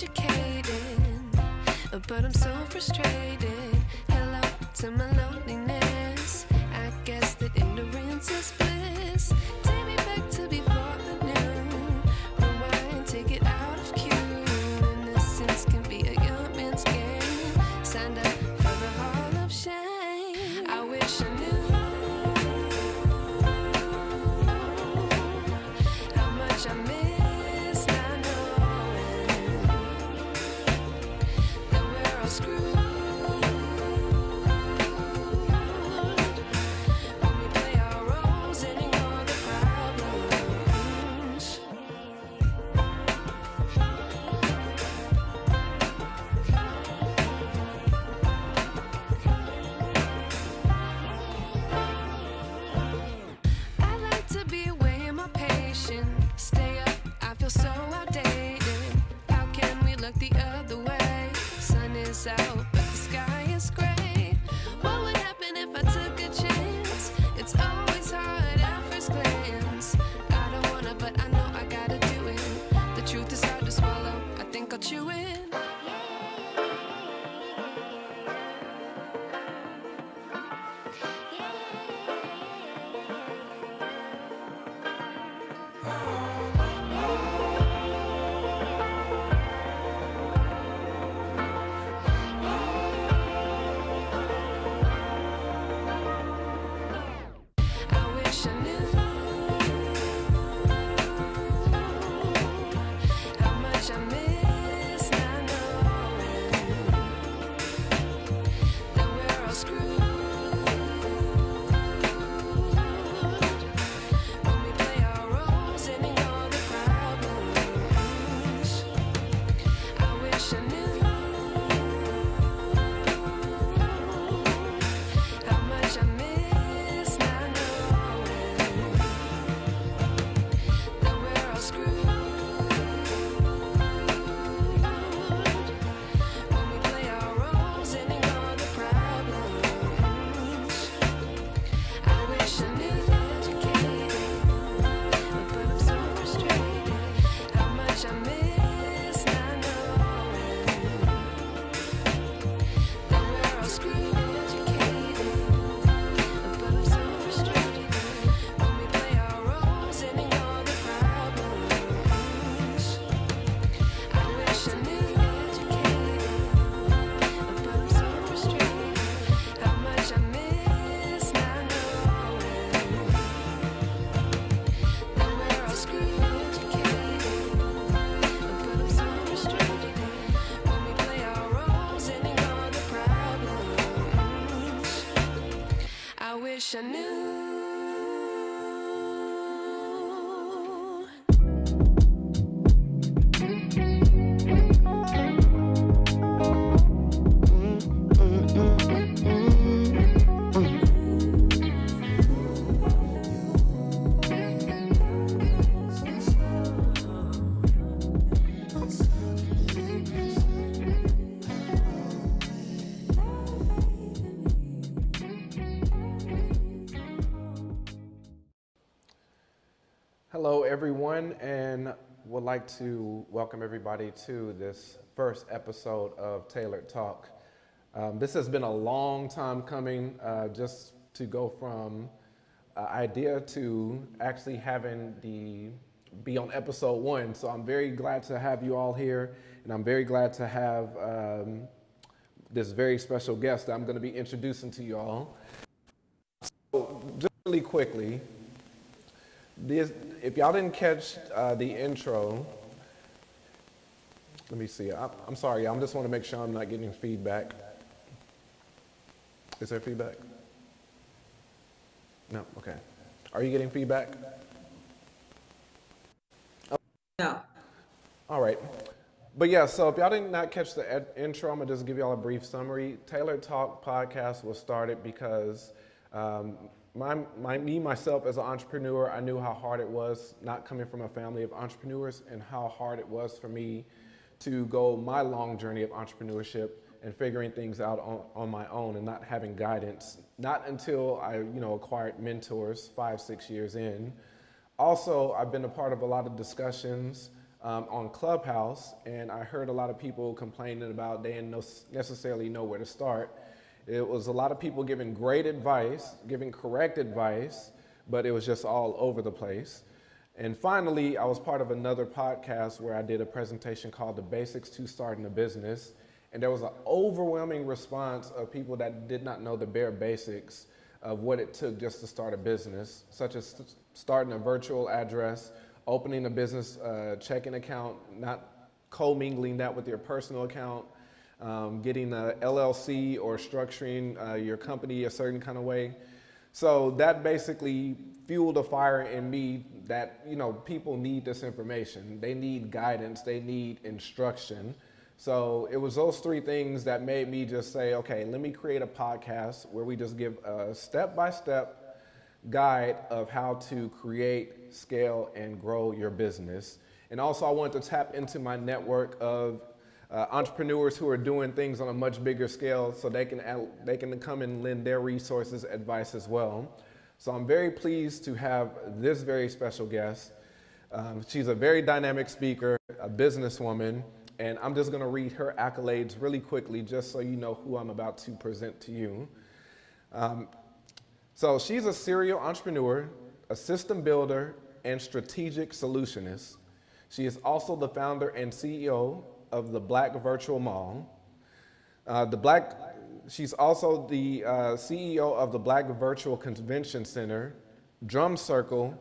educated, but I'm so frustrated. Hello to my loneliness. I guess that ignorance is bliss. Take me back to before I knew. Rewind, take it out of cue. Innocence can be a young man's game. Signed up for the hall of shame. I wish I knew how much I miss not knowing that we're all screwed. When we play our roles and ignore the problems. I like to be away in my patience. Stay up, I feel so outdated. How can we look the other way? Sun is out, but the sky is gray. What would happen if I took a chance? It's always hard at first glance. I don't wanna, but I know I gotta do it. The truth is hard to swallow. I think I'll chew it. I wish I knew how much I miss not knowing that we're all screwed. When we play our roles and ignore the problems. I wish I knew how much I miss not knowing that we're all screwed. When we play our roles and ignore the problems. I wish I knew educated, but I'm so frustrated. How much I miss not knowing that we're all screwed. Educated, but I'm so frustrated. When we play our roles and ignore the problems. I wish I knew educated, but I'm so frustrated. How much I miss not knowing that we're all screwed. Educated, but I'm so frustrated. When we play our roles and ignore the problems. I wish I knew. Hello, everyone, and would like to welcome everybody to this first episode of Tailored Talk. This has been a long time coming, just to go from idea to actually having be on episode 1. So I'm very glad to have you all here, and I'm very glad to have this very special guest that I'm going to be introducing to you all. So just really quickly, if y'all didn't catch the intro, let me see. I'm sorry, I just want to make sure I'm not getting feedback. Is there feedback? No, okay. Are you getting feedback? No. All right. But yeah, so if y'all did not catch the intro, I'm gonna just give y'all a brief summary. Tailored Talk podcast was started because myself as an entrepreneur, I knew how hard it was not coming from a family of entrepreneurs and how hard it was for me to go my long journey of entrepreneurship and figuring things out on my own and not having guidance. Not until I, acquired mentors 5-6 years in. Also, I've been a part of a lot of discussions on Clubhouse, and I heard a lot of people complaining about they didn't necessarily know where to start. It was a lot of people giving great advice, giving correct advice, but it was just all over the place. And finally, I was part of another podcast where I did a presentation called The Basics to Starting a Business. And there was an overwhelming response of people that did not know the bare basics of what it took just to start a business, such as starting a virtual address, opening a business checking account, not commingling that with your personal account, getting a LLC or structuring your company a certain kind of way. So that basically fueled a fire in me that, people need this information. They need guidance, they need instruction. So it was those three things that made me just say, okay, let me create a podcast where we just give a step-by-step guide of how to create, scale, and grow your business. And also I wanted to tap into my network of entrepreneurs who are doing things on a much bigger scale so they can come and lend their resources, advice as well. So I'm very pleased to have this very special guest. She's a very dynamic speaker, a businesswoman, and I'm just gonna read her accolades really quickly just so you know who I'm about to present to you. So she's a serial entrepreneur, a system builder, and strategic solutionist. She is also the founder and CEO of the Black Virtual Mall. She's also the CEO of the Black Virtual Convention Center, Drum Circle,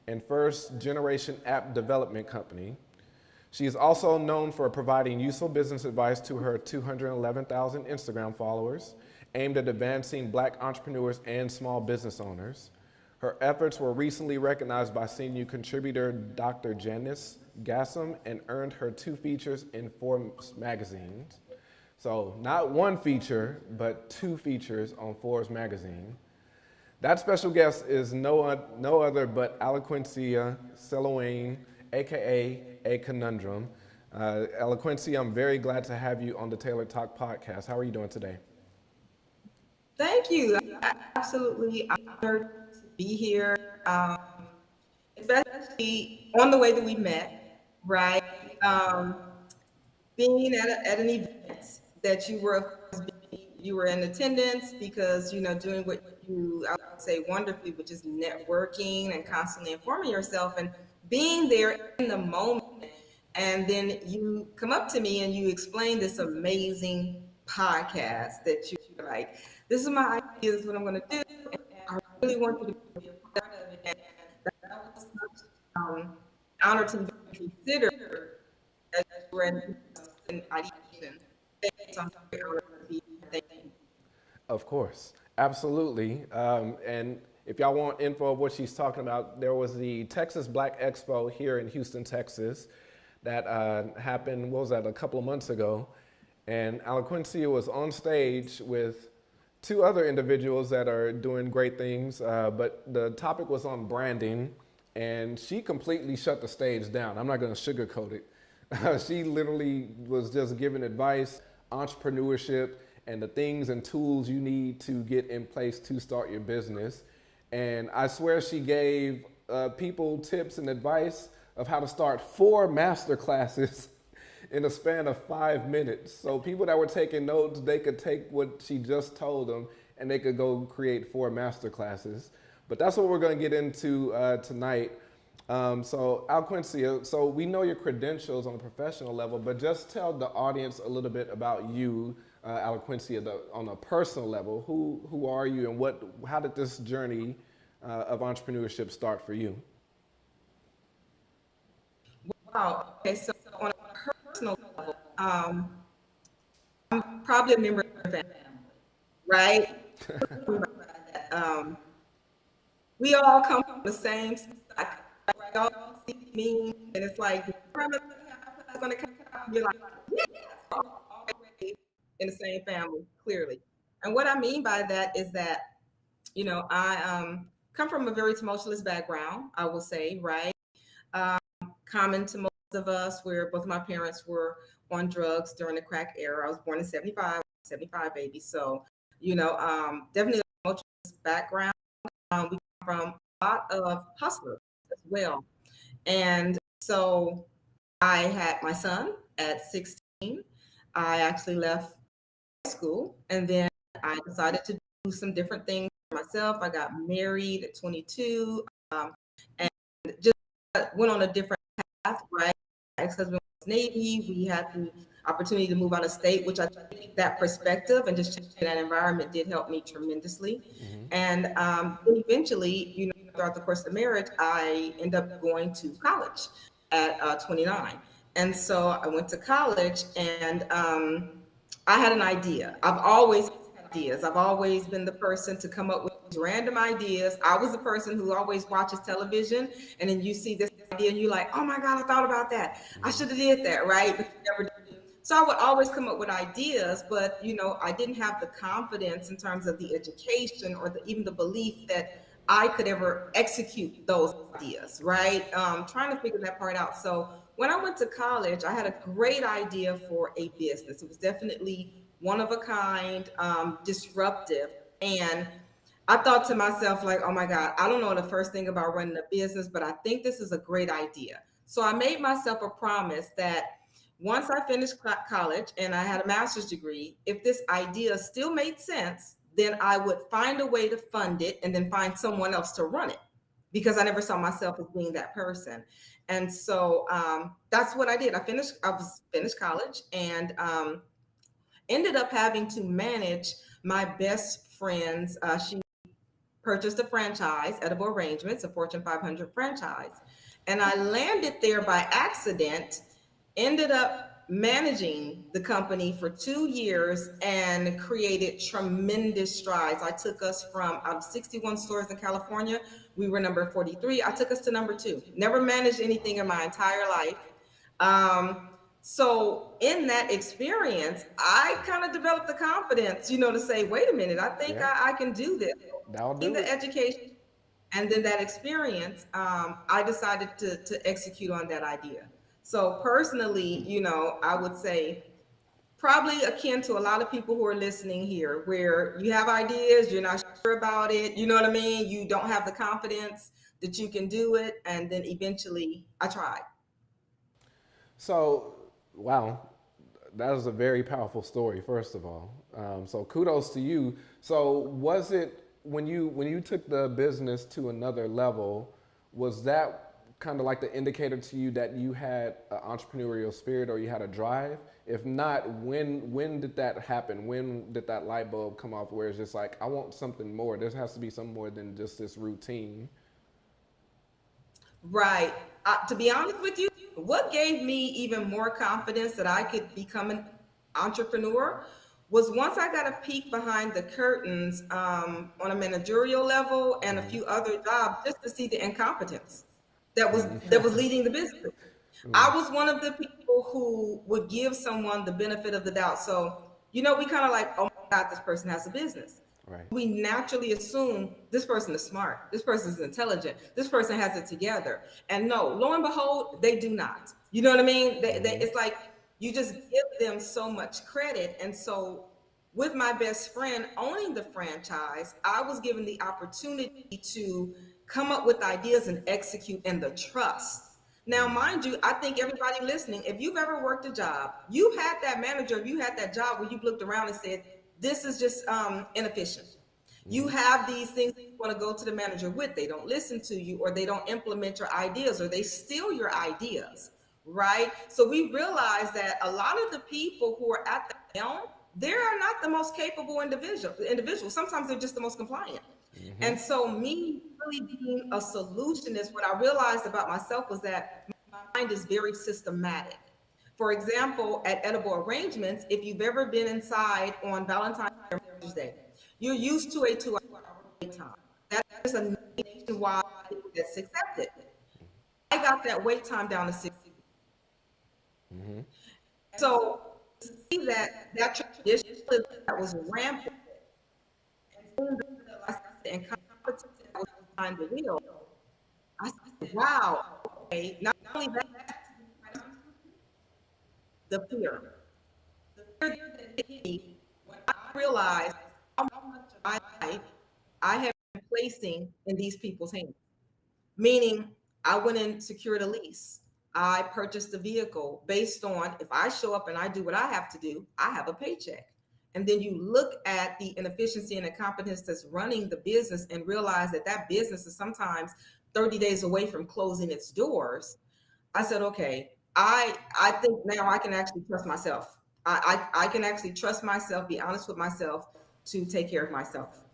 and First Generation App Development Company. She is also known for providing useful business advice to her 211,000 Instagram followers, aimed at advancing Black entrepreneurs and small business owners. Her efforts were recently recognized by senior contributor Dr. Janice Gassam and earned her 2 features in Forbes magazines. So not 1 feature, but 2 features on Forbes magazine. That special guest is no other but Alquincia Selowane, AKA Akanundrum. Alquincia, I'm very glad to have you on the Taylor Talk podcast. How are you doing today? Thank you. I'm absolutely honored to be here, especially on the way that we met, right? Being at an event that you were, of course, you were in attendance because, doing what I would say wonderfully, which is networking and constantly informing yourself and being there in the moment. And then you come up to me and you explain this amazing podcast that you like. This is my idea, this is what I'm going to do. And I really want you to be a part of it. And that was such an honor to be considered as you were in ideation. So I'm very honored to be here. Thank you. Of course, absolutely. And if y'all want info of what she's talking about, there was the Texas Black Expo here in Houston, Texas, that happened, a couple of months ago. And Alquincia was on stage with 2 other individuals that are doing great things, but the topic was on branding, and she completely shut the stage down. I'm not gonna sugarcoat it. She literally was just giving advice, entrepreneurship, and the things and tools you need to get in place to start your business. And I swear she gave people tips and advice of how to start 4 master classes in a span of 5 minutes. So people that were taking notes, they could take what she just told them and they could go create 4 master classes. But that's what we're gonna get into tonight. So Alquincia, so we know your credentials on a professional level, but just tell the audience a little bit about you, Alquincia, on a personal level. Who are you and how did this journey of entrepreneurship start for you? Wow. Okay, so on a personal level, I'm probably a member of the family, right? We all come from the same stock. Right? All see me, and it's like, grandma's gonna come. You're like, yeah, we're already in the same family, clearly. And what I mean by that is that, I come from a very tumultuous background, I will say, right? Common to most of us, where both of my parents were on drugs during the crack era. I was born in 75 baby. So, definitely a tumultuous background. We come from a lot of hustlers as well. And so I had my son at 16. I actually left school, and then I decided to do some different things for myself. I got married at 22, and just went on a different path, right? My ex-husband was Navy. We had the opportunity to move out of state, which I think that perspective and just changing that environment did help me tremendously. And then eventually, throughout the course of the marriage, I ended up going to college at 29. And so I went to college, and I had an idea. I've always had ideas. I've always been the person to come up with these random ideas. I was the person who always watches television, and then you see this idea, and you're like, "Oh my God, I thought about that. I should have did that, right?" But you never do. So I would always come up with ideas, but I didn't have the confidence in terms of the education or even the belief that I could ever execute those ideas, right? Trying to figure that part out. So when I went to college, I had a great idea for a business. It was definitely one of a kind, disruptive. And I thought to myself, like, oh my God, I don't know the first thing about running a business, but I think this is a great idea. So I made myself a promise that once I finished college and I had a master's degree, if this idea still made sense, then I would find a way to fund it and then find someone else to run it, because I never saw myself as being that person. And so that's what I did. I was finished college, and ended up having to manage my best friend's. She purchased a franchise, Edible Arrangements, a Fortune 500 franchise. And I landed there by accident, ended up managing the company for 2 years and created tremendous strides. I took us from out of 61 stores in California, we were number 43. I took us to number 2. Never managed anything in my entire life. So in that experience, I kind of developed the confidence, to say, wait a minute, I think Yeah, I can do this. that'll In do the it. education and then that experience, I decided to execute on that idea. So personally, I would say probably akin to a lot of people who are listening here, where you have ideas, you're not sure about it, you know what I mean? You don't have the confidence that you can do it. And then eventually I tried. So, wow, that is a very powerful story. First of all, so kudos to you. So, was it when you took the business to another level? Was that kind of like the indicator to you that you had an entrepreneurial spirit or you had a drive? If not, when did that happen? When did that light bulb come off? Where it's just like, I want something more. There has to be some more than just this routine. Right. To be honest with you, what gave me even more confidence that I could become an entrepreneur was once I got a peek behind the curtains, on a managerial level and a few other jobs, just to see the incompetence that was leading the business. I was one of the people who would give someone the benefit of the doubt. So, we kind of like, oh my God, this person has a business. Right. We naturally assume this person is smart, this person is intelligent, this person has it together. And no, lo and behold, they do not. You know what I mean? It's like you just give them so much credit. And so, with my best friend owning the franchise, I was given the opportunity to come up with ideas and execute in the trust. Now, mind you, I think everybody listening, if you've ever worked a job, you've had that manager, you had that job where you've looked around and said, this is just inefficient. You have these things that you want to go to the manager with. They don't listen to you, or they don't implement your ideas, or they steal your ideas, right? So we realize that a lot of the people who are at the helm, they are not the most capable individuals. Sometimes they're just the most compliant. And so me really being a solutionist, what I realized about myself was that my mind is very systematic. For example, at Edible Arrangements, if you've ever been inside on Valentine's Day or Mother's Day, you're used to a 2 hour wait time. That is a nationwide thing that's accepted. I got that wait time down to 60. So to see that tradition that was rampant and competence that was behind the wheel, I said, wow, okay, not only that, the fear. The fear that hit me when I realized how much of my life I have been placing in these people's hands. Meaning, I went and secured a lease. I purchased a vehicle based on if I show up and I do what I have to do, I have a paycheck. And then you look at the inefficiency and incompetence that's running the business and realize that that business is sometimes 30 days away from closing its doors. I said, okay, I think now I can actually trust myself. I can actually trust myself, be honest with myself to take care of myself.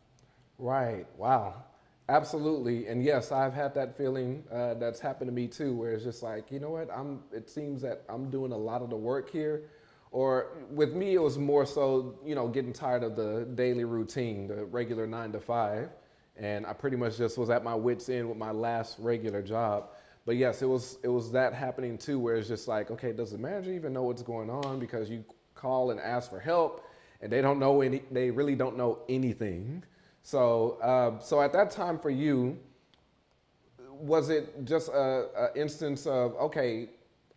Right. Wow. Absolutely. And yes, I've had that feeling that's happened to me too, where it's just like, you know what? It seems that I'm doing a lot of the work here. Or with me, it was more so, getting tired of the daily routine, the regular 9 to 5. And I pretty much just was at my wit's end with my last regular job. But yes, it was that happening too, where it's just like, okay, does the manager even know what's going on? Because you call and ask for help, and they really don't know anything. So at that time for you, was it just a instance of, okay,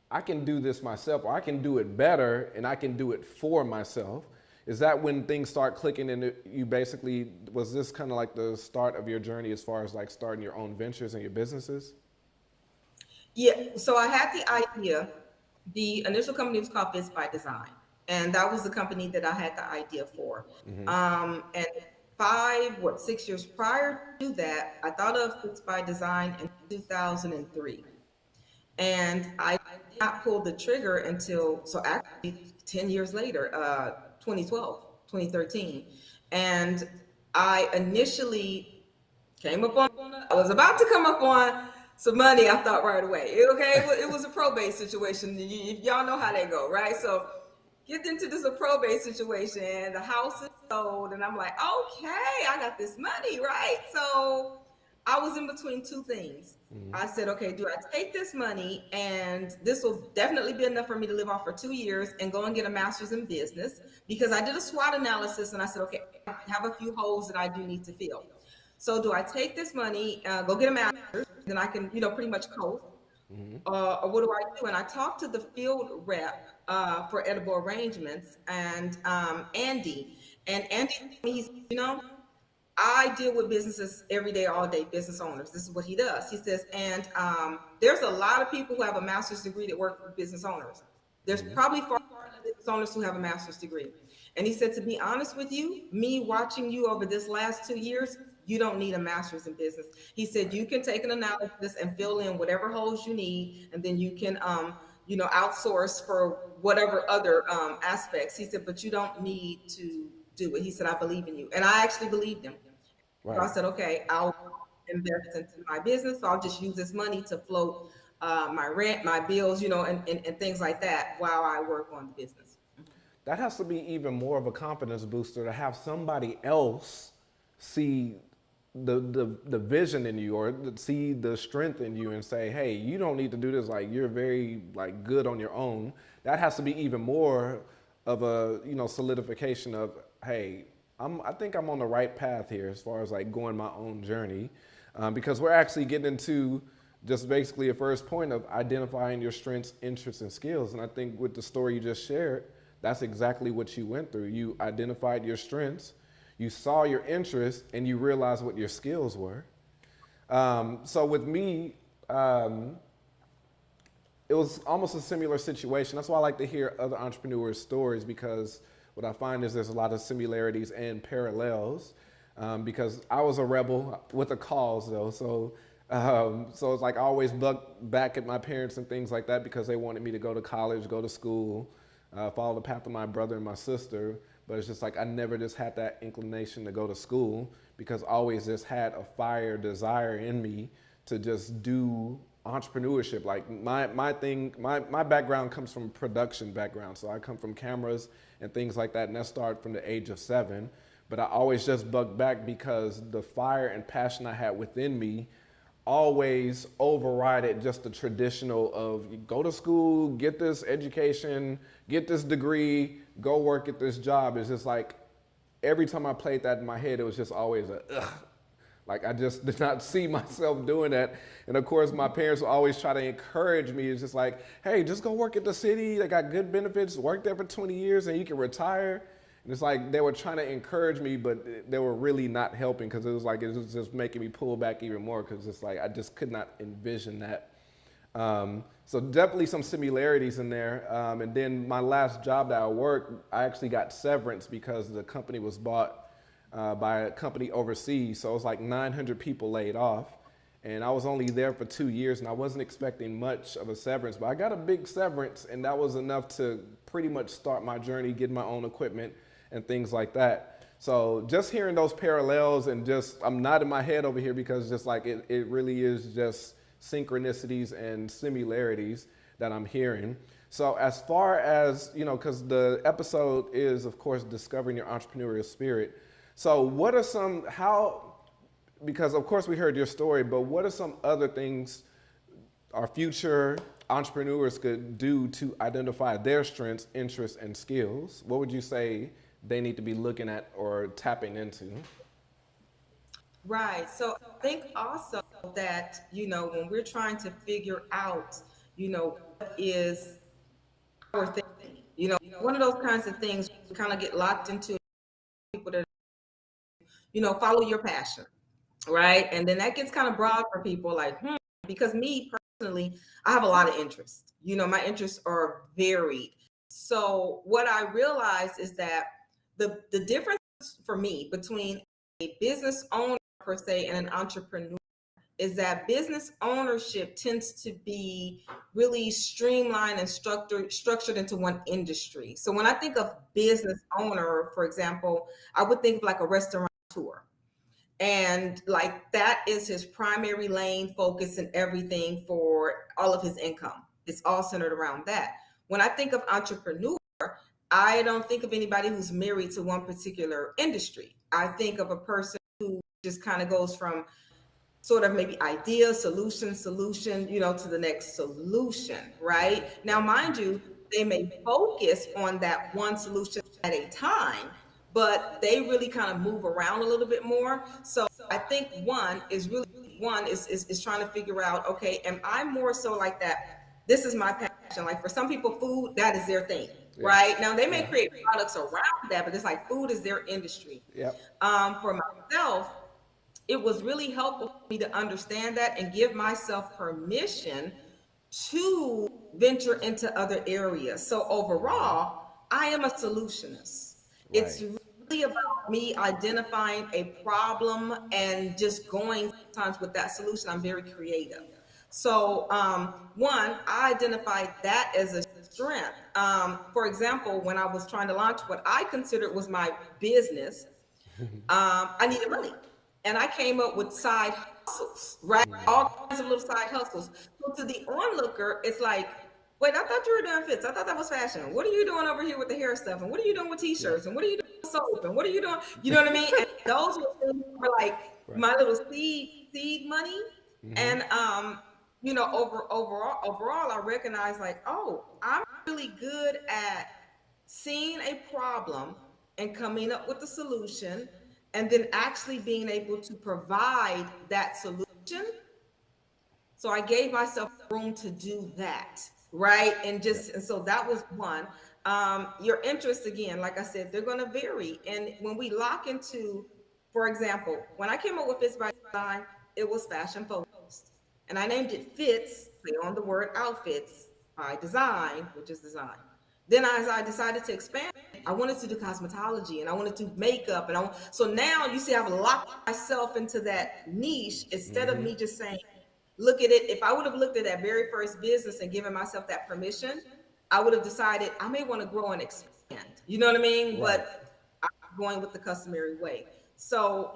I can do this myself, or I can do it better, and I can do it for myself? Is that when things start clicking, and you basically, was this kind of like the start of your journey as far as like starting your own ventures and your businesses? Yeah, so I had the idea. The initial company was called Fits by Design, and that was the company that I had the idea for. And 6 years prior to that, I thought of Fits by Design in 2003, and I did not pull the trigger until so actually 10 years later, 2012, 2013, and I initially came up on, I was about to come up on some money. I thought right away, okay, it was a probate situation. Y'all know how they go, right? So get into this a probate situation. The house is sold, and I'm like, okay, I got this money, right? So I was in between two things. I said, okay, do I take this money and this will definitely be enough for me to live off for 2 years and go and get a master's in business? Because I did a SWOT analysis and I said, okay, I have a few holes that I do need to fill. So do I take this money, go get a master's, then I can, pretty much coast, or what do I do? And I talked to the field rep for edible arrangements and Andy told me, he said, I deal with businesses every day, all day, business owners. This is what he does. He says, and there's a lot of people who have a master's degree that work for business owners. There's probably far more business owners who have a master's degree. And he said, to be honest with you, me watching you over this last 2 years, you don't need a master's in business. He said, you can take an analysis and fill in whatever holes you need, and then you can, outsource for whatever other aspects. He said, but you don't need to do it. He said, I believe in you. And I actually believed him. So I Right. said, okay, I'll invest into my business. So I'll just use this money to float my rent, my bills, and things like that while I work on the business. That has to be even more of a confidence booster to have somebody else see the vision in you, or see the strength in you and say, hey, you don't need to do this, like you're very like good on your own. That has to be even more of a solidification of, hey, I think I'm on the right path here as far as like going my own journey, because we're actually getting into just basically a first point of identifying your strengths, interests, and skills. And I think with the story you just shared, that's exactly what you went through. You identified your strengths, you saw your interests, and you realized what your skills were. So with me, it was almost a similar situation. That's why I like to hear other entrepreneurs' stories, because what I find is there's a lot of similarities and parallels. Because I was a rebel with a cause, though. So it's like I always bucked back at my parents and things like that, because they wanted me to go to college, go to school, follow the path of my brother and my sister. But it's just like I never just had that inclination to go to school, because I always just had a fire desire in me to just do entrepreneurship. Like my background comes from production background. So I come from cameras and things like that, and that started from the age of 7. But I always just bucked back because the fire and passion I had within me always overrided just the traditional of you go to school, get this education, get this degree, go work at this job. It's just like every time I played that in my head, it was just always a ugh. Like I just did not see myself doing that. And of course, my parents would always try to encourage me. It's just like, hey, just go work at the city. They got good benefits, work there for 20 years and you can retire. And it's like they were trying to encourage me, but they were really not helping, because it was just making me pull back even more, because it's like I just could not envision that. So definitely some similarities in there. And then my last job that I worked, I actually got severance because the company was bought by a company overseas. So it was like 900 people laid off. And I was only there for 2 years, and I wasn't expecting much of a severance, but I got a big severance, and that was enough to pretty much start my journey, get my own equipment and things like that. So just hearing those parallels, and just, I'm nodding my head over here because just like it really is just synchronicities and similarities that I'm hearing. So as far as, because the episode is, of course, discovering your entrepreneurial spirit. So what are because of course we heard your story, but what are some other things our future entrepreneurs could do to identify their strengths, interests, and skills? What would you say they need to be looking at or tapping into? Right. So I think also that, when we're trying to figure out, what is our thing, one of those kinds of things we kind of get locked into people that, follow your passion. Right. And then that gets kind of broad for people like, because me personally, I have a lot of interests. My interests are varied. So what I realized is that the difference for me between a business owner per se and an entrepreneur is that business ownership tends to be really streamlined and structured into one industry. So when I think of business owner, for example, I would think of like a restaurateur. And like that is his primary lane focus and everything for all of his income. It's all centered around that. When I think of entrepreneur, I don't think of anybody who's married to one particular industry. I think of a person who just kind of goes from sort of maybe idea, solution, to the next solution, right? Now, mind you, they may focus on that one solution at a time, but they really kind of move around a little bit more. So I think one is trying to figure out, okay, am I more so like that? This is my passion. Like for some people, food, that is their thing, right? Now they may create products around that, but it's like food is their industry. Yep. For myself, it was really helpful for me to understand that and give myself permission to venture into other areas. So overall, I am a solutionist. Right. It's really about me identifying a problem and just going sometimes with that solution. I'm very creative. So one, I identified that as a strength. For example, when I was trying to launch what I considered was my business, I needed money. And I came up with side hustles, right? All kinds of little side hustles. So to the onlooker, it's like, wait, I thought you were doing fits. I thought that was fashion. What are you doing over here with the hair stuff? And what are you doing with t-shirts? And what are you doing with soap? And what are you doing? You know what I mean? And those were things were like my little seed money. And overall, I recognize like, oh, I'm really good at seeing a problem and coming up with a solution, and then actually being able to provide that solution. So I gave myself room to do that, right? And so that was one. Your interests, again, like I said, they're going to vary. And when we lock into, for example, when I came up with Fits by Design, it was fashion focused. And I named it Fits, play on the word outfits, by design, which is design. Then as I decided to expand, I wanted to do cosmetology and I wanted to do makeup. So now you see I've locked myself into that niche instead of me just saying, look at it. If I would have looked at that very first business and given myself that permission, I would have decided I may want to grow and expand. You know what I mean? Right. But I'm going with the customary way. So,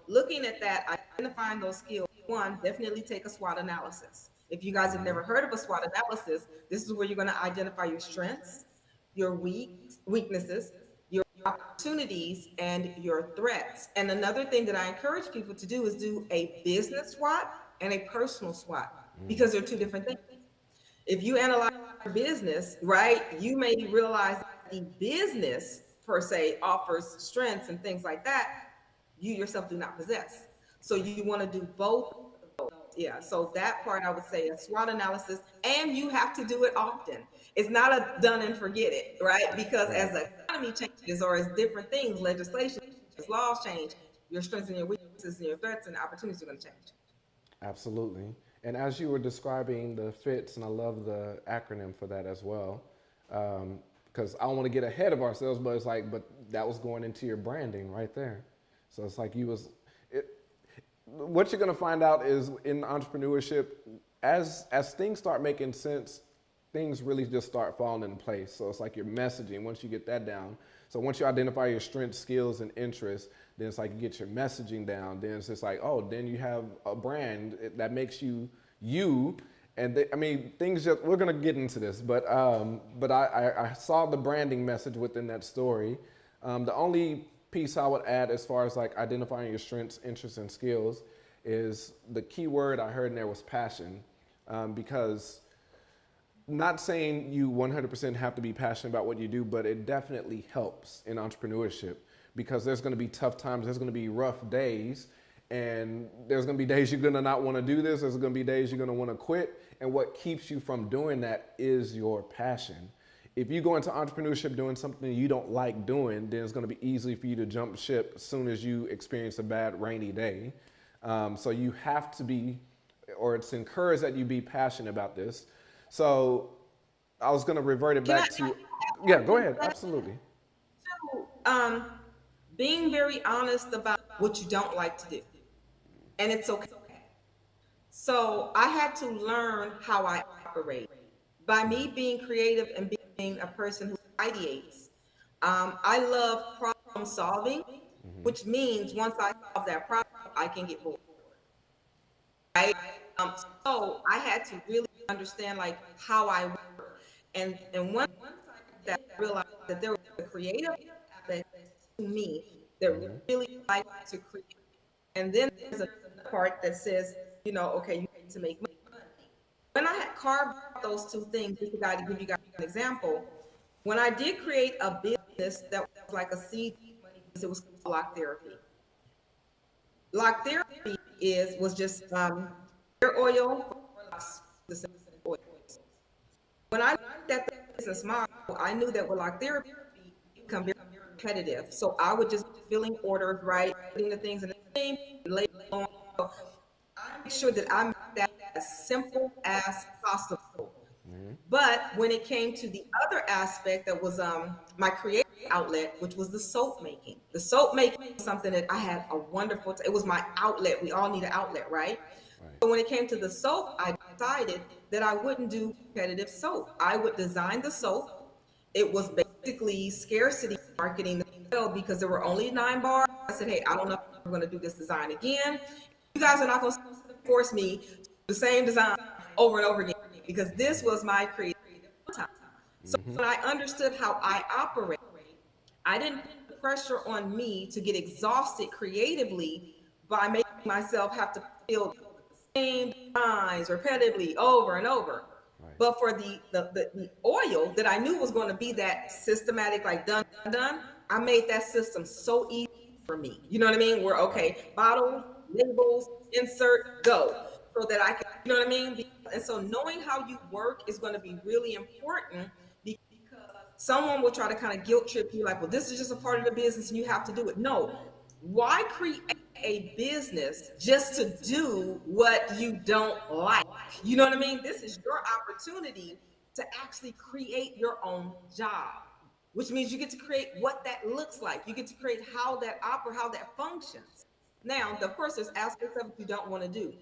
looking at that, identifying those skills, one, definitely take a SWOT analysis. If you guys have never heard of a SWOT analysis, this is where you're going to identify your strengths, your weaknesses, your opportunities, and your threats. And another thing that I encourage people to do is do a business SWOT and a personal SWOT, because they're two different things. If you analyze your business, right, you may realize that the business per se offers strengths and things like that you yourself do not possess. So you want to do both. Yeah, so that part I would say a SWOT analysis, and you have to do it often. It's not a done and forget it, right? Because as the economy changes or as different things, legislation, as laws change, your strengths and your weaknesses and your threats and opportunities are going to change. Absolutely. And as you were describing the fits, and I love the acronym for that as well, because I don't want to get ahead of ourselves, but it's like, but that was going into your branding right there. So it's like what you're going to find out is in entrepreneurship, as things start making sense, things really just start falling into place. So it's like your messaging, once you get that down. So once you identify your strengths, skills, and interests, then it's like you get your messaging down. Then it's just like, oh, then you have a brand that makes you you. And I mean, things just, we're gonna get into this, but I saw the branding message within that story. The only piece I would add as far as like identifying your strengths, interests, and skills is the key word I heard in there was passion, because not saying you 100% have to be passionate about what you do, but it definitely helps in entrepreneurship because there's going to be tough times, there's going to be rough days, and there's going to be days you're going to not want to do this, there's going to be days you're going to want to quit, and what keeps you from doing that is your passion. If you go into entrepreneurship doing something you don't like doing, then it's going to be easy for you to jump ship as soon as you experience a bad rainy day. So you have to be, or it's encouraged that you be passionate about this. So I was going to revert it back to, yeah, go ahead. Absolutely. So, being very honest about what you don't like to do, and it's okay. So I had to learn how I operate by me being creative and being a person who ideates. I love problem solving, which means once I solve that problem, I can get bored. Right? So I had to really understand like how I work, and once I did that, I realized that there was a creative aspect to me that really liked to create, and then there's a part that says, okay, you need to make money. When I had carved out those two things, just to give you guys an example, when I did create a business that was like a seed, it was called Lock Therapy. Lock Therapy was just hair oil for locks, oils. When I looked at the business model, I knew that with Lock Therapy, it become very repetitive. So I would just be filling orders, right, putting the things in the thing, later on. I make sure that I make that as simple as possible. But when it came to the other aspect that was my creative outlet, which was the soap making. The soap making was something that I had a wonderful, it was my outlet. We all need an outlet, right? So when it came to the soap, I decided that I wouldn't do competitive soap. I would design the soap. It was basically scarcity marketing because there were only 9 bars. I said, hey, I don't know if I'm going to do this design again. You guys are not going to force me to do the same design over and over again because this was my creative time. So when I understood how I operate, I didn't put pressure on me to get exhausted creatively by making myself have to feel the same designs repetitively over and over. Right. But for the oil that I knew was going to be that systematic, like done, I made that system so easy for me. You know what I mean? We're okay, bottles, labels, insert, go. So that I can, you know what I mean? And so knowing how you work is going to be really important because someone will try to kind of guilt trip you like, well, this is just a part of the business and you have to do it. No, why create a business just to do what you don't like? You know what I mean? This is your opportunity to actually create your own job, which means you get to create what that looks like. You get to create how that functions. Now, of course, there's aspects of it you don't want to do,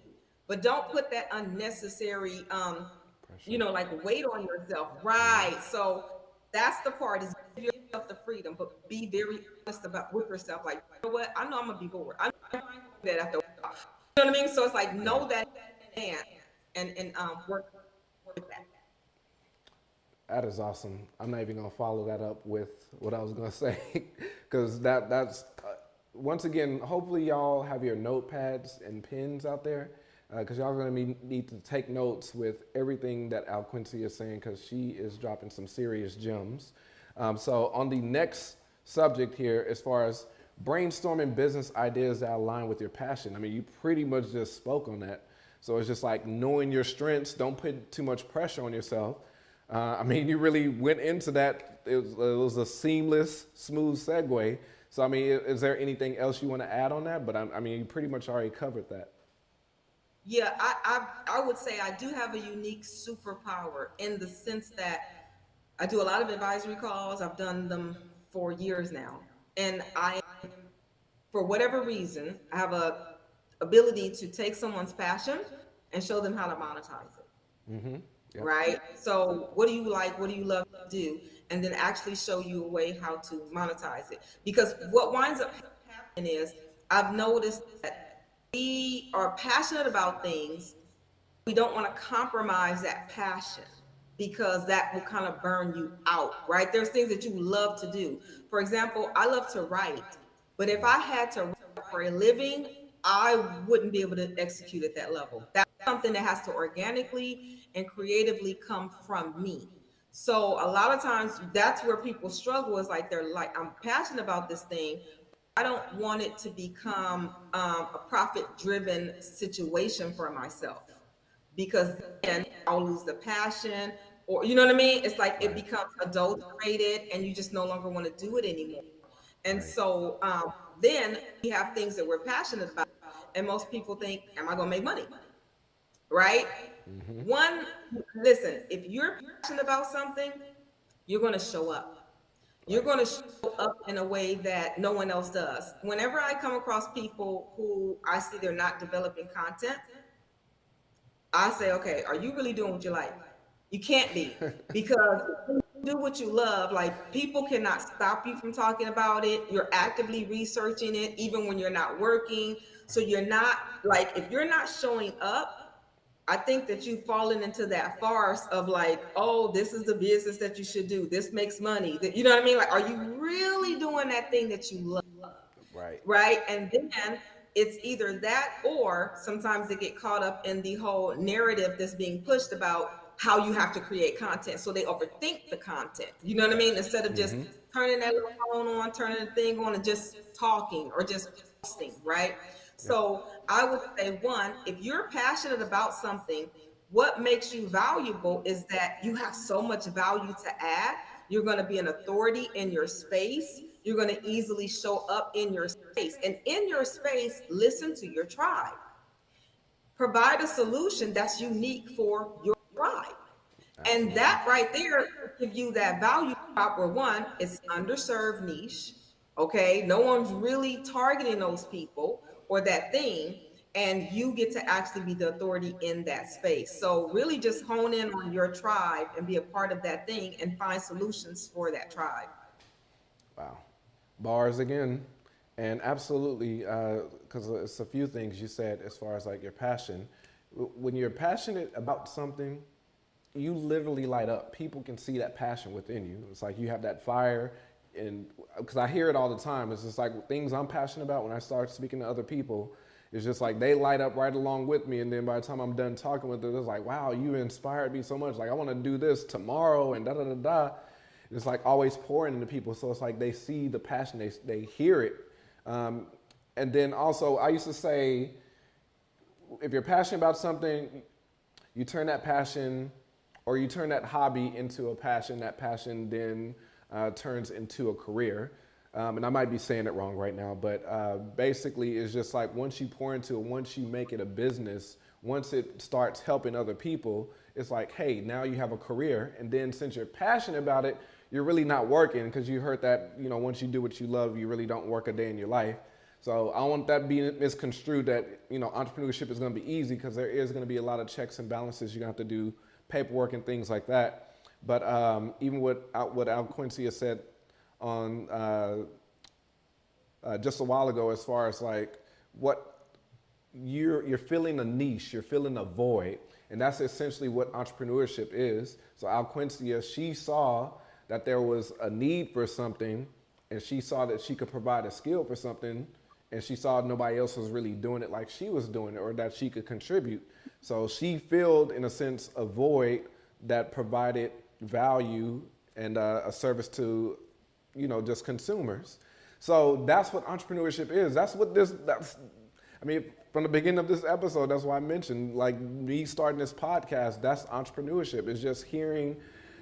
but don't put that unnecessary, like weight on yourself. Right. So that's the part is give yourself the freedom, but be very honest with yourself. Like, you know what? I know I'm gonna be bored. I'm gonna do that after a while. You know what I mean? So it's like know that and work with that. That is awesome. I'm not even gonna follow that up with what I was gonna say, because that's once again. Hopefully, y'all have your notepads and pens out there, because y'all are gonna need to take notes with everything that Alquincia is saying, because she is dropping some serious gems. So on the next subject here, as far as brainstorming business ideas that align with your passion, I mean, you pretty much just spoke on that. So it's just like knowing your strengths. Don't put too much pressure on yourself. I mean, you really went into that. It was a seamless, smooth segue. So, I mean, is there anything else you want to add on that? But I mean, you pretty much already covered that. Yeah, I would say I do have a unique superpower in the sense that I do a lot of advisory calls. I've done them for years now. And for whatever reason, I have a ability to take someone's passion and show them how to monetize it. Mm-hmm. Yep. Right? So what do you like? What do you love to do? And then actually show you a way how to monetize it. Because what winds up happening is I've noticed that we are passionate about things. We don't want to compromise that passion because that will kind of burn you out, right? There's things that you love to do. For example, I love to write, but if I had to write for a living, I wouldn't be able to execute at that level. That's something that has to organically and creatively come from me. So a lot of times that's where people struggle is like they're like, I'm passionate about this thing. I don't want it to become a profit driven situation for myself because then I'll lose the passion or you know what I mean? It's like it Right. becomes adulterated and you just no longer want to do it anymore. And Right. so then we have things that we're passionate about and most people think, am I gonna make money? Right? Mm-hmm. One, listen, if you're passionate about something, you're gonna show up. You're Right. going to show up in a way that no one else does. Whenever I come across people who I see they're not developing content, I say, okay, are you really doing what you like? You can't be because if you do what you love. Like people cannot stop you from talking about it. You're actively researching it even when you're not working. So you're not like if you're not showing up, I think that you've fallen into that farce of like, oh, this is the business that you should do. This makes money. You know what I mean? Like, are you really doing that thing that you love? Right. Right? And then it's either that or sometimes they get caught up in the whole narrative that's being pushed about how you have to create content. So they overthink the content. You know what I mean? Instead of just Mm-hmm. turning that little phone on, turning the thing on, and just talking or just posting, right? Yep. So I would say, one, if you're passionate about something, what makes you valuable is that you have so much value to add. You're going to be an authority in your space. You're going to easily show up in your space. And in your space, listen to your tribe. Provide a solution that's unique for your tribe. And Absolutely. that right there give you that value prop where one, it's underserved niche. Okay. No one's really targeting those people or that thing. And you get to actually be the authority in that space. So really just hone in on your tribe and be a part of that thing and find solutions for that tribe. Wow. Bars again. And absolutely, because it's a few things you said as far as like your passion. When you're passionate about something, you literally light up. People can see that passion within you. It's like you have that fire, and because I hear it all the time. It's just like things I'm passionate about when I start speaking to other people. It's just like they light up right along with me, and then by the time I'm done talking with them, it's like, wow, you inspired me so much. Like I want to do this tomorrow, and da da da da. It's like always pouring into people. So it's like they see the passion, they hear it. And then also, I used to say, if you're passionate about something, you turn that passion or you turn that hobby into a passion. That passion then turns into a career. And I might be saying it wrong right now, but basically it's just like once you pour into it, once you make it a business, once it starts helping other people, it's like, hey, now you have a career. And then since you're passionate about it, you're really not working because you heard that, you know, once you do what you love, you really don't work a day in your life. So I don't want that being misconstrued that, you know, entrepreneurship is going to be easy because there is going to be a lot of checks and balances. You're going to have to do paperwork and things like that. But even what Alquincia said on just a while ago, as far as like what you're filling a niche, you're filling a void. And that's essentially what entrepreneurship is. So Alquincia, she saw that there was a need for something, and she saw that she could provide a skill for something, and she saw nobody else was really doing it like she was doing it or that she could contribute. So she filled, in a sense, a void that provided value and a service to, you know, just consumers. So that's what entrepreneurship is. I mean, from the beginning of this episode, that's why I mentioned, like, me starting this podcast, that's entrepreneurship. It's just hearing,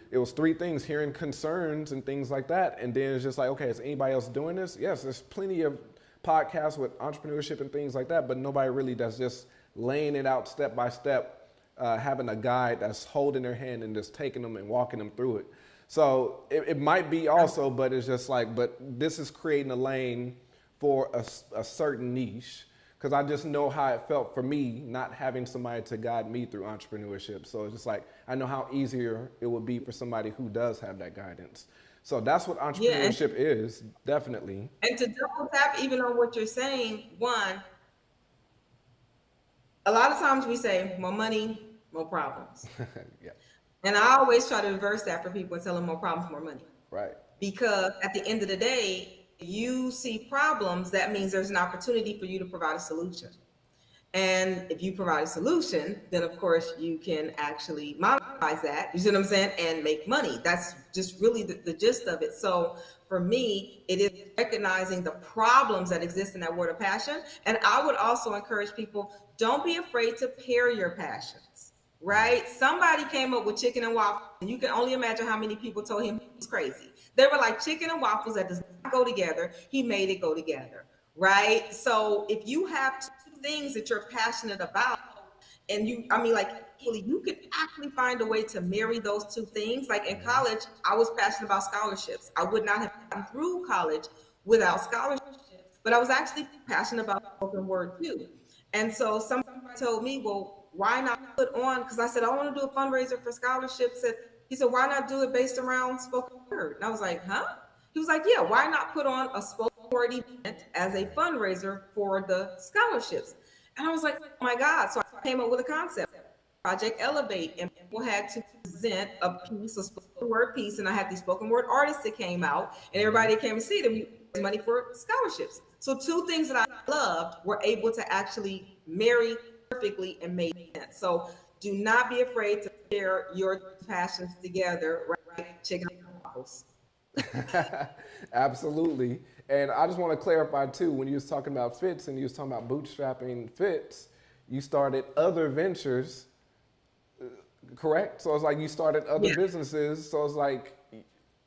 it was three things, hearing concerns and things like that. And then it's just like, okay, is anybody else doing this? Yes, there's plenty of podcasts with entrepreneurship and things like that, but nobody really that's just laying it out step by step, having a guide that's holding their hand and just taking them and walking them through it. So it might be also, but it's just like, but this is creating a lane for a certain niche, because I just know how it felt for me not having somebody to guide me through entrepreneurship. So it's just like, I know how easier it would be for somebody who does have that guidance. So that's what entrepreneurship is, definitely. And to double tap even on what you're saying, one, a lot of times we say more money, more problems. Yeah. And I always try to reverse that for people and tell them more problems, more money. Right. Because at the end of the day, you see problems, that means there's an opportunity for you to provide a solution. And if you provide a solution, then of course you can actually monetize that, you see what I'm saying, and make money. That's just really the gist of it. So for me, it is recognizing the problems that exist in that word of passion. And I would also encourage people, don't be afraid to pair your passions, right? Somebody came up with chicken and waffles, and you can only imagine how many people told him he was crazy. They were like, chicken and waffles, that does not go together. He made it go together, right? So if you have two things that you're passionate about, and you could actually find a way to marry those two things. Like in college, I was passionate about scholarships. I would not have gotten through college without scholarships, but I was actually passionate about spoken word too. And so somebody told me, well, why not put on, because I said, I want to do a fundraiser for scholarships. And he said, why not do it based around spoken word? And I was like, huh? He was like, yeah, why not put on a spoken word event as a fundraiser for the scholarships? And I was like, oh my God. So I came up with a concept, Project Elevate, and people had to present a piece, a spoken word piece. And I had these spoken word artists that came out, and everybody that came and see them, we raised money for scholarships. So two things that I loved were able to actually marry perfectly and made sense. So do not be afraid to pair your passions together, right? Chicken and waffles. Absolutely. And I just want to clarify too, when you was talking about Fits and you was talking about bootstrapping Fits, you started other ventures, correct? So it's like you started other businesses. So it's like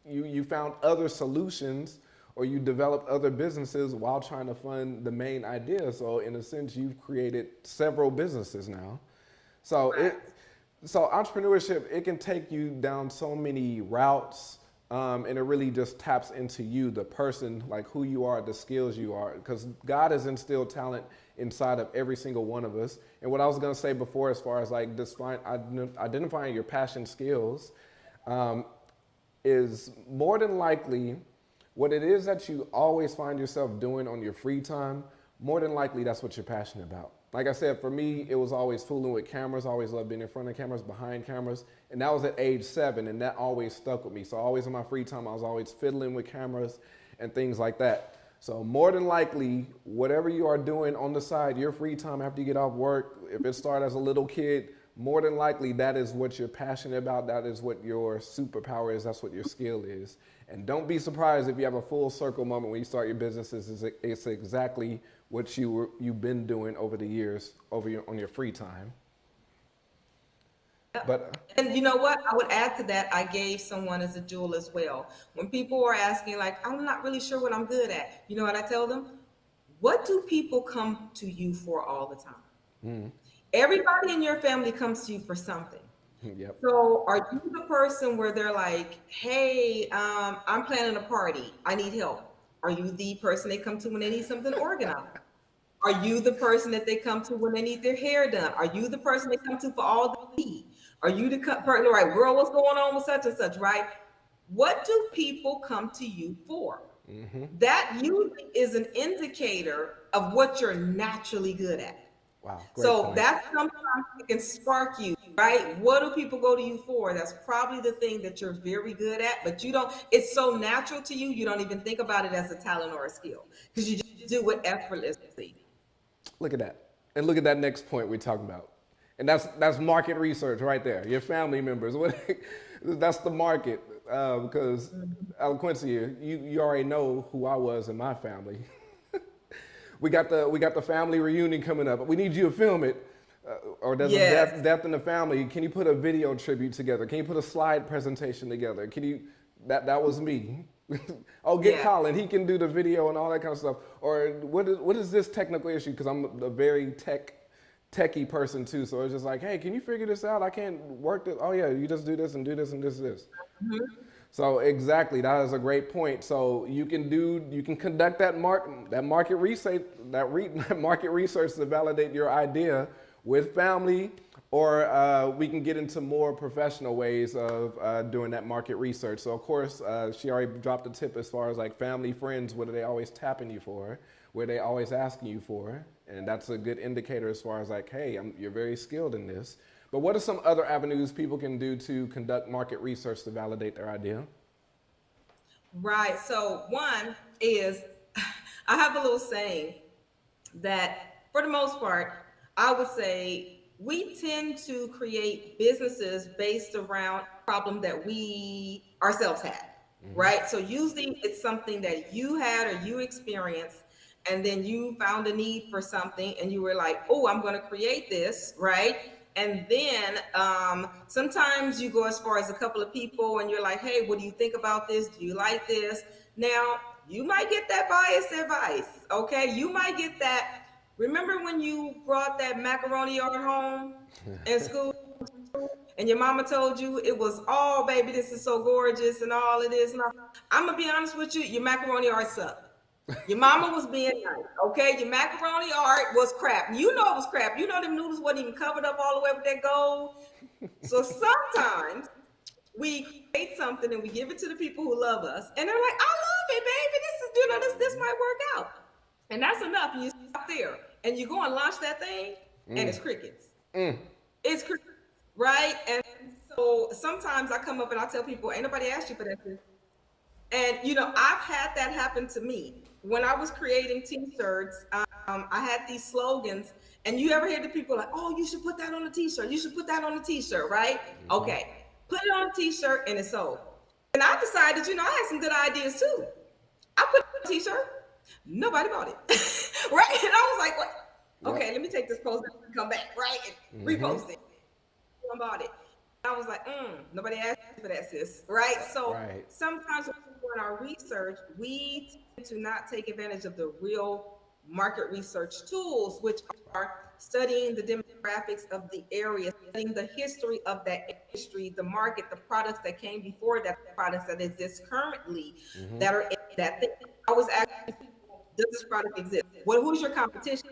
you found other solutions, or you developed other businesses while trying to fund the main idea. So in a sense, you've created several businesses now. So so entrepreneurship, it can take you down so many routes. And it really just taps into you, the person, like who you are, the skills you are, because God has instilled talent inside of every single one of us. And what I was going to say before, as far as like identifying your passion skills, is more than likely what it is that you always find yourself doing on your free time. More than likely, that's what you're passionate about. Like I said, for me, it was always fooling with cameras. I always loved being in front of cameras, behind cameras. And that was at age 7, and that always stuck with me. So always in my free time, I was always fiddling with cameras and things like that. So more than likely, whatever you are doing on the side, your free time after you get off work, if it started as a little kid, more than likely that is what you're passionate about. That is what your superpower is. That's what your skill is. And don't be surprised if you have a full circle moment when you start your businesses. It's exactly what you've been doing over the years, on your free time. And you know what? I would add to that, I gave someone as a jewel as well. When people were asking, like, I'm not really sure what I'm good at, you know what I tell them? What do people come to you for all the time? Everybody in your family comes to you for something. Yep. So are you the person where they're like, hey, I'm planning a party, I need help? Are you the person they come to when they need something organized? Are you the person that they come to when they need their hair done? Are you the person they come to for all the need? Are you the partner, right? Girl, what's going on with such and such, right? What do people come to you for? That usually is an indicator of what you're naturally good at. Wow. Great So point. that's sometimes it can spark you, right? What do people go to you for? That's probably the thing that you're very good at, but you don't, it's so natural to you, you don't even think about it as a talent or a skill, because you just do it effortlessly. Look at that. And look at that next point we're talking about. And that's market research right there. Your family members, that's the market. Because Alquincia, you already know who I was in my family. We got the family reunion coming up. We need you to film it. Or there's a death in the family. Can you put a video tribute together? Can you put a slide presentation together? Can you? That was me. Oh, get Collin. He can do the video and all that kind of stuff. Or what is this technical issue? Because I'm a very tech techie person too. So it's just like, hey, can you figure this out? I can't work this. Oh yeah, you just do this and do this and this. So exactly, that is a great point. So you can conduct that market research, market research to validate your idea with family, or we can get into more professional ways of doing that market research. So of course, she already dropped a tip as far as like family, friends. What are they always tapping you for? What are they always asking you for? And that's a good indicator as far as like, hey, you're very skilled in this. But what are some other avenues people can do to conduct market research to validate their idea? Right. So one is, I have a little saying that for the most part, I would say we tend to create businesses based around a problem that we ourselves had, right? So usually it's something that you had or you experienced, and then you found a need for something and you were like, oh, I'm going to create this, right? And then sometimes you go as far as a couple of people and you're like, hey, what do you think about this? Do you like this? Now, you might get that biased advice, okay? You might get that. Remember when you brought that macaroni art home in school and your mama told you it was, oh, baby, this is so gorgeous and all of this. And all. I'm going to be honest with you, your macaroni art sucked. Your mama was being nice, okay? Your macaroni art was crap. You know it was crap. You know them noodles wasn't even covered up all the way with that gold. So sometimes we create something and we give it to the people who love us, and they're like, I love it, baby. This is, this might work out. And that's enough. And you stop there and you go and launch that thing and it's crickets. It's crickets, right? And so sometimes I come up and I tell people, ain't nobody asked you for that. And I've had that happen to me. When I was creating t-shirts, I had these slogans, and you ever hear the people like, oh, you should put that on a t-shirt. You should put that on a t-shirt, right? Okay, put it on a t-shirt and it's sold. And I decided, I had some good ideas too. I put it on a t-shirt, nobody bought it, right? And I was like, what? Okay, let me take this post and come back, right? And repost it. No one bought it. I was like, nobody asked for that, sis, right? So sometimes when we're doing our research, we tend to not take advantage of the real market research tools, which are studying the demographics of the area, studying the history of that industry, the market, the products that came before that, the products that exist currently that are in that thing. I was asking people, does this product exist? Well, who's your competition?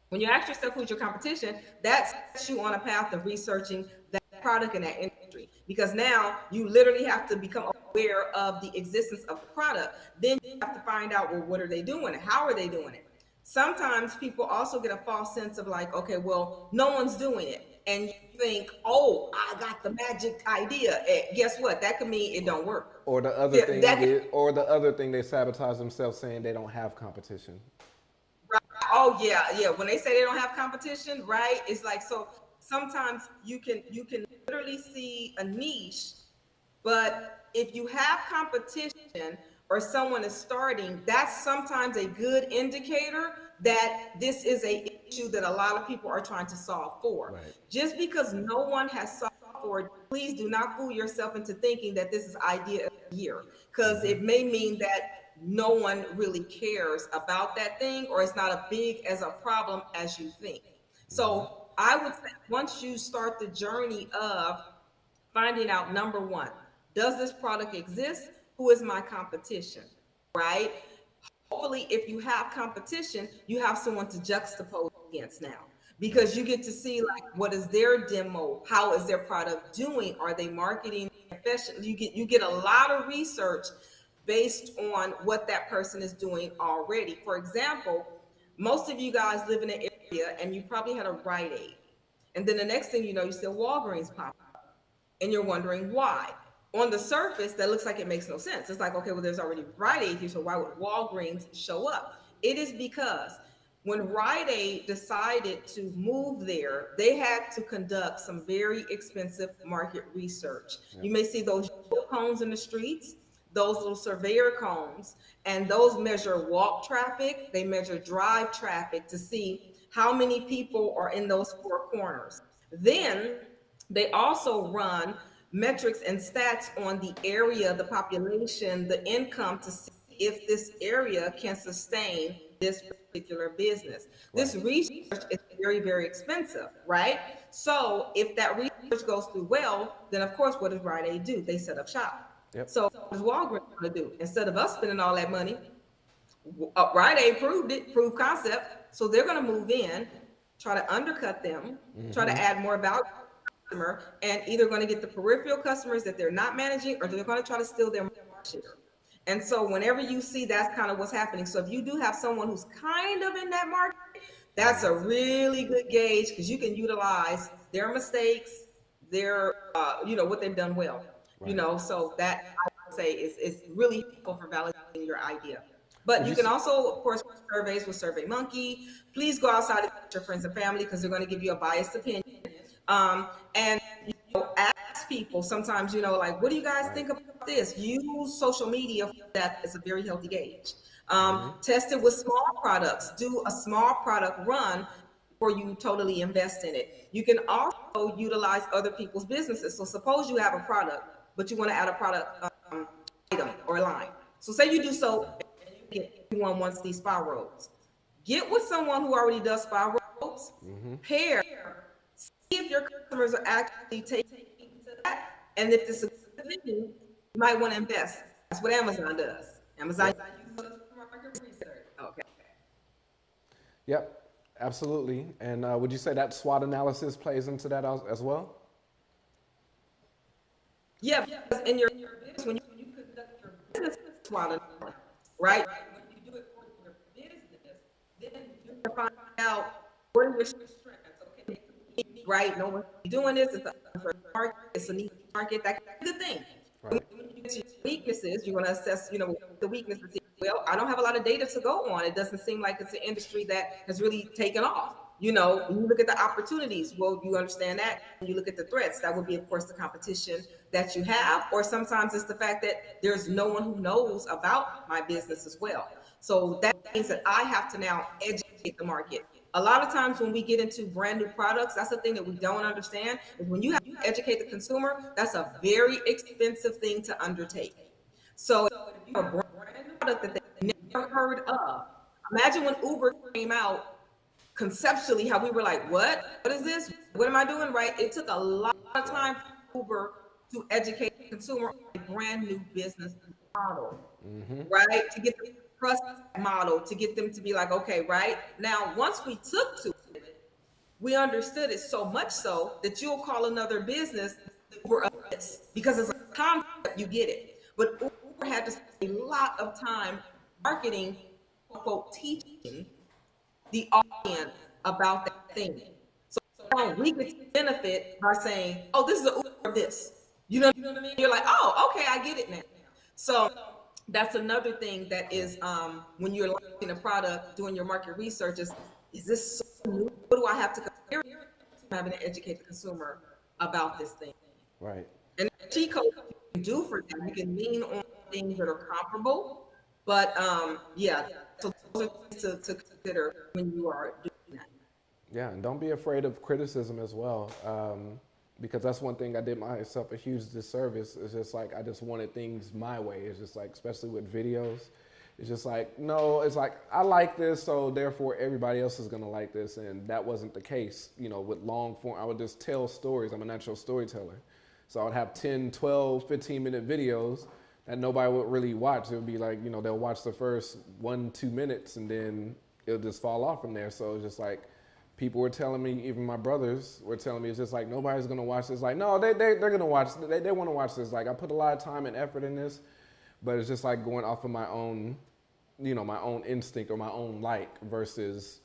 When you ask yourself who's your competition, that sets you on a path of researching that product in that industry, because now you literally have to become aware of the existence of the product. Then you have to find out, well, what are they doing and how are they doing it? Sometimes people also get a false sense of like, okay, well, no one's doing it, and you think, oh, I got the magic idea. And guess what? That could mean it don't work. Or the other thing, they sabotage themselves saying they don't have competition. Right. Oh yeah. When they say they don't have competition, right? It's like, so sometimes you can literally see a niche, but if you have competition or someone is starting, that's sometimes a good indicator that this is an issue that a lot of people are trying to solve for. Right. Just because no one has solved for it, please do not fool yourself into thinking that this is idea of the year, because it may mean that no one really cares about that thing, or it's not as big as a problem as you think. So I would say once you start the journey of finding out, number one, does this product exist? Who is my competition, right? Hopefully, if you have competition, you have someone to juxtapose against now, because you get to see like, what is their demo? How is their product doing? Are they marketing efficiently? You get a lot of research based on what that person is doing already. For example, most of you guys live in an area and you probably had a Rite Aid. And then the next thing you know, you see a Walgreens pop up and you're wondering why. On the surface, that looks like it makes no sense. It's like, okay, well, there's already Rite Aid here, so why would Walgreens show up? It is because when Rite Aid decided to move there, they had to conduct some very expensive market research. You may see those cones in the streets, those little surveyor cones, and those measure walk traffic, they measure drive traffic to see how many people are in those four corners. Then they also run metrics and stats on the area, the population, the income, to see if this area can sustain this particular business. This research is very, very expensive, right? So if that research goes through well, then of course, what does Rite Aid do? They set up shop. Yep. So what does Walgreens going to do? Instead of us spending all that money, Rite Aid proved concept. So they're going to move in, try to undercut them, try to add more value to the customer, and either going to get the peripheral customers that they're not managing, or they're going to try to steal their market share. And so whenever you see, that's kind of what's happening. So if you do have someone who's kind of in that market, that's a really good gauge, because you can utilize their mistakes, their what they've done well. So that I would say is really helpful for validating your idea. But you can also, of course, surveys with SurveyMonkey. Please go outside and your friends and family, because they're going to give you a biased opinion. And ask people sometimes, like, what do you guys think about this? Use social media for that. Is a very healthy gauge. Test it with small products. Do a small product run before you totally invest in it. You can also utilize other people's businesses. So suppose you have a product, but you want to add a product item or line. So say you do soap, and everyone wants these spa robes. Get with someone who already does spa robes. Pair. See if your customers are actually taking to that, and if this is a good thing, you might want to invest. That's what Amazon does. Amazon uses market research. Okay. Yep, absolutely. And would you say that SWOT analysis plays into that as well? Yeah, because in your business, when you conduct your business SWOT analysis, right? When you do it for your business, then you can find out what are your strengths. Okay, right? No one's doing this. It's a market. It's a niche market. That's a good thing. Right. When you get to your weaknesses, you're going to assess, the weaknesses. Well, I don't have a lot of data to go on. It doesn't seem like it's an industry that has really taken off. When you look at the opportunities, well, you understand that. When you look at the threats, that would be, of course, the competition that you have, or sometimes it's the fact that there's no one who knows about my business as well. So that means that I have to now educate the market. A lot of times when we get into brand new products, that's the thing that we don't understand, is when you have to educate the consumer, that's a very expensive thing to undertake. So if you have a brand new product that they never heard of, imagine when Uber came out, conceptually, how we were like, what is this? What am I doing? Right? It took a lot of time for Uber to educate the consumer on a brand new business model, right? To get the trust model, to get them to be like, okay, right? Now, once we took to it, we understood it so much so that you'll call another business Uber of this, because it's a concept, you get it. But Uber had to spend a lot of time marketing, quote, teaching the audience about that thing. So we get to benefit by saying, oh, this is an Uber of this. You know what I mean? You're like, oh, okay, I get it now. So that's another thing that is when you're launching a product, doing your market research, is this so new? What do I have to compare it to? Having to educate the consumer about this thing. Right. And the cheat code you can do for that, you can lean on things that are comparable, but so those are things to consider when you are doing that. Yeah, and don't be afraid of criticism as well, because that's one thing I did myself a huge disservice. It's just like I just wanted things my way. It's just like, especially with videos, it's just like, no, it's like I like this, so therefore everybody else is gonna like this, and that wasn't the case. With long form, I would just tell stories. I'm a natural storyteller, so I would have 10, 12, 15-minute videos that nobody would really watch. It would be like, they'll watch the first 1-2 minutes, and then it'll just fall off from there. So it's just like, people were telling me, even my brothers were telling me, it's just like, nobody's gonna watch this. Like, no, they're gonna watch, they wanna watch this. Like, I put a lot of time and effort in this, but it's just like going off of my own, my own instinct or my own like, versus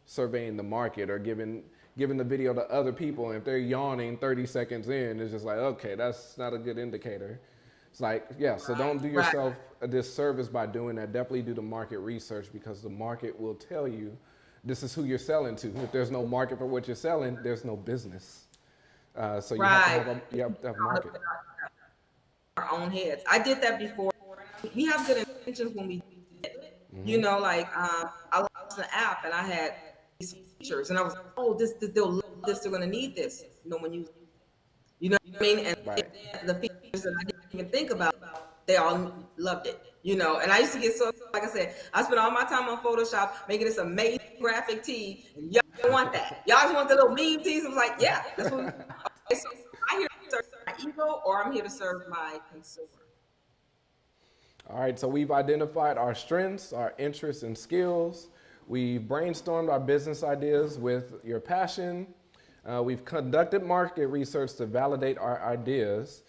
surveying the market or giving the video to other people. And if they're yawning 30 seconds in, it's just like, okay, that's not a good indicator. It's like, yeah, so don't do yourself a disservice by doing that. Definitely do the market research, because the market will tell you this is who you're selling to. If there's no market for what you're selling, there's no business. So you have to have market. Our own heads. I did that before. We have good intentions when we did it. I was an app and I had these features, and I was like, oh, they'll love this. They're gonna need this. No one used it. You know what I mean? And the features that I didn't even think about, they all loved it. And I used to get so, like I said, I spent all my time on Photoshop making this amazing graphic tee, and y'all don't want that. Y'all just want the little meme tees. I was like, yeah, that's what we want. Okay, so I'm here to serve my ego, or I'm here to serve my consumer. All right, so we've identified our strengths, our interests, and skills. We've brainstormed our business ideas with your passion. We've conducted market research to validate our ideas.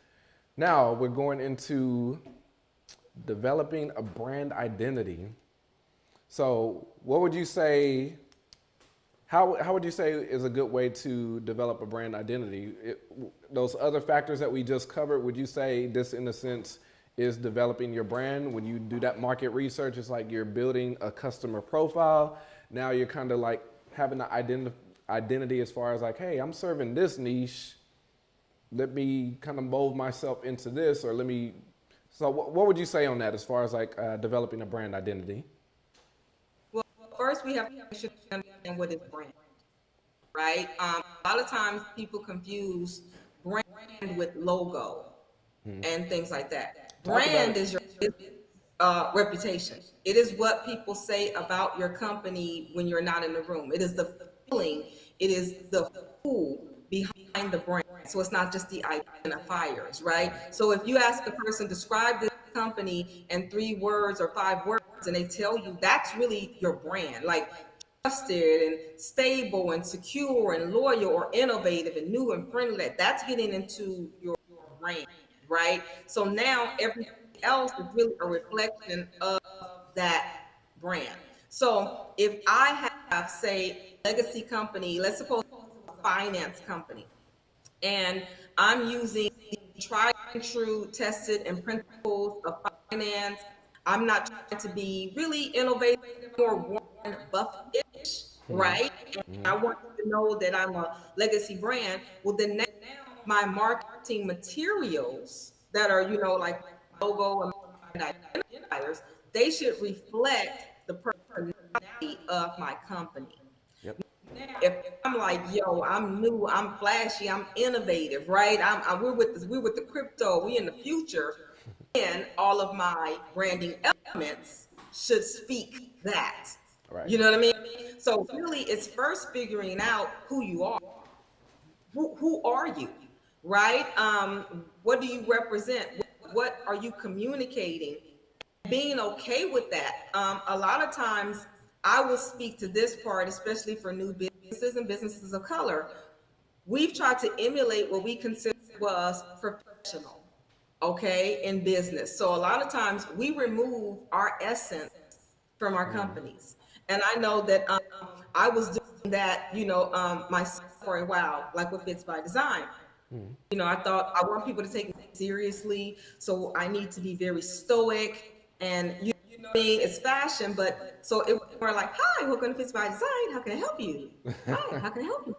Now we're going into developing a brand identity. So what would you say, how would you say is a good way to develop a brand identity? Those other factors that we just covered, would you say this in a sense is developing your brand? When you do that market research, it's like you're building a customer profile. Now you're kind of like having the identity as far as like, hey, I'm serving this niche. Let me kind of mold myself into this, or so what would you say on that as far as like developing a brand identity? Well, first we have to understand what is brand, right? A lot of times people confuse brand with logo and things like that. Brand is your reputation. It is what people say about your company when you're not in the room. It is the feeling. It is the who behind the brand. So it's not just the identifiers, right? So if you ask a person, describe this company in 3 words or 5 words, and they tell you, that's really your brand. Like trusted and stable and secure and loyal or innovative and new and friendly. That's getting into your brand, right? So now everything else is really a reflection of that brand. So if I have, say, legacy company, let's suppose a finance company, and I'm using tried and true, tested and principles of finance. I'm not trying to be really innovative or Warren Buffett-ish, right? And I want you to know that I'm a legacy brand. Well, then now my marketing materials that are, like logo and identifiers, they should reflect the personality of my company. Yep. If I'm like, yo, I'm new, I'm flashy, I'm innovative, right? We're with the crypto, we in the future, and all of my branding elements should speak that. Right. You know what I mean? So really, it's first figuring out who you are. Who are you, right? What do you represent? What are you communicating? Being okay with that. A lot of times, I will speak to this part, especially for new businesses and businesses of color. We've tried to emulate what we consider was professional, okay, in business. So a lot of times we remove our essence from our companies. And I know that I was doing that, myself for a while, like with Fits by Design. I thought I want people to take me seriously, so I need to be very stoic and it's fashion, but so it was more like, hi, welcome to Fits by Design. How can I help you? Hi, how can I help you?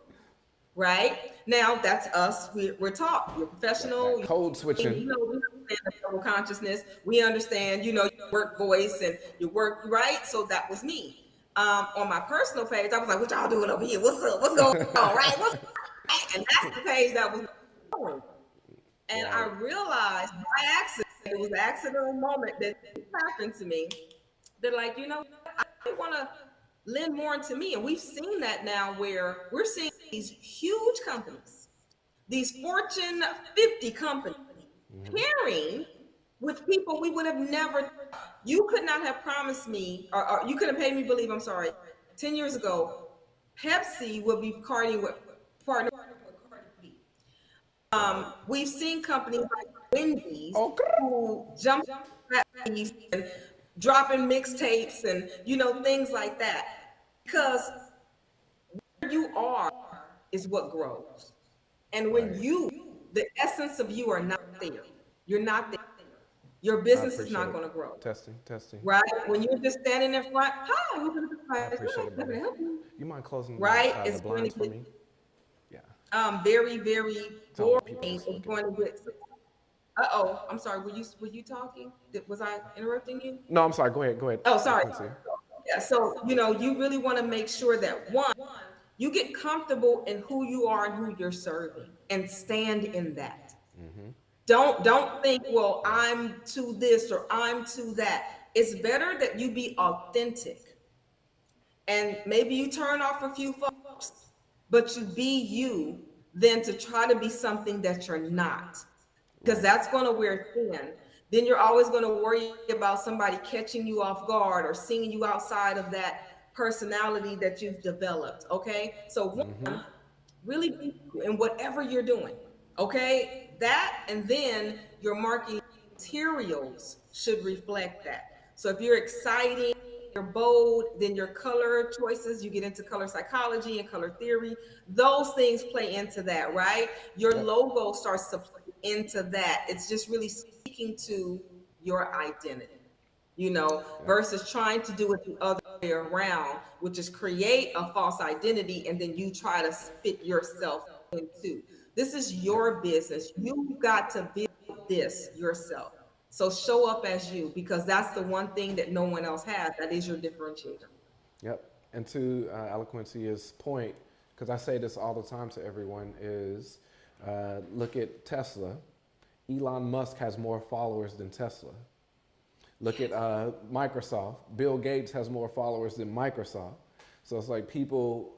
Right now, that's us. We're taught. You're professional. Code switching. We understand the double consciousness. We understand, your work voice and your work, right? So that was me. On my personal page, I was like, what y'all doing over here? What's up? What's going on, right? And that's the page that was going. And I realized by accident, it was an accidental moment that happened to me. They're like, I want to lend more into me. And we've seen that now where we're seeing these huge companies, these Fortune 50 companies, pairing with people we would have never, you could not have promised me, or you couldn't pay me believe, 10 years ago, Pepsi would be partnering with Cardi B. We've seen companies like Wendy's who jump at these and dropping mixtapes and things like that, because where you are is what grows. And when the essence of you are not there, you're not there, your business is not going to grow. Testing. Right? When you're just standing in front, hi, we're going I appreciate it, to help you. You mind closing Right? the It's blinds for going to me? Yeah. very, very So boring. people just It's going to get. I'm sorry. Were you talking? Was I interrupting you? No, I'm sorry. Go ahead. Oh, sorry. Yeah. So you really want to make sure that one, you get comfortable in who you are and who you're serving, and stand in that. Don't think, well, I'm to this or I'm to that. It's better that you be authentic, and maybe you turn off a few folks, but you be you, than to try to be something that you're not, because Right. that's going to wear thin. Then you're always going to worry about somebody catching you off guard or seeing you outside of that personality that you've developed. Okay, so one, really be you in whatever you're doing. Okay, that, and then your marketing materials should reflect that. So if you're exciting, you're bold, then your color choices, you get into color psychology and color theory, those things play into that, right? Your Yep. logo starts to play into that. It's just really speaking to your identity, Yep. versus trying to do it the other way around, which is create a false identity and then you try to fit yourself into. This is Yep. your business. You've got to build this yourself. So show up as you, because that's the one thing that no one else has. That is your differentiator. Yep. And to Alquincia's point, because I say this all the time to everyone, is look at Tesla. Elon Musk has more followers than Tesla. Look at Microsoft. Bill Gates has more followers than Microsoft. So it's like people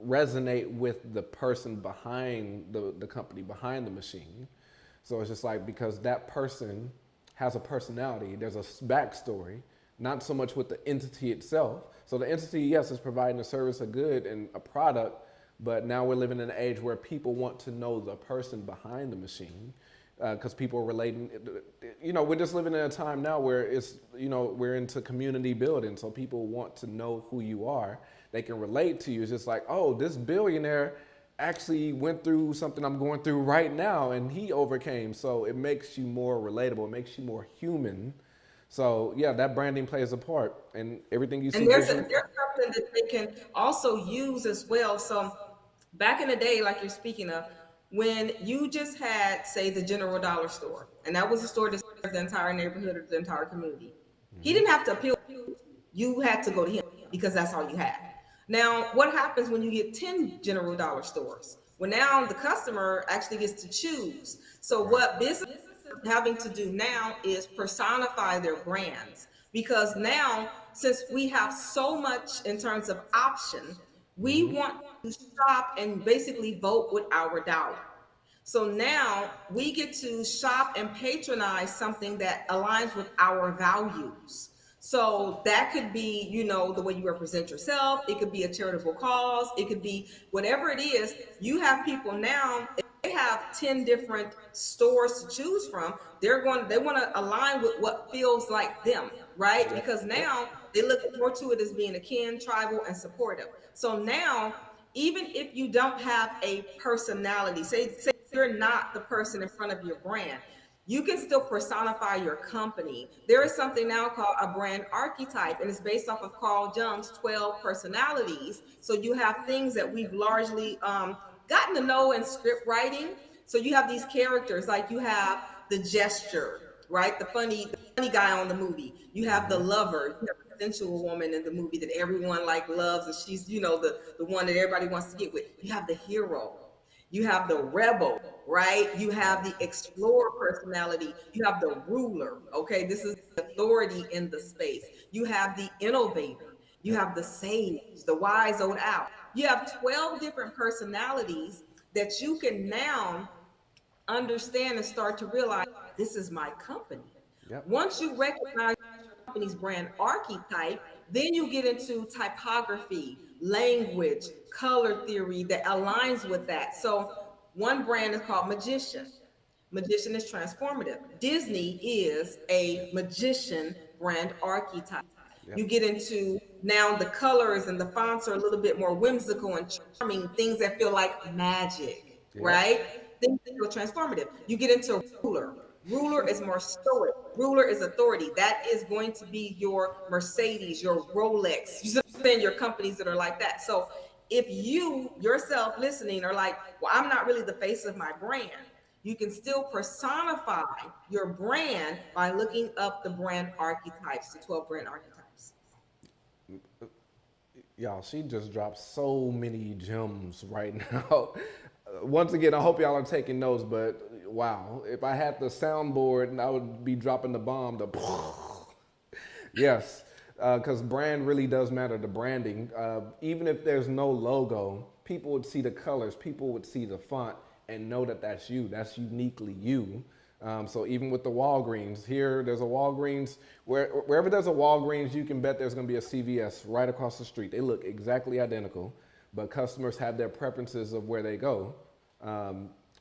resonate with the person behind the company, behind the machine. So it's just like, because that person has a personality, there's a backstory, not so much with the entity itself. So the entity, yes, is providing a service, a good, and a product, but now we're living in an age where people want to know the person behind the machine, because people are relating. We're just living in a time now where we're into community building, so people want to know who you are. They can relate to you. It's just like, oh, this billionaire actually went through something I'm going through right now, and he overcame. So it makes you more relatable. It makes you more human. So yeah, that branding plays a part, and everything you see. And there's something that they can also use as well. So back in the day, like you're speaking of, when you just had, say, the general dollar store, and that was a store that served the entire neighborhood or the entire community, he didn't have to appeal to you. You had to go to him because that's all you had. Now, what happens when you get 10 general dollar stores? Well, now the customer actually gets to choose. So Right. what businesses are having to do now is personify their brands, because now, since we have so much in terms of option, we want to shop and basically vote with our dollar. So now we get to shop and patronize something that aligns with our values. So that could be, the way you represent yourself. It could be a charitable cause. It could be whatever it is. You have people now, if they have 10 different stores to choose from, they want to align with what feels like them, right? Yep. Because Yep. now they look more to it as being akin, tribal, and supportive. So now, even if you don't have a personality, say you're not the person in front of your brand, you can still personify your company. There is something now called a brand archetype, and it's based off of Carl Jung's 12 personalities. So you have things that we've largely gotten to know in script writing. So you have these characters, like you have the gesture, right? The funny guy on the movie. You have the lover. You have the sensual woman in the movie that everyone like loves, and she's, the one that everybody wants to get with. You have the hero. You have the rebel, right? You have the explorer personality. You have the ruler. Okay, this is the authority in the space. You have the innovator. You Yep. have the sage, the wise old owl. You have 12 different personalities that you can now understand and start to realize, this is my company. Yep. Once you recognize your company's brand archetype, then you get into typography, language, color theory that aligns with that. So one brand is called Magician. Magician is transformative. Disney is a magician brand archetype. Yep. You get into now the colors and the fonts are a little bit more whimsical and charming, things that feel like magic, Yep. right? Things that feel transformative. You get into ruler. Ruler is more stoic. Ruler is authority. That is going to be your Mercedes, your Rolex. You understand, your companies that are like that. So if you yourself listening are like, well, I'm not really the face of my brand, you can still personify your brand by looking up the brand archetypes, the 12 brand archetypes. Y'all, she just dropped so many gems right now. Once again, I hope y'all are taking notes, but wow. If I had the soundboard, and I would be dropping the bomb. Yes, because brand really does matter. The branding, even if there's no logo, people would see the colors, people would see the font, and know that that's you. That's uniquely you. So even with the Walgreens, here there's a Walgreens. Wherever there's a Walgreens, you can bet there's going to be a CVS right across the street. They look exactly identical, but customers have their preferences of where they go.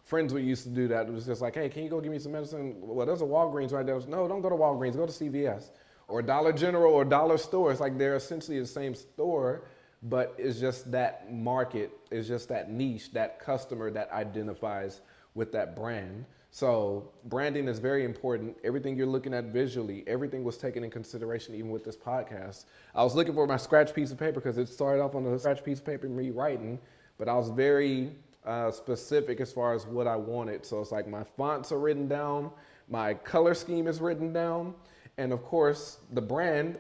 Friends we used to do that. It was just like, hey, can you go give me some medicine? Well, there's a Walgreens right there. No, don't go to Walgreens. Go to CVS or Dollar General or Dollar Store. It's like they're essentially the same store, but it's just that market, it's just that niche, that customer that identifies with that brand. So branding is very important. Everything you're looking at visually, everything was taken in consideration, even with this podcast. I was looking for my scratch piece of paper because it started off on a scratch piece of paper, me writing, but I was very specific as far as what I wanted. So it's like my fonts are written down, my color scheme is written down, and of course the brand,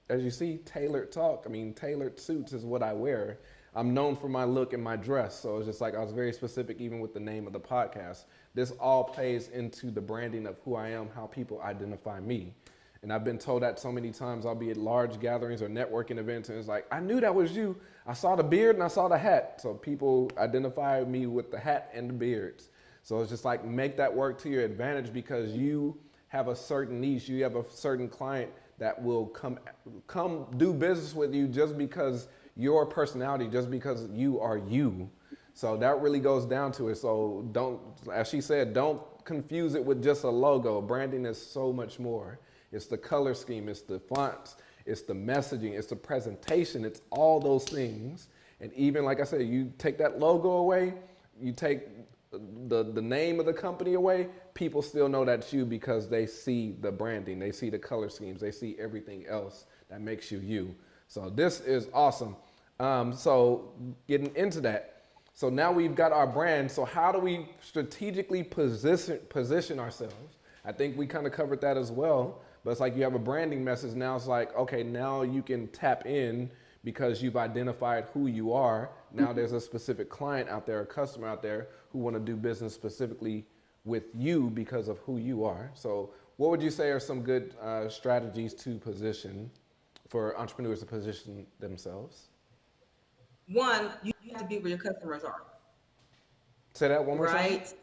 as you see, tailored talk. I mean, tailored suits is what I wear. I'm known for my look and my dress. So it's just like I was very specific even with the name of the podcast. This all plays into the branding of who I am, how people identify me. And I've been told that so many times. I'll be at large gatherings or networking events and it's like, I knew that was you. I saw the beard and I saw the hat. So people identify me with the hat and the beards. So it's just like make that work to your advantage because you have a certain niche. You have a certain client that will come do business with you just because your personality, just because you are you. So that really goes down to it. So don't, as she said, don't confuse it with just a logo. Branding is so much more. It's the color scheme, it's the fonts, it's the messaging, it's the presentation, it's all those things. And even like I said, you take that logo away, you take the name of the company away, people still know that's you because they see the branding, they see the color schemes, they see everything else that makes you you. So this is awesome. So getting into that. So now we've got our brand. So how do we strategically position ourselves? I think we kind of covered that as well. But it's like you have a branding message. Now it's like, okay, now you can tap in because you've identified who you are. Now there's a specific client out there, a customer out there who want to do business specifically with you because of who you are. So what would you say are some good strategies to position for entrepreneurs to position themselves? One, you have to be where your customers are. Say that one more time. Right?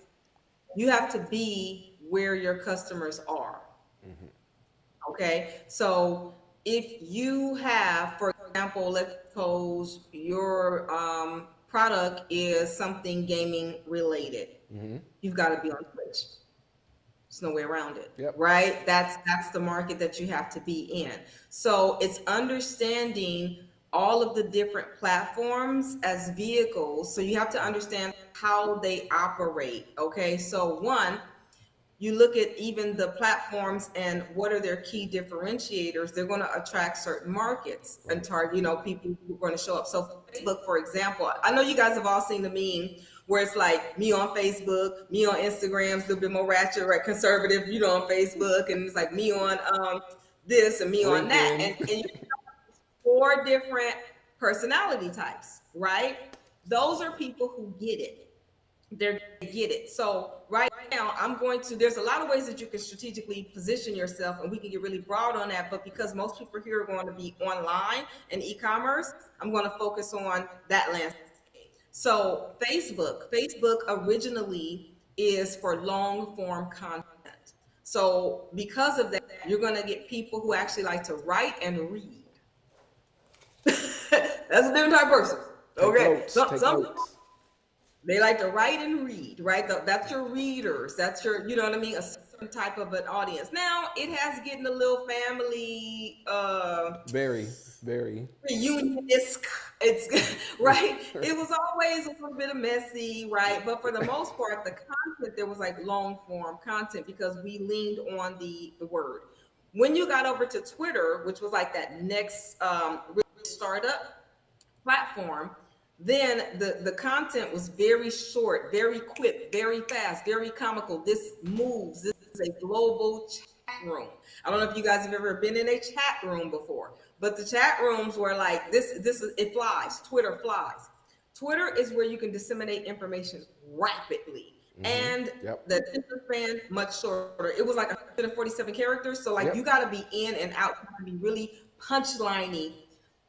You have to be where your customers are. Mm-hmm. Okay. So if you have, for example, let's suppose your product is something gaming related, mm-hmm. You've got to be on Twitch. There's no way around it, yep. Right? That's the market that you have to be in. So it's understanding all of the different platforms as vehicles. So you have to understand how they operate. Okay. So one, you look at even the platforms and what are their key differentiators. They're going to attract certain markets and target, people who are going to show up. So Facebook, for example, I know you guys have all seen the meme where it's like me on Facebook, me on Instagram, a little bit more ratchet, right? Conservative, on Facebook, and it's like me on this and me LinkedIn. On that. And you 4 different personality types, right? Those are people who get it. They get it. So right now there's a lot of ways that you can strategically position yourself, and we can get really broad on that, but because most people here are going to be online and e-commerce, I'm going to focus on that landscape. So Facebook originally is for long form content. So because of that, you're going to get people who actually like to write and read. That's a different type of person. Okay. Some they like to write and read, right? That's your readers. That's your, a certain type of an audience. Now it has getting a little family very reunion-esque. It's right. It was always a little bit of messy, right? But for the most part, the content there was like long form content because we leaned on the word. When you got over to Twitter, which was like that next startup platform, then the content was very short, very quick, very fast, very comical. This moves. This is a global chat room. I don't know if you guys have ever been in a chat room before, but the chat rooms were like it flies. Twitter flies. Twitter is where you can disseminate information rapidly. And Yep. the attention span much shorter. It was like 147 characters. So like Yep. you got to be in and out. You have to be really punchliney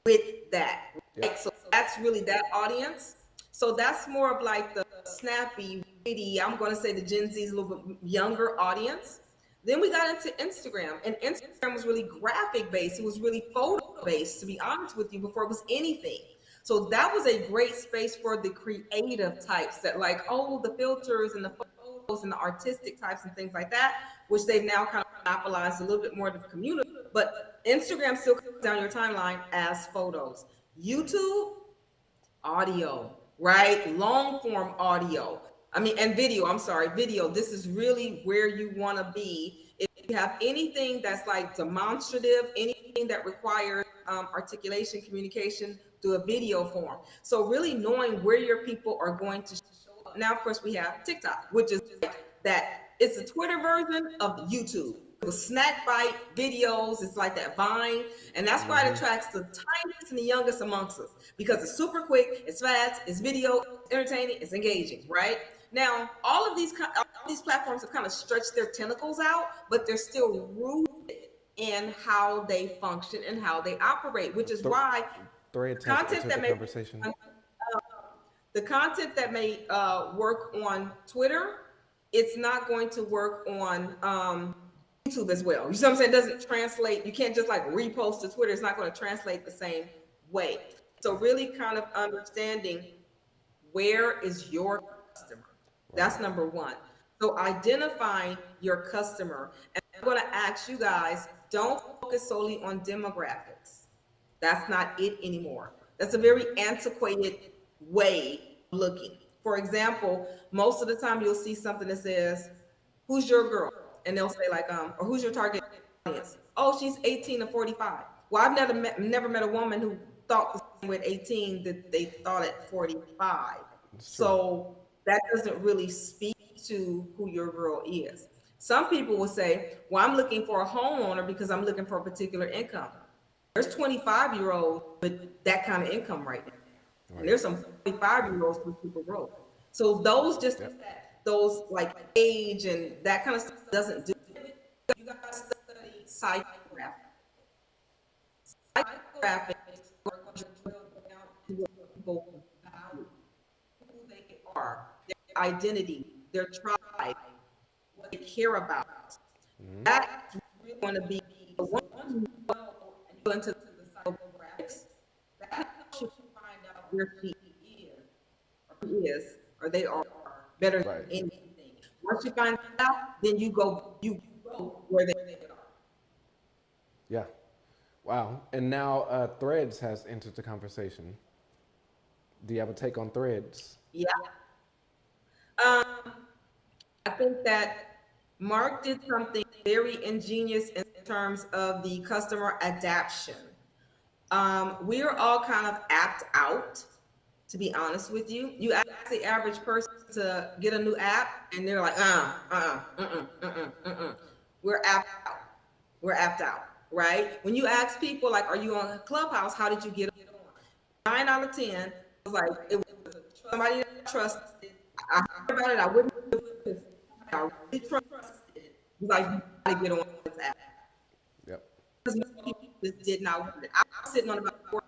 with that. Right? Yep. So that's really that audience. So that's more of like the snappy, witty, I'm going to say the Gen Z's a little bit younger audience. Then we got into Instagram, and Instagram was really graphic based. It was really photo based, to be honest with you, before it was anything. So that was a great space for the creative types that like, oh, the filters and the photos and the artistic types and things like that, which they've now kind of monopolized a little bit more of the community. But Instagram still comes down your timeline as photos. YouTube, audio, right? Long form audio. I mean, and video, I'm sorry, video. This is really where you want to be. If you have anything that's like demonstrative, anything that requires articulation, communication through a video form. So really knowing where your people are going to show up. Now, of course, we have TikTok, which is like that. It's a Twitter version of YouTube. With snack bite videos, it's like that Vine, and that's why it attracts the tiniest and the youngest amongst us, because it's super quick, it's fast, it's video, it's entertaining, it's engaging, right? Now, all of these platforms have kind of stretched their tentacles out, but they're still rooted in how they function and how they operate, which is why Threads has content entered that the may conversation. the content that may work on Twitter, it's not going to work on YouTube as well. You see what I'm saying? It doesn't translate. You can't just like repost to Twitter. It's not going to translate the same way. So really kind of understanding where is your customer. That's number one. So identifying your customer. And I'm going to ask you guys, don't focus solely on demographics. That's not it anymore. That's a very antiquated way of looking. For example, most of the time you'll see something that says, who's your girl? And they'll say like, or who's your target audience? Oh, she's 18 to 45. Well, I've never met a woman who thought the same way at 18 that they thought at 45. So that doesn't really speak to who your girl is. Some people will say, well, I'm looking for a homeowner because I'm looking for a particular income. There's 25-year-olds with that kind of income right now. Right. And there's some 45-year-olds with super growth. So those just those like age and that kind of stuff doesn't do it. You got to study psychographics. Psychographics are going to drill down to what people value, who they are, their identity, their tribe, what they care about. That's really going to be the one you know and go into the psychographics. That helps you find out where she is, or they are better than anything. Once you find out, then you go where they are. Yeah. Wow. And now Threads has entered the conversation. Do you have a take on Threads? Yeah. I think that Mark did something very ingenious in terms of the customer adaption. We are all kind of apt out, to be honest with you. You ask the average person to get a new app and they're like, We're apt out. We're apt out, right? When you ask people like, are you on Clubhouse? How did you get on? 9 out of 10 was like, it was somebody that I trusted. I heard about it. I wouldn't do it because I really trusted it. Like, you gotta get on this app. Yep. Because most people just did not want it. I was sitting on about 4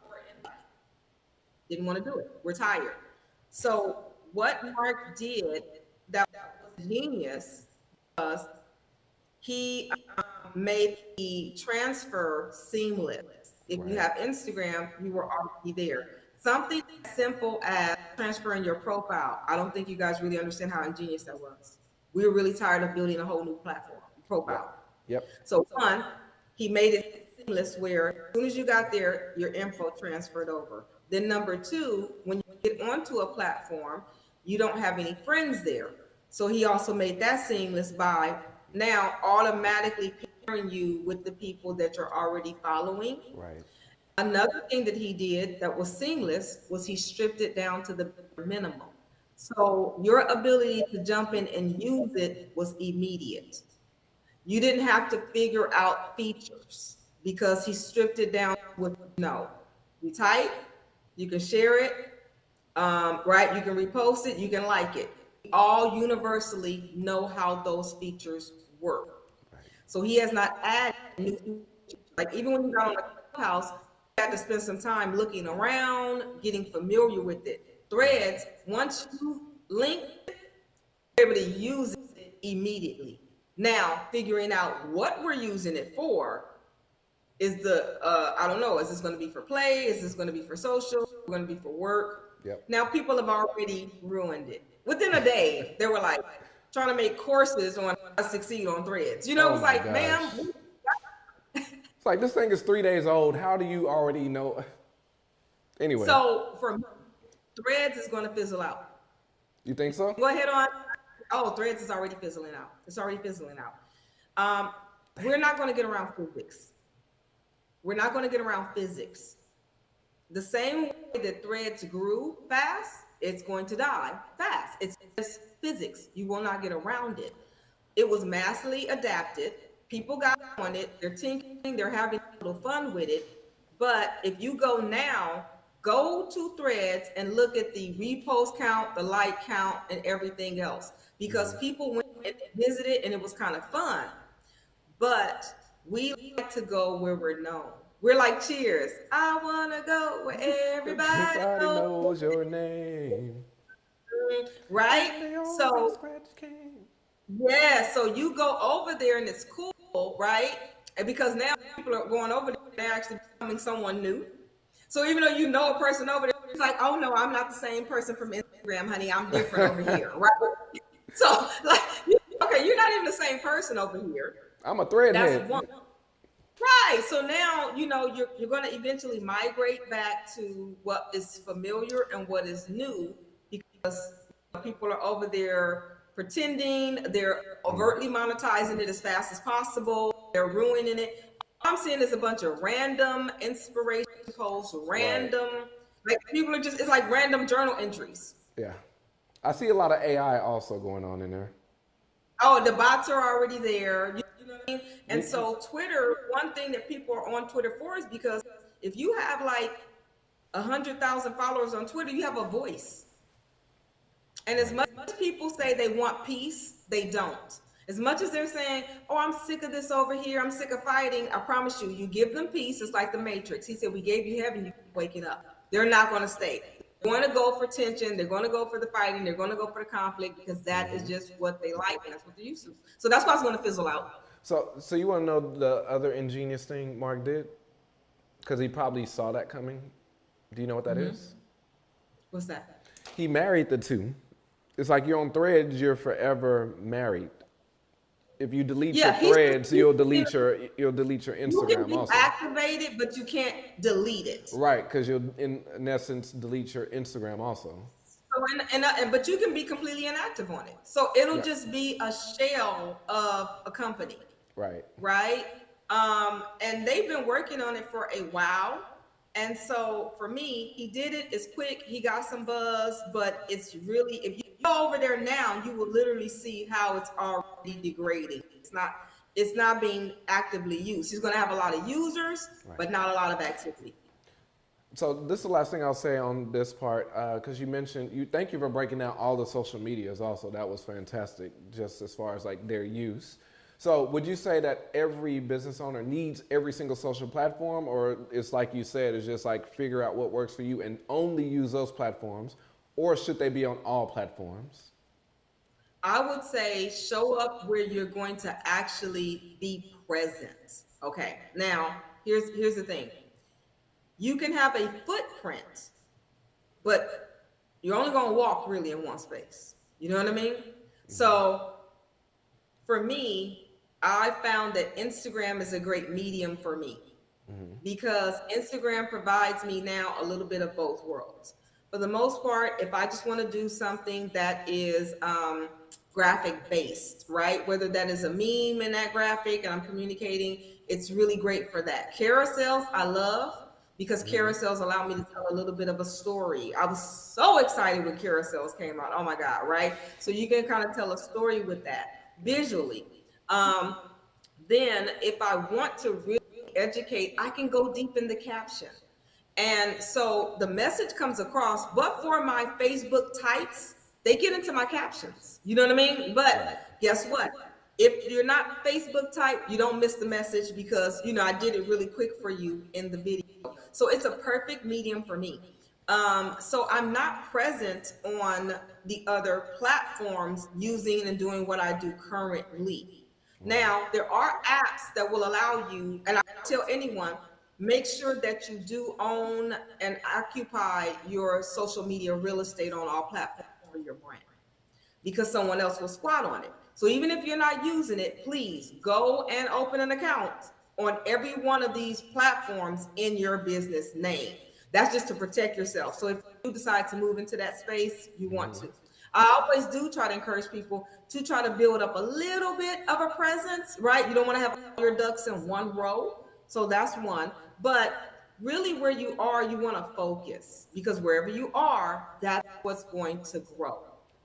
didn't want to do it. We're tired. So what Mark did that was genius was he made the transfer seamless. If you have Instagram, you were already there. Something as simple as transferring your profile. I don't think you guys really understand how ingenious that was. We were really tired of building a whole new platform, profile. Yep. So one, he made it seamless where as soon as you got there, your info transferred over. Then number two, when you get onto a platform, you don't have any friends there. So he also made that seamless by now automatically pairing you with the people that you're already following. Right. Another thing that he did that was seamless was he stripped it down to the minimum. So your ability to jump in and use it was immediate. You didn't have to figure out features because he stripped it down with you type, you can share it, right? You can repost it, you can like it. all universally know how those features work. So he has not added new features. Like even when you got on the Clubhouse, you had to spend some time looking around, getting familiar with it. Threads, once you link it, you're able to use it immediately. Now, figuring out what we're using it for is I don't know, is this going to be for play? Is this going to be for social? Is it going to be for work? Yep. Now, people have already ruined it. Within a day, they were like trying to make courses on how to succeed on Threads. You know, it was like, gosh. ma'am. It's like, this thing is 3 days old. How do you already know? Anyway. So for me, Threads is going to fizzle out. You think so? Go ahead on. Oh, Threads is already fizzling out. It's already fizzling out. We're not going to get around physics. We're not going to get around physics. The same way that Threads grew fast, it's going to die fast. It's just physics. You will not get around it. It was massively adapted. People got on it. They're tinkering. They're having a little fun with it. But if you go now, go to Threads and look at the repost count, the like count, and everything else. Because people went and visited and it was kind of fun. But we like to go where we're known. We're like Cheers. I want to go where everybody knows your name. Right? So, yeah, so you go over there and it's cool, right? And because now people are going over there, they're actually becoming someone new. So even though you know a person over there, it's like, oh no, I'm not the same person from Instagram, honey. I'm different over here, right? So, like, okay, you're not even the same person over here. I'm a thread head. That's one. Right. So now, you know, you're going to eventually migrate back to what is familiar and what is new, because people are over there pretending, they're overtly monetizing it as fast as possible, they're ruining it. All I'm seeing is a bunch of random inspiration posts, random, like people are just, it's like random journal entries. Yeah. I see a lot of AI also going on in there. Oh, the bots are already there. You know what I mean? And so Twitter, one thing that people are on Twitter for is because if you have like 100,000 followers on Twitter, you have a voice. And as much as people say they want peace, they don't. As much as they're saying, oh, I'm sick of this over here, I'm sick of fighting, I promise you, you give them peace, it's like the Matrix. He said, we gave you heaven, you keep waking up. They're not going to stay. They're going to go for tension, they're going to go for the fighting, they're going to go for the conflict, because that is just what they like, and that's what they're used to. So that's why it's going to fizzle out. So you want to know the other ingenious thing Mark did? Because he probably saw that coming. Do you know what that is? What's that? He married the two. It's like you're on Threads, you're forever married. If you delete your Threads, you'll delete your Instagram you can also. Activate it, but you can't delete it. Right, because you'll in essence delete your Instagram also. So but you can be completely inactive on it. So it'll just be a shell of a company. Right. Right. And they've been working on it for a while. And so for me, he did it. It's quick. He got some buzz, but it's really, if you go over there now, you will literally see how it's already degrading. It's not being actively used. He's going to have a lot of users, but not a lot of activity. So this is the last thing I'll say on this part, because you mentioned, thank you for breaking down all the social medias also. That was fantastic, just as far as like their use. So would you say that every business owner needs every single social platform, or it's like you said, it's just like figure out what works for you and only use those platforms, or should they be on all platforms? I would say show up where you're going to actually be present. Okay, now here's the thing. You can have a footprint, but you're only going to walk really in one space. You know what I mean? Mm-hmm. So for me, I found that Instagram is a great medium for me because Instagram provides me now a little bit of both worlds. For the most part, if I just want to do something that is graphic based, right? Whether that is a meme in that graphic and I'm communicating, it's really great for that. Carousels, I love because carousels allow me to tell a little bit of a story. I was so excited when carousels came out. Oh my God, right? So you can kind of tell a story with that visually. Then if I want to really educate, I can go deep in the caption. And so the message comes across, but for my Facebook types, they get into my captions. You know what I mean? But guess what? If you're not Facebook type, you don't miss the message because, I did it really quick for you in the video. So it's a perfect medium for me. So I'm not present on the other platforms using and doing what I do currently. Now, there are apps that will allow you, and I tell anyone, make sure that you do own and occupy your social media real estate on all platforms for your brand, because someone else will squat on it. So even if you're not using it, please go and open an account on every one of these platforms in your business name. That's just to protect yourself. So if you decide to move into that space, you want to. I always do try to encourage people to try to build up a little bit of a presence, right? You don't want to have all your ducks in one row. So that's one. But really where you are, you want to focus, because wherever you are, that's what's going to grow.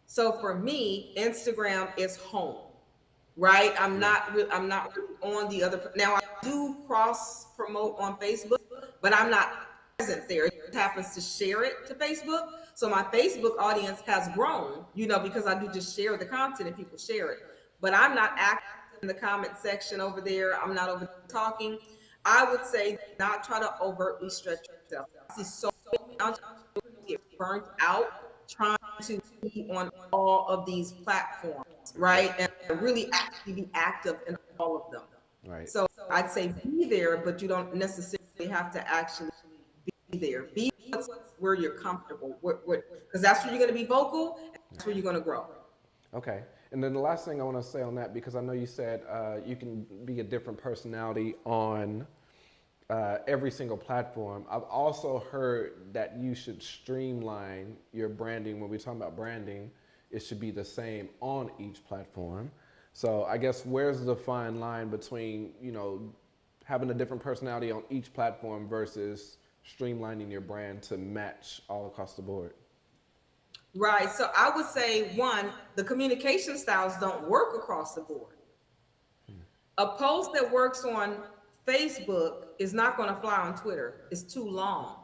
So for me, Instagram is home, right? I'm not really on the other. Now I do cross promote on Facebook, but I'm not present there. It just happens to share it to Facebook. So my Facebook audience has grown, because I do just share the content and people share it. But I'm not active in the comment section over there. I'm not over talking. I would say not try to overtly stretch yourself. I see so many entrepreneurs get burnt out trying to be on all of these platforms, right? And really actually be active in all of them. Right. So I'd say be there, but you don't necessarily have to actually be there. Be where you're comfortable, because that's where you're going to be vocal, and that's where you're going to grow. Okay. And then the last thing I want to say on that, because I know you said you can be a different personality on every single platform. I've also heard that you should streamline your branding. When we're talking about branding, it should be the same on each platform. So I guess where's the fine line between, having a different personality on each platform versus streamlining your brand to match all across the board? Right. So I would say, one, the communication styles don't work across the board. A post that works on Facebook is not going to fly on Twitter. It's too long.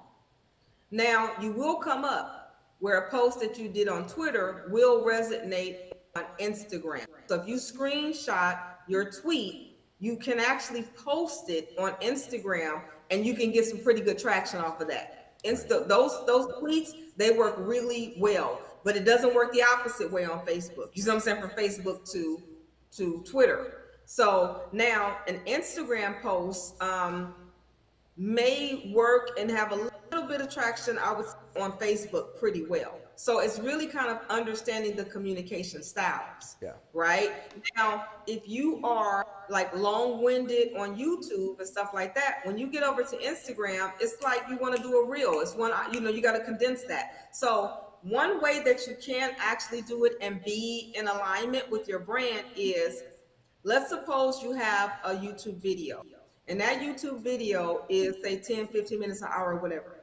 Now, you will come up where a post that you did on Twitter will resonate on Instagram. So if you screenshot your tweet, you can actually post it on Instagram and you can get some pretty good traction off of that. Those tweets, they work really well, but it doesn't work the opposite way on Facebook. You see what I'm saying? From Facebook to Twitter. So now an Instagram post may work and have a little bit of traction, I would say, on Facebook pretty well. So it's really kind of understanding the communication styles. Yeah. Right? Now, if you are like long-winded on YouTube and stuff like that, when you get over to Instagram, it's like you want to do a reel. It's one, you got to condense that. So one way that you can actually do it and be in alignment with your brand is, let's suppose you have a YouTube video, and that YouTube video is, say, 10, 15 minutes, an hour, whatever.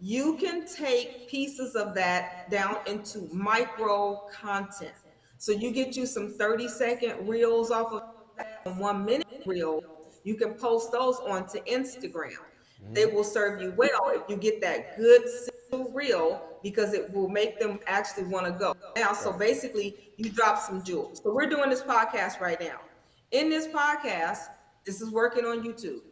You can take pieces of that down into micro content. So you get you some 30-second reels off of that, 1 minute reel. You can post those onto Instagram. They will serve you well if you get that good reel, because it will make them actually want to go. Now, so basically, you drop some jewels. So we're doing this podcast right now. In this podcast, this is working on YouTube.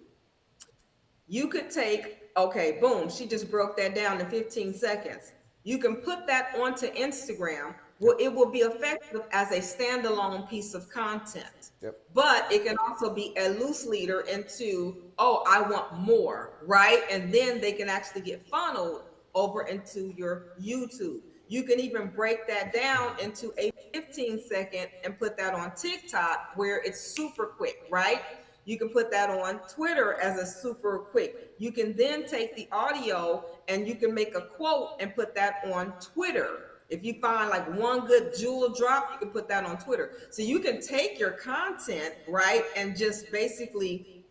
You could take, okay, boom, she just broke that down in 15 seconds. You can put that onto Instagram. Well, it will be effective as a standalone piece of content. Yep. But it can also be a loose leader into, oh, I want more, right? And then they can actually get funneled over into your YouTube. You can even break that down into a 15-second and put that on TikTok, where it's super quick, right? You can put that on Twitter as a super quick. You can then take the audio and you can make a quote and put that on Twitter. If you find like one good jewel drop, you can put that on Twitter. So you can take your content, right, and just basically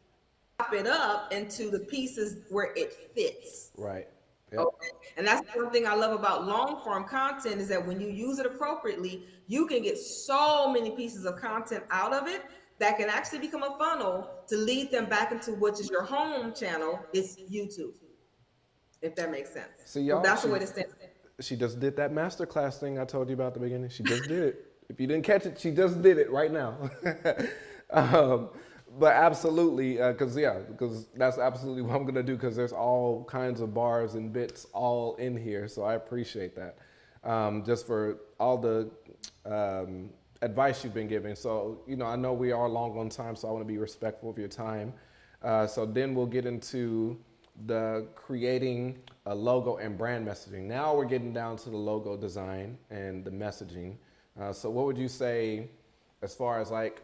chop it up into the pieces where it fits. Right. Yep. Okay. And that's one thing I love about long form content, is that when you use it appropriately, you can get so many pieces of content out of it that can actually become a funnel to lead them back into what is your home channel, is YouTube, if that makes sense. So y'all that's the way to stand. She just did that masterclass thing I told you about at the beginning. She just did it. If you didn't catch it, she just did it right now. um, but absolutely, because that's absolutely what I'm going to do, because there's all kinds of bars and bits all in here. So I appreciate that. Just for all the advice you've been giving. So, I know we are long on time, so I want to be respectful of your time. So then we'll get into the creating a logo and brand messaging. Now we're getting down to the logo design and the messaging. So what would you say as far as like,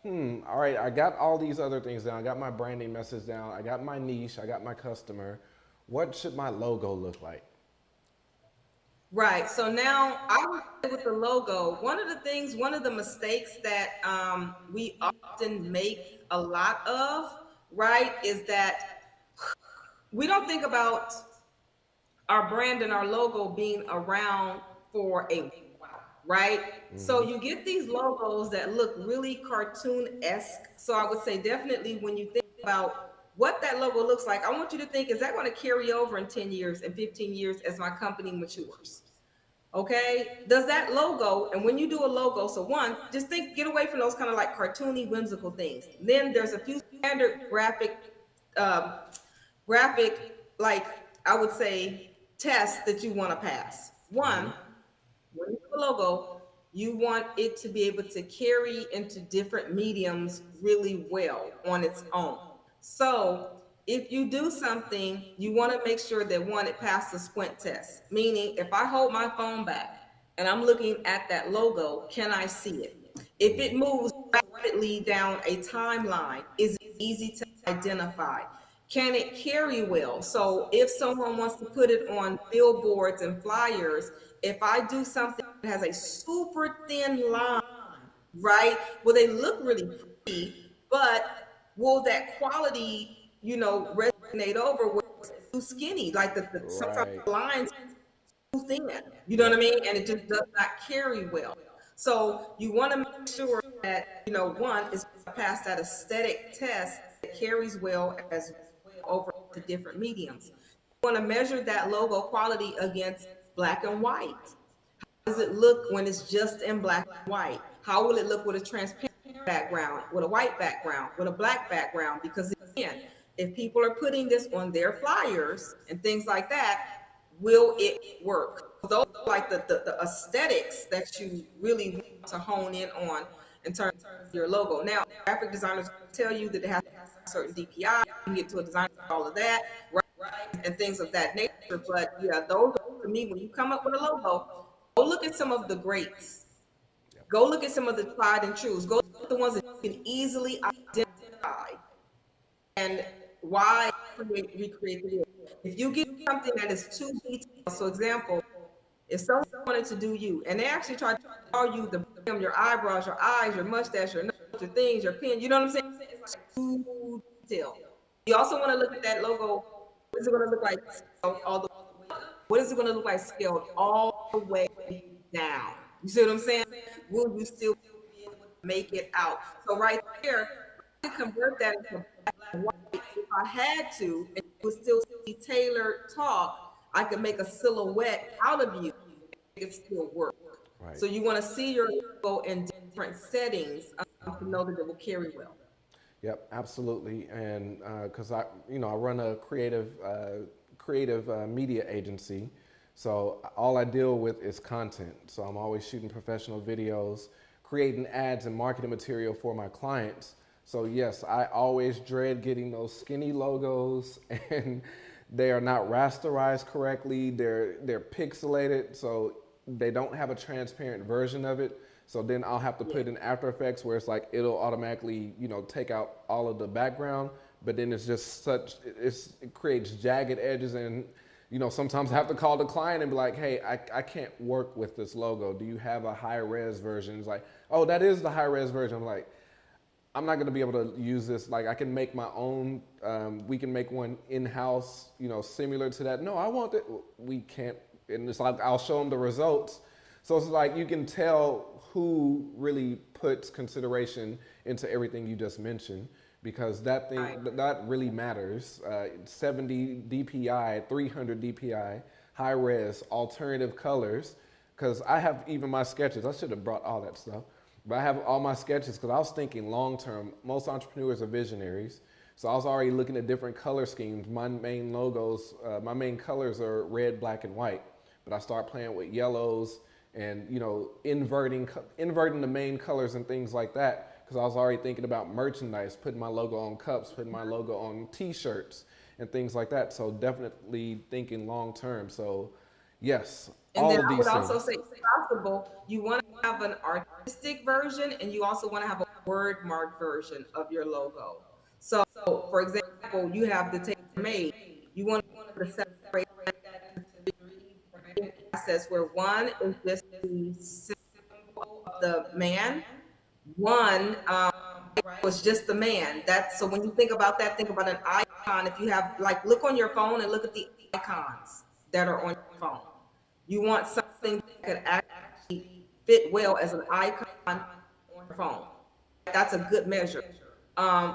all right, I got all these other things down. I got my branding message down. I got my niche. I got my customer. What should my logo look like? Right. So now I would say with the logo, one of the mistakes that we often make a lot of, right, is that we don't think about our brand and our logo being around for a while, right? So you get these logos that look really cartoon-esque. So I would say definitely when you think about what that logo looks like, I want you to think, is that going to carry over in 10 years and 15 years as my company matures? Okay, does that logo, and when you do a logo, so one, just think, get away from those kind of like cartoony, whimsical things. Then there's a few standard um, graphic, like I would say, tests that you want to pass. One, when you do a logo, you want it to be able to carry into different mediums really well on its own. So if you do something, you want to make sure that one, it passed the squint test. Meaning, if I hold my phone back and I'm looking at that logo, can I see it? If it moves rapidly down a timeline, is it easy to identify? Can it carry well? So if someone wants to put it on billboards and flyers, if I do something that has a super thin line, right? Will they look really pretty, but will that quality, resonate over where it's too skinny? Like sometimes Right. the lines too thin, you know what I mean? And it just does not carry well. So you want to make sure that, one is pass that aesthetic test that carries well as over to different mediums. You want to measure that logo quality against black and white. How does it look when it's just in black and white? How will it look with a transparent background, with a white background, with a black background? Because again, if people are putting this on their flyers and things like that, will it work? Those are like the aesthetics that you really want to hone in on in terms of your logo. Now, graphic designers tell you that it has to have a certain DPI. You can get to a designer all of that, right? And things of that nature. But yeah, those are, to me, when you come up with a logo, go look at some of the greats. Go look at some of the tried and trues. Go look at the ones that you can easily identify and why recreate the wheel. If you get something that is too detailed, so example, if someone wanted to do you and they actually tried to draw you the your eyebrows, your eyes, your mustache, your nose, your things, your pen, you know what I'm saying? It's like too detailed. You also want to look at that logo. What is it going to look like scaled all the way up? What is it going to look like scaled all the way down? You see what I'm saying? Will you still be able to make it out? So right there, I could convert that into black and white if I had to, and it would still be tailored talk. I could make a silhouette out of you. It still work. Right. So you want to see your logo in different settings to know that it will carry well. Yep, absolutely. And because I run a creative media agency, so all I deal with is content. So I'm always shooting professional videos, creating ads and marketing material for my clients. So yes, I always dread getting those skinny logos, and they are not rasterized correctly. They're pixelated, so they don't have a transparent version of it. So then I'll have to put in After Effects where it's like it'll automatically, take out all of the background, but then it's just it creates jagged edges, and sometimes I have to call the client and be like, hey, I can't work with this logo. Do you have a high res version? It's like, oh, that is the high res version. I'm like, I'm not going to be able to use this. Like, I can make my own. We can make one in-house, similar to that. No, I want it. We can't. And it's like, I'll show them the results. So it's like you can tell who really puts consideration into everything you just mentioned, because that thing, that really matters. 70 DPI, 300 DPI, high res, alternative colors, because I have even my sketches. I should have brought all that stuff, but I have all my sketches because I was thinking long term. Most entrepreneurs are visionaries. So I was already looking at different color schemes. My main logos, my main colors are red, black, and white. But I start playing with yellows and, you know, inverting the main colors and things like that. Because I was already thinking about merchandise, putting my logo on cups, putting my logo on T-shirts and things like that. So definitely thinking long term. So yes, And all then of I these would things. also say, if possible, you want to have an artistic version and you also want to have a word mark version of your logo. So, for example, you have the tailor-made. You want to separate that into three branding assets where one is just the symbol of the man, one was just the man. That's so when you think about that, think about an icon. If you have like look on your phone and look at the icons that are on your phone. You want something that could actually fit well as an icon on your phone. That's a good measure.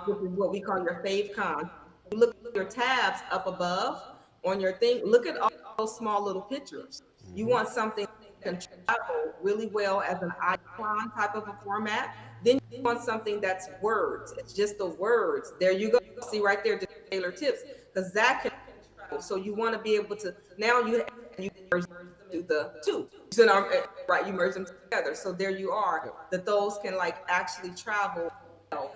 Which is what we call your favicon. You look at your tabs up above on your thing. Look at all those small little pictures. You want something that can travel really well as an icon type of a format. Then you want something that's words. It's just the words. There you go. See right there, just Taylor tips, because that can travel. So you want to be able to now you merge them to the two. So now, right, you merge them together. So there you are. That those can like actually travel. You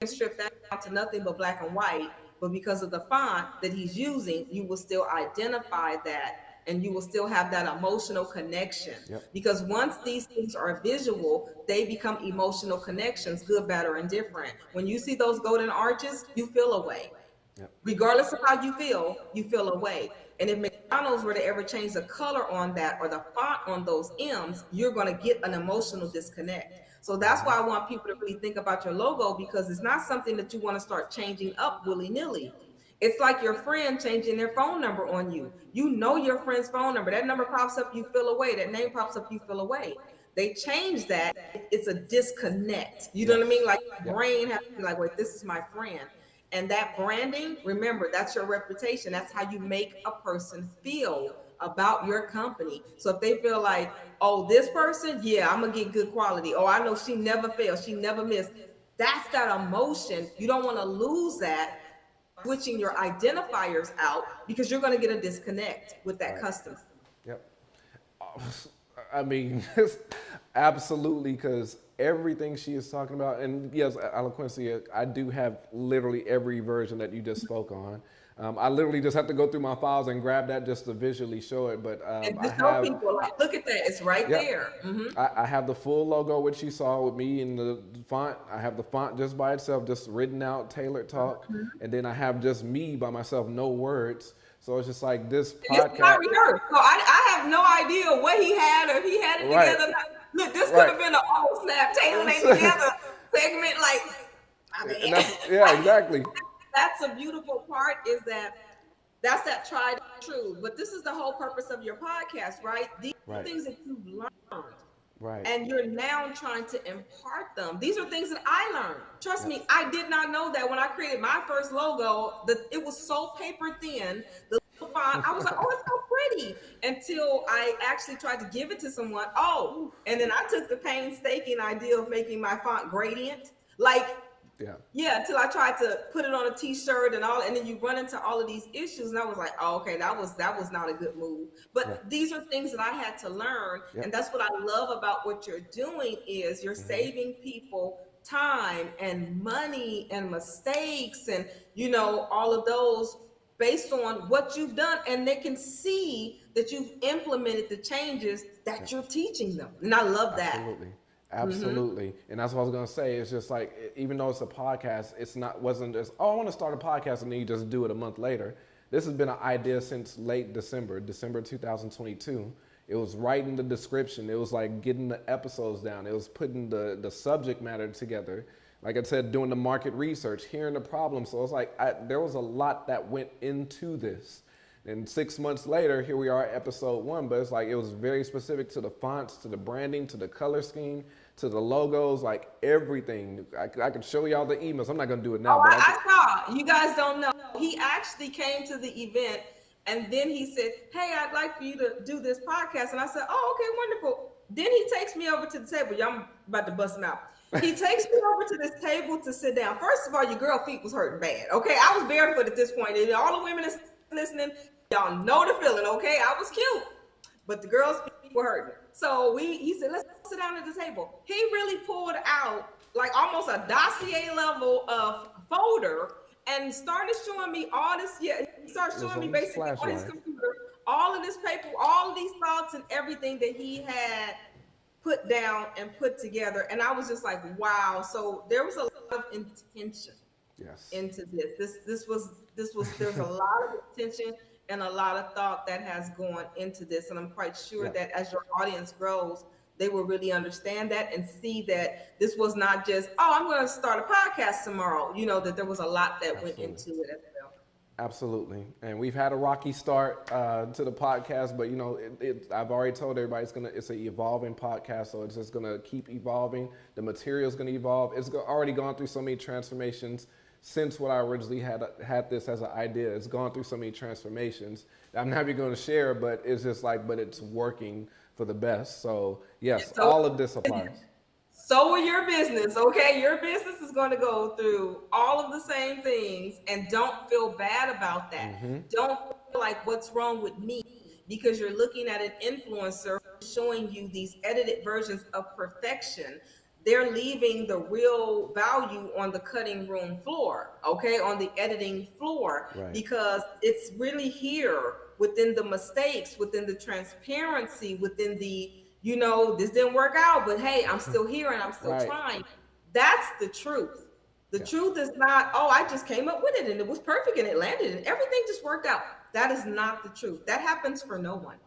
can strip that down to nothing but black and white. But because of the font that he's using, you will still identify that and you will still have that emotional connection. Yep. Because once these things are visual, they become emotional connections, good, bad, or indifferent. When you see those golden arches, you feel a way. Yep. Regardless of how you feel a way. And if McDonald's were to ever change the color on that or the font on those M's, you're going to get an emotional disconnect. So that's why I want people to really think about your logo, because it's not something that you want to start changing up willy-nilly. It's like your friend changing their phone number on you. You know your friend's phone number. That number pops up, you feel away. That name pops up, you feel away. They change that. It's a disconnect. You know what I mean? Like your brain has to be like, wait, this is my friend. And that branding, remember, that's your reputation. That's how you make a person feel about your company. So if they feel like, oh, this person, yeah, I'm gonna get good quality. Oh, I know she never fails, she never missed. That's that emotion. You don't want to lose that switching your identifiers out, because you're going to get a disconnect with that customer. Yep. I mean, absolutely, because everything she is talking about, and yes, Alquincia, I do have literally every version that you just spoke on. I literally just have to go through my files and grab that just to visually show it. But And just tell people, like, look at that, it's right there. Mm-hmm. I have the full logo, which you saw with me in the font. I have the font just by itself, just written out, tailored talk. And then I have just me by myself, no words. So it's just like this podcast. It's not rehearsed. So I have no idea what he had, or if he had it together. Look, this could have been an old snap, Taylor ain't together segment. Like, I mean, yeah, exactly. That's a beautiful part, is that's that tried and true. But this is the whole purpose of your podcast, right? These are things that you've learned. Right. And you're now trying to impart them. These are things that I learned. Trust me, I did not know that when I created my first logo, that it was so paper thin. The little font, I was like, oh, it's so pretty. Until I actually tried to give it to someone. Oh, and then I took the painstaking idea of making my font gradient. Like, yeah, until I tried to put it on a t-shirt and all, and then you run into all of these issues, and I was like, oh, okay, that was not a good move. But these are things that I had to learn, and that's what I love about what you're doing, is you're saving people time and money and mistakes and, you know, all of those based on what you've done, and they can see that you've implemented the changes that you're teaching them. And I love that. Absolutely. And that's what I was going to say. It's just like, even though it's a podcast, wasn't just, oh, I want to start a podcast, and then you just do it a month later. This has been an idea since late December 2022. It was writing the description. It was like getting the episodes down. It was putting the subject matter together. Like I said, doing the market research, hearing the problem. So it's like, there was a lot that went into this. And 6 months later, here we are at episode 1, but it's like, it was very specific to the fonts, to the branding, to the color scheme, to the logos, like everything. I could show y'all the emails. I'm not going to do it now. But I saw. You guys don't know. He actually came to the event And then he said, hey, I'd like for you to do this podcast. And I said, oh, okay, wonderful. Then he takes me over to the table. Y'all, I'm about to bust him out. He takes me over to this table to sit down. First of all, your girl feet was hurting bad. Okay, I was barefoot at this point. And all the women that's listening, y'all know the feeling. Okay, I was cute, but the girls' feet were hurting. So he said, let's sit down at the table. He really pulled out like almost a dossier level of folder and started showing me all this. Yeah, he started showing me basically on his computer all of this paper, all of these thoughts and everything that he had put down and put together. And I was just like, wow. So there was a lot of intention into this. There's a lot of intention and a lot of thought that has gone into this. And I'm quite sure that as your audience grows, they will really understand that and see that this was not just, oh, I'm going to start a podcast tomorrow. You know, that there was a lot that went into it as well. Absolutely. And we've had a rocky start to the podcast, but you know, I've already told everybody it's an evolving podcast, so it's just going to keep evolving. The material is going to evolve. It's already gone through so many transformations since what I originally had this as an idea. It's gone through so many transformations. I'm not even going to share, but it's just like, but it's working for the best. So yes, so, all of this applies. So will your business, okay? Your business is going to go through all of the same things, and don't feel bad about that. Mm-hmm. Don't feel like what's wrong with me, because you're looking at an influencer showing you these edited versions of perfection. They're leaving the real value on the cutting room floor, okay? On the editing floor, because it's really here within the mistakes, within the transparency, within the, you know, this didn't work out, but hey, I'm still here and I'm still trying. That's the truth. The truth is not, oh, I just came up with it and it was perfect and it landed and everything just worked out. That is not the truth. That happens for no one.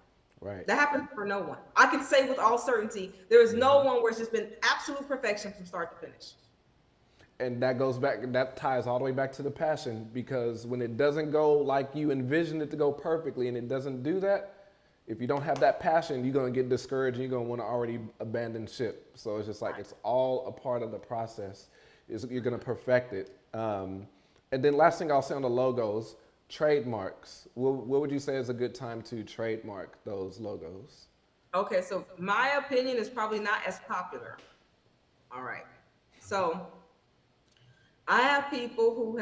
Right. That happens for no one. I can say with all certainty, there is no one where it's just been absolute perfection from start to finish. And that goes back, that ties all the way back to the passion, because when it doesn't go like you envisioned it to go perfectly and it doesn't do that, if you don't have that passion, you're going to get discouraged and you're going to want to already abandon ship. So it's just like, it's all a part of the process. You're going to perfect it. And then last thing I'll say on the logos, trademarks. What would you say is a good time to trademark those logos? Okay, so my opinion is probably not as popular. All right. So I have people who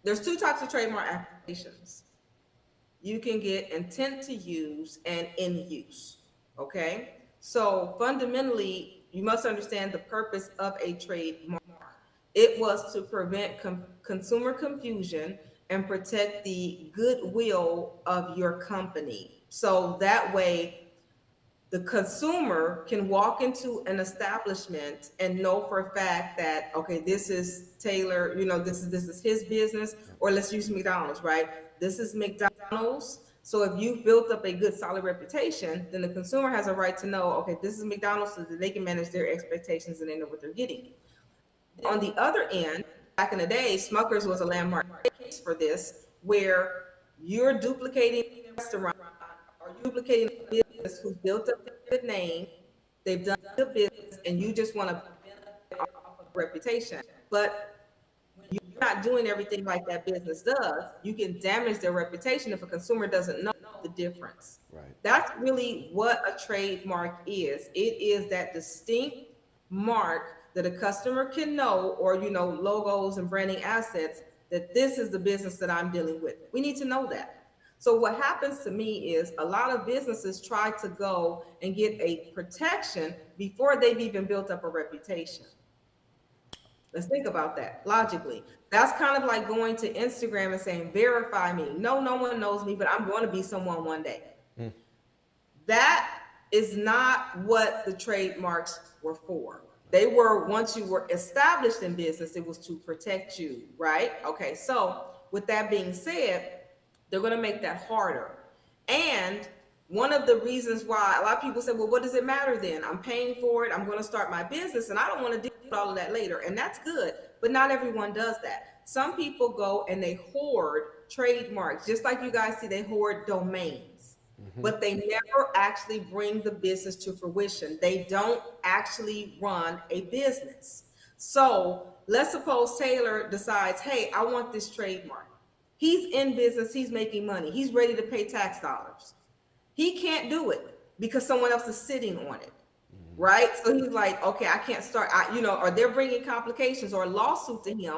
there's two types of trademark applications. You can get intent to use and in use, okay? So fundamentally, you must understand the purpose of a trademark. It was to prevent consumer confusion and protect the goodwill of your company. So that way, the consumer can walk into an establishment and know for a fact that, okay, this is Taylor, you know, this is his business, or let's use McDonald's, right? This is McDonald's. So if you've built up a good solid reputation, then the consumer has a right to know, okay, this is McDonald's, so that they can manage their expectations and they know what they're getting. On the other end, back in the day, Smucker's was a landmark case for this, where you're duplicating a restaurant or duplicating a business who's built up a good name, they've done the business, and you just want to benefit off of reputation. But you're not doing everything like that business does. You can damage their reputation if a consumer doesn't know the difference. Right. That's really what a trademark is. It is that distinct mark that a customer can know, or, you know, logos and branding assets, that this is the business that I'm dealing with. We need to know that. So what happens to me is a lot of businesses try to go and get a protection before they've even built up a reputation. Let's think about that logically. That's kind of like going to Instagram and saying, verify me. No one knows me, but I'm going to be someone one day. That is not what the trademarks were for. They were, once you were established in business, it was to protect you, right? Okay, so with that being said, they're going to make that harder. And one of the reasons why a lot of people say, well, what does it matter then? I'm paying for it. I'm going to start my business and I don't want to deal with all of that later. And that's good, but not everyone does that. Some people go and they hoard trademarks, just like you guys see, they hoard domains. But they never actually bring the business to fruition. They don't actually run a business. So let's suppose Taylor decides, hey, I want this trademark. He's in business, he's making money, he's ready to pay tax dollars. He can't do it because someone else is sitting on it, right? So he's like, okay, I can't start, or they're bringing complications or a lawsuit to him.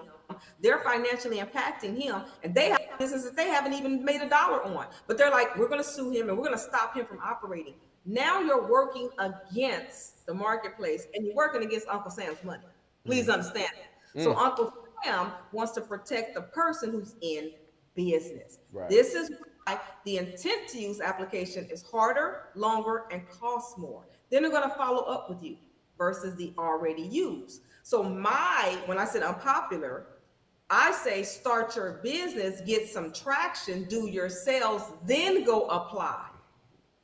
They're financially impacting him, and they have business that they haven't even made a dollar on. But they're like, we're going to sue him and we're going to stop him from operating. Now you're working against the marketplace and you're working against Uncle Sam's money. Please understand that. So Uncle Sam wants to protect the person who's in business. Right. This is why the intent to use application is harder, longer, and costs more. Then they're going to follow up with you versus the already used. So when I said unpopular, I say start your business, get some traction, do your sales, then go apply.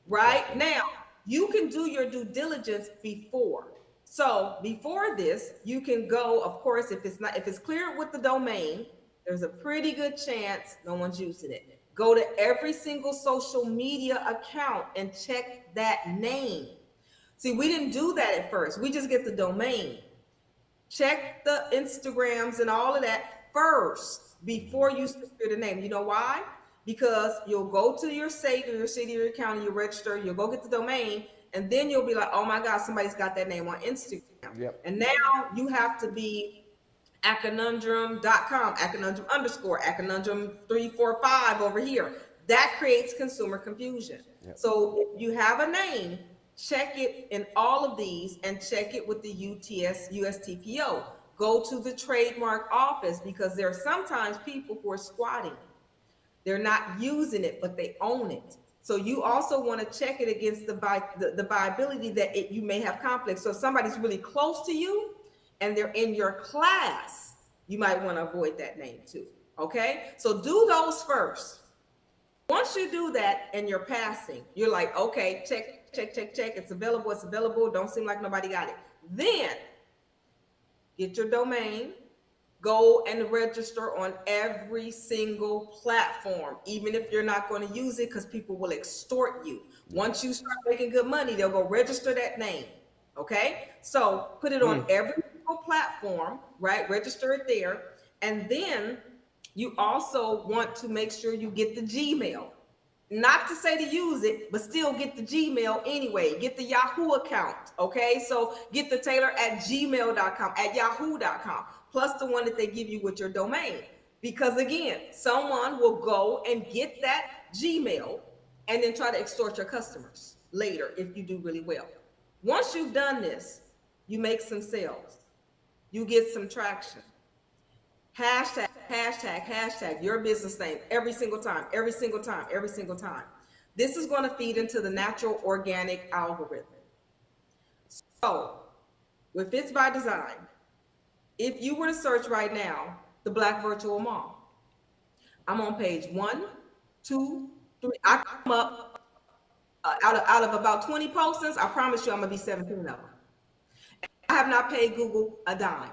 Right? Now, you can do your due diligence before. So before this, you can go, of course, if it's cleared with the domain, there's a pretty good chance no one's using it. Go to every single social media account and check that name. See, we didn't do that at first. We just get the domain. Check the Instagrams and all of that first before you secure the name. You know why? Because you'll go to your state or your city or your county, you register, you'll go get the domain, and then you'll be like, oh my God, somebody's got that name on Instagram. Yep. And now you have to be Akanundrum.com, Akanundrum _ Akanundrum 345 over here. That creates consumer confusion. Yep. So if you have a name, check it in all of these and check it with the USTPO. Go to the trademark office because there are sometimes people who are squatting. They're not using it, but they own it. So you also want to check it against the viability that you may have conflict. So if somebody's really close to you and they're in your class, you might want to avoid that name too. Okay? So do those first. Once you do that and you're passing, you're like, okay, check. It's available. Don't seem like nobody got it. Then get your domain. Go and register on every single platform, even if you're not going to use it because people will extort you. Once you start making good money, they'll go register that name. Okay? So put it on every single platform, right? Register it there. And then you also want to make sure you get the Gmail. Not to say to use it, but still get the Gmail anyway. Get the Yahoo account, okay? So get the Taylor@gmail.com, at yahoo.com, plus the one that they give you with your domain. Because again, someone will go and get that Gmail and then try to extort your customers later if you do really well. Once you've done this, you make some sales. You get some traction. Hashtag your business name every single time. This is going to feed into the natural organic algorithm. So if it's by design, if you were to search right now, the Black Virtual Mall, I'm on page 1, 2, 3. I come up out of about 20 postings. I promise you I'm going to be 17 of them. I have not paid Google a dime.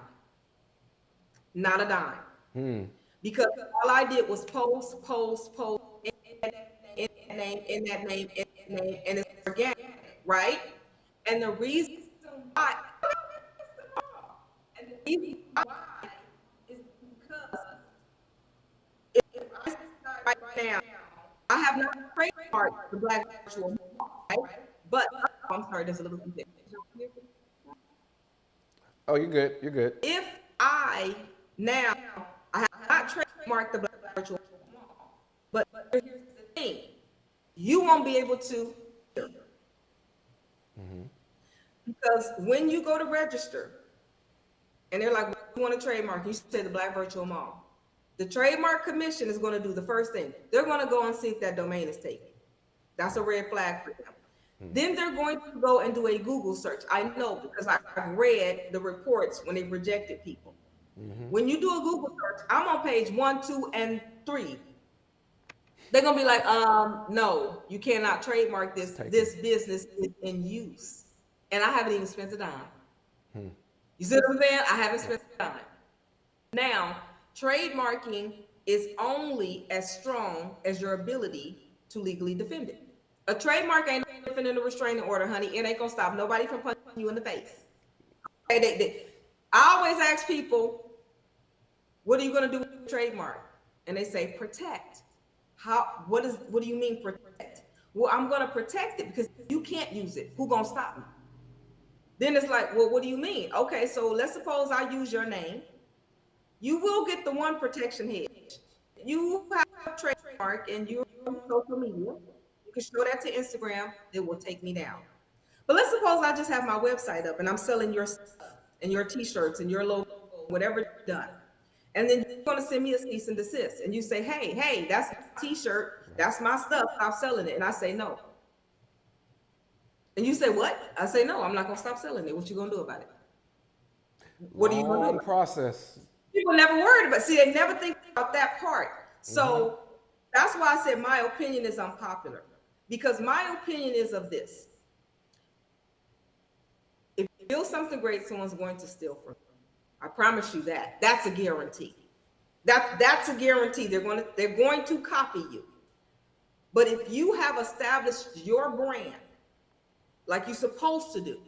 Not a dime. Because all I did was post in that name, and it's organic, right? And the reason why is because if I start right now, I have not trademarked the Black Virtual Mall, right? But I'm sorry, there's a little bit. Oh, you're good. If I have not trademarked the Black Virtual Mall, but here's the thing, you won't be able to, because when you go to register, and they're like, "We want to trademark," you say the Black Virtual Mall. The Trademark Commission is going to do the first thing. They're going to go and see if that domain is taken. That's a red flag for them. Then they're going to go and do a Google search. I know because I've read the reports when they've rejected people. When you do a Google search, I'm on page 1, 2, and 3. They're gonna be like, no, you cannot trademark this. This business is in use, and I haven't even spent a dime. You see what I'm saying? I haven't spent a dime. Now, trademarking is only as strong as your ability to legally defend it. A trademark ain't defending a restraining order, honey. It ain't gonna stop nobody from punching you in the face. Okay, I always ask people, what are you going to do with the trademark? and they say protect. What do you mean protect? Well, I'm going to protect it because you can't use it. Who going to stop me? Then it's like, well, what do you mean? Okay, so let's suppose I use your name. You will get the one protection hedge. You have a trademark and you're on social media. You can show that to Instagram. It will take me down. But let's suppose I just have my website up and I'm selling your stuff and your t-shirts and your logo, whatever you've done. And then you're going to send me a cease and desist. And you say, hey, that's my t-shirt. That's my stuff. Stop selling it. And I say, no. And you say, what? I say, no, I'm not going to stop selling it. What you going to do about it? What are you going to do? Process. People never worried about. See, they never think about that part. So that's why I said my opinion is unpopular, because my opinion is of this: if you build something great, someone's going to steal from you. I promise you that. That's a guarantee. That's a guarantee. They're going to copy you. But if you have established your brand like you're supposed to do,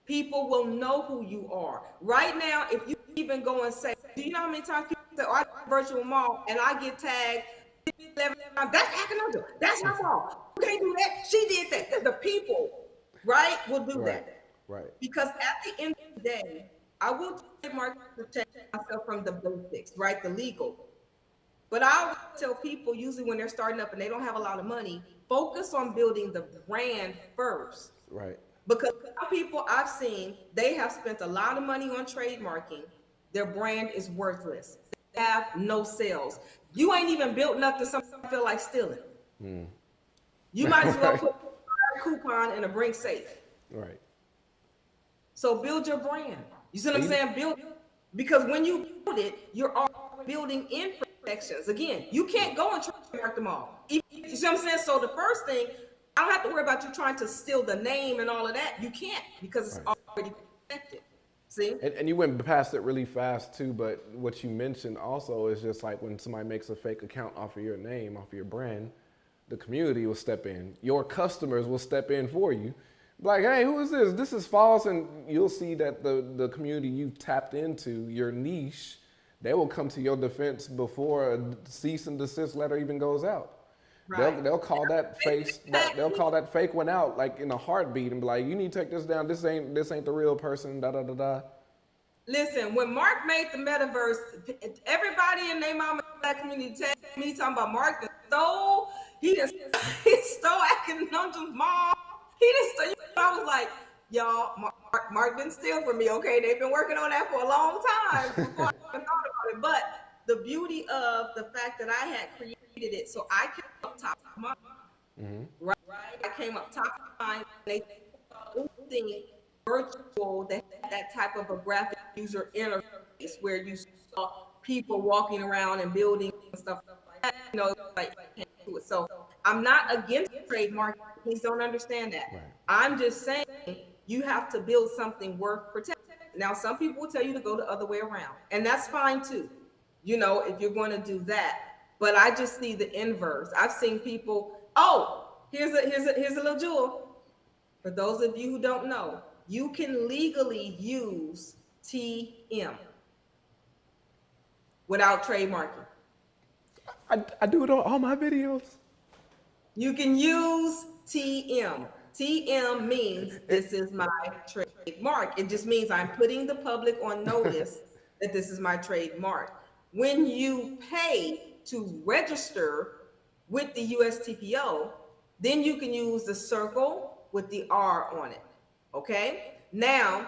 people will know who you are. Right now, if you even go and say, do you know how many times people say, oh, I do a virtual mall and I get tagged 11 times, that's Akanundrum, that's her mall. You can't do that. She did that. The people, right, will do that. Right. Because at the end of the day, I will trademark to protect myself from the basics, right, the legal. But I always tell people, usually when they're starting up and they don't have a lot of money, focus on building the brand first. Right. Because some people I've seen, they have spent a lot of money on trademarking. Their brand is worthless. They have no sales. You ain't even built nothing. Some feel like stealing. You might as well put a coupon in a Bring safe. Right. So build your brand. You see what I'm saying? Build, because when you build it, you're already building in protections. Again, you can't go and trademark them all. You see what I'm saying? So the first thing, I don't have to worry about you trying to steal the name and all of that. You can't, because it's already protected. See? And you went past it really fast too, but what you mentioned also is just like when somebody makes a fake account off of your name, off of your brand, the community will step in. Your customers will step in for you. Like, hey, who is this? This is false. And you'll see that the community you've tapped into, your niche, they will come to your defense before a cease and desist letter even goes out. Right. They'll call that fake one out like in a heartbeat and be like, you need to take this down. This ain't the real person. Da da da da. Listen, when Mark made the metaverse, everybody in their mama community texted me talking about Mark he stole Akanundrum's mom. He didn't steal. I was like, y'all, Mark didn't steal from me. Okay, they've been working on that for a long time before I even thought about it. But the beauty of the fact that I had created it, so I came up top of mind. Right? I came up top of mind. They thing virtual that type of a graphic user interface where you saw people walking around and building and stuff like that. You know, like can't do it. So I'm not against trademark. Please don't understand that. Right. I'm just saying you have to build something worth protecting. Now, some people will tell you to go the other way around, and that's fine too. You know, if you're going to do that. But I just see the inverse. I've seen people, here's a little jewel. For those of you who don't know, you can legally use TM without trademarking. I do it on all my videos. You can use TM. TM means this is my trademark. It just means I'm putting the public on notice that this is my trademark. When you pay to register with the USTPO, then you can use the circle with the R on it. Okay? Now,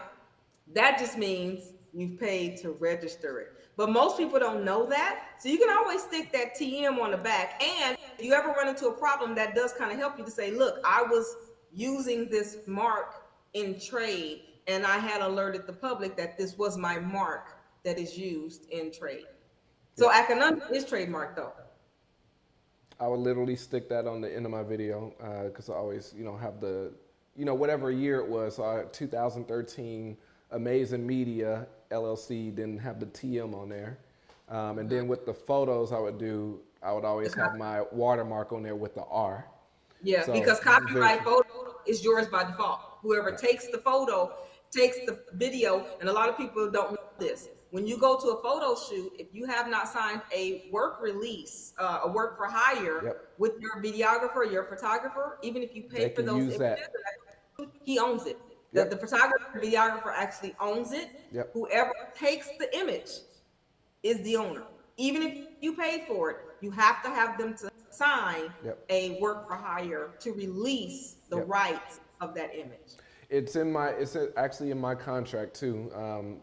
that just means you've paid to register it. But most people don't know that. So you can always stick that TM on the back. And if you ever run into a problem, that does kind of help you to say, look, I was using this mark in trade and I had alerted the public that this was my mark that is used in trade. So Akanundrum is trademarked though. I would literally stick that on the end of my video because I always, have the, whatever year it was. So 2013 Amazing Media LLC didn't have the TM on there. And then with the photos I would always have my watermark on there with the R. Yeah, so, because copyright photo is yours by default. Whoever takes the photo takes the video, and a lot of people don't know this. When you go to a photo shoot, if you have not signed a work release, a work for hire Yep. with your videographer, your photographer, even if you They pay for can those use images, that. he owns it. Yep. The photographer, the videographer actually owns it. Yep. Whoever takes the image is the owner. Even if you paid for it, you have to have them to sign Yep. a work for hire to release the Yep. rights of that image. It's actually in my contract too.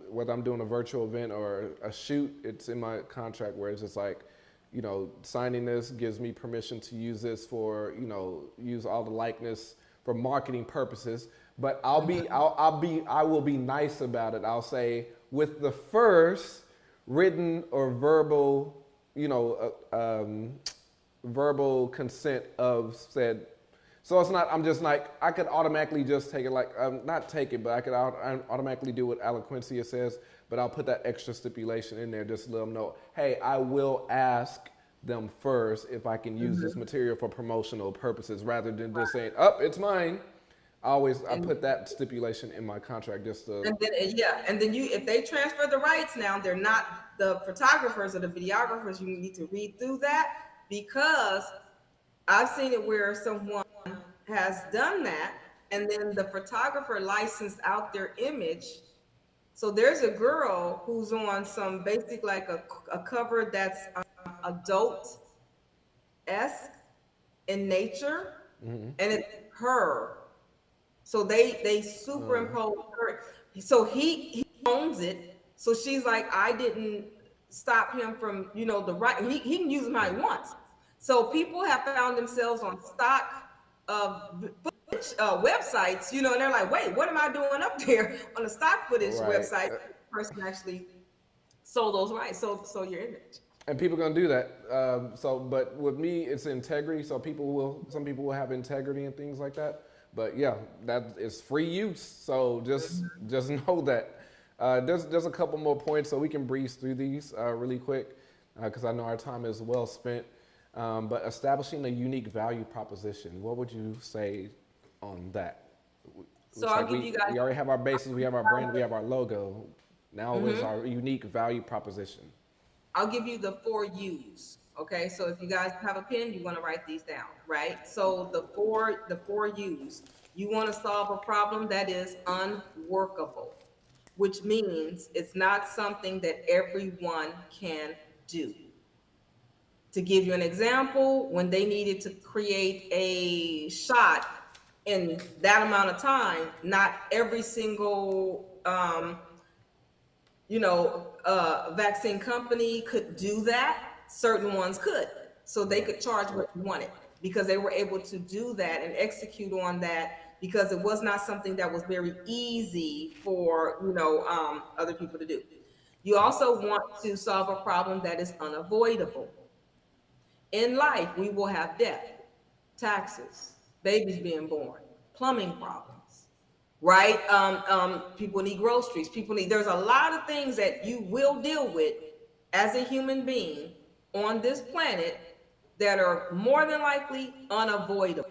Whether I'm doing a virtual event or a shoot, it's in my contract where it's just like, you know, signing this gives me permission to use this for, you know, use all the likeness for marketing purposes. But I will be nice about it. I'll say with the first written or verbal, you know, verbal consent of said. So it's not, I'm just like, I could automatically just take it like, not take it, but I could automatically do what Alquincia says, but I'll put that extra stipulation in there just to let them know, hey, I will ask them first if I can use this material for promotional purposes rather than just saying, oh, it's mine. I put that stipulation in my contract just to. And then, and then if they transfer the rights now, they're not the photographers or the videographers. You need to read through that, because I've seen it where someone has done that, and then the photographer licensed out their image. So there's a girl who's on some basic, like a cover that's adult-esque in nature, and it's her. So they superimpose her. So he owns it. So she's like, I didn't stop him from, you know, the right. He can use them how he wants. So people have found themselves on stock footage websites, you know, and they're like, wait, what am I doing up there on a stock footage website? The person actually sold those rights, so your image. And people are gonna do that. But with me, it's integrity. So some people will have integrity and things like that. But yeah, that is free use. So just know that. There's a couple more points, so we can breeze through these really quick, because I know our time is well spent. But establishing a unique value proposition, what would you say on that? So I'll give you guys. We already have our basis, we have our brand, we have our logo. Now is our unique value proposition. I'll give you the 4 U's. Okay, so if you guys have a pen, you want to write these down, right? So the four U's. You want to solve a problem that is unworkable, which means it's not something that everyone can do. To give you an example, when they needed to create a shot in that amount of time, not every single vaccine company could do that. Certain ones could. So they could charge what you wanted, because they were able to do that and execute on that, because it was not something that was very easy for, other people to do. You also want to solve a problem that is unavoidable. In life, we will have death, taxes, babies being born, plumbing problems, right? People need groceries. There's a lot of things that you will deal with as a human being on this planet that are more than likely unavoidable.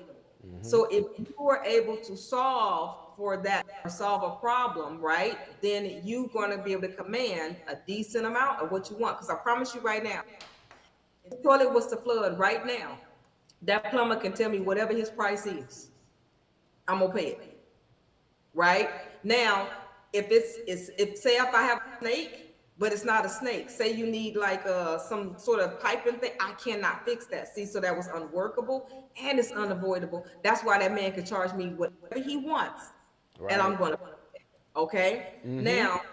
So if you are able to solve a problem, right, then you're going to be able to command a decent amount of what you want. Because I promise you right now, if the toilet was to flood right now, that plumber can tell me whatever his price is. I'm gonna pay it. Right? Now, if I have a snake, but it's not a snake. Say you need like some sort of piping thing. I cannot fix that. See, so that was unworkable and it's unavoidable. That's why that man can charge me whatever he wants, right, and I'm gonna. Okay. Now,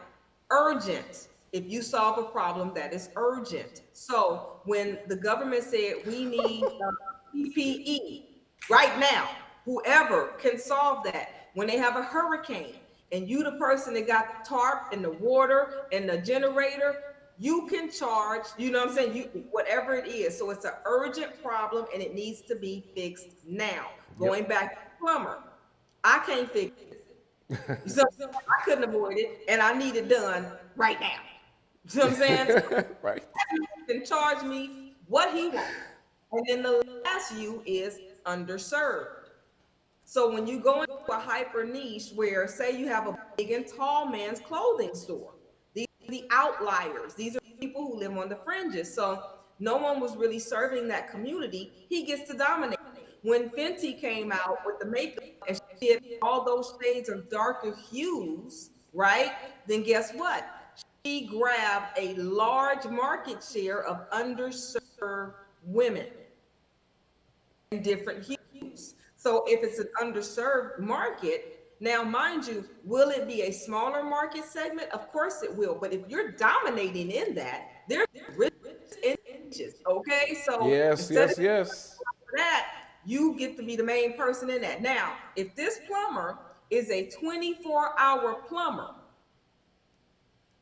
urgent. If you solve a problem that is urgent. So when the government said we need PPE right now, whoever can solve that. When they have a hurricane, and you the person that got the tarp and the water and the generator, you can charge, you know what I'm saying, whatever it is. So it's an urgent problem and it needs to be fixed now. Going back to the plumber, I can't fix it. So I couldn't avoid it and I need it done right now. You know what I'm saying? So right. He can charge me what he wants. And then the last U is underserved. So when you go into a hyper niche where, say, you have a big and tall man's clothing store, these the outliers. These are people who live on the fringes. So no one was really serving that community. He gets to dominate. When Fenty came out with the makeup and she did all those shades of darker hues, right? Then guess what? She grabbed a large market share of underserved women in different hues. So if it's an underserved market, now mind you, will it be a smaller market segment? Of course it will. But if you're dominating in that, they're rich in inches. Okay. So Yes, instead yes, of yes. that, you get to be the main person in that. Now, if this plumber is a 24-hour plumber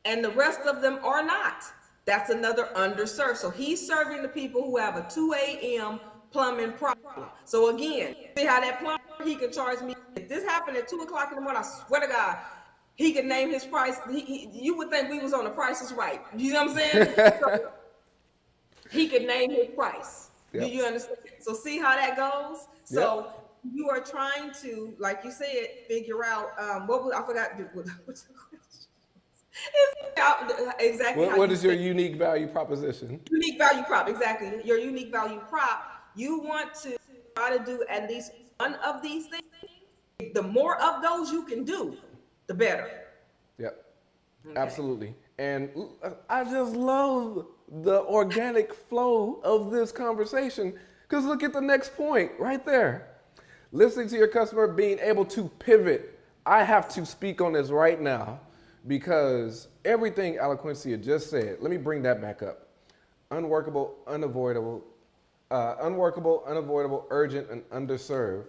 and the rest of them are not, that's another underserved. So he's serving the people who have a 2 a.m. plumbing problem. So again, see how that plumber, he can charge me. If this happened at 2 o'clock in the morning, I swear to God, he could name his price. You would think we was on The Price is Right. You know what I'm saying? So he could name his price. Yep. Do you understand? So see how that goes? So Yep. you are trying to, like you said, figure out what was, I forgot what's the question. It's exactly how What you is your say. unique value proposition? Unique value prop, exactly. Your unique value prop. You want to try to do at least one of these things. The more of those you can do, the better. Yep. Okay. Absolutely. And I just love the organic flow of this conversation because look at the next point right there. Listening to your customer, being able to pivot. I have to speak on this right now because everything Alquincia just said, let me bring that back up. Unworkable, unavoidable, urgent, and underserved.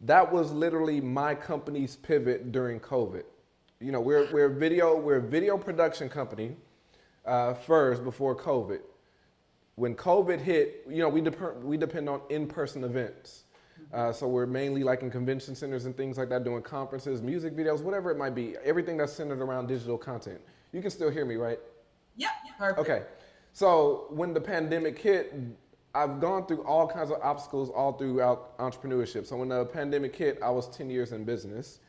That was literally my company's pivot during COVID. You know, we're a video production company first before COVID. When COVID hit, you know, we depend on in-person events. So we're mainly like in convention centers and things like that, doing conferences, music videos, whatever it might be, everything that's centered around digital content. You can still hear me, right? Yep. Perfect. Okay. So when the pandemic hit, I've gone through all kinds of obstacles all throughout entrepreneurship. So when the pandemic hit, I was 10 years in business.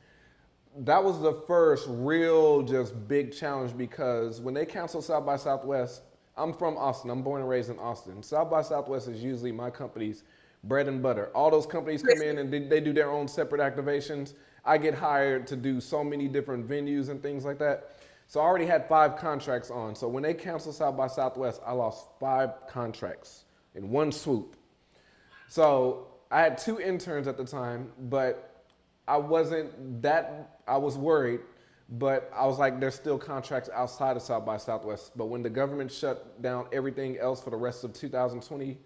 That was the first real just big challenge because when they canceled South by Southwest, I'm from Austin. I'm born and raised in Austin. South by Southwest is usually my company's bread and butter. All those companies come in and they do their own separate activations. I get hired to do so many different venues and things like that. So I already had 5 contracts on. So when they canceled South by Southwest, I lost 5 contracts in one swoop. So I had 2 interns at the time, but I was worried, but I was like, there's still contracts outside of South by Southwest. But when the government shut down everything else for the rest of 2020,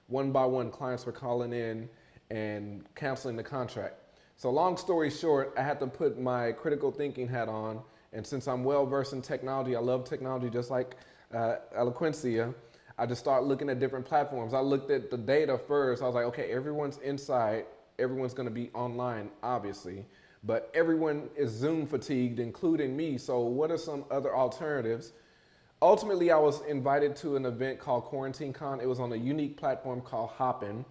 one by one, clients were calling in and canceling the contract. So long story short, I had to put my critical thinking hat on. And since I'm well versed in technology, I love technology just like Alquincia, I just started looking at different platforms. I looked at the data first. I was like, okay, everyone's inside. Everyone's going to be online, obviously. But everyone is Zoom fatigued, including me. So what are some other alternatives? Ultimately, I was invited to an event called Quarantine Con. It was on a unique platform called Hopin.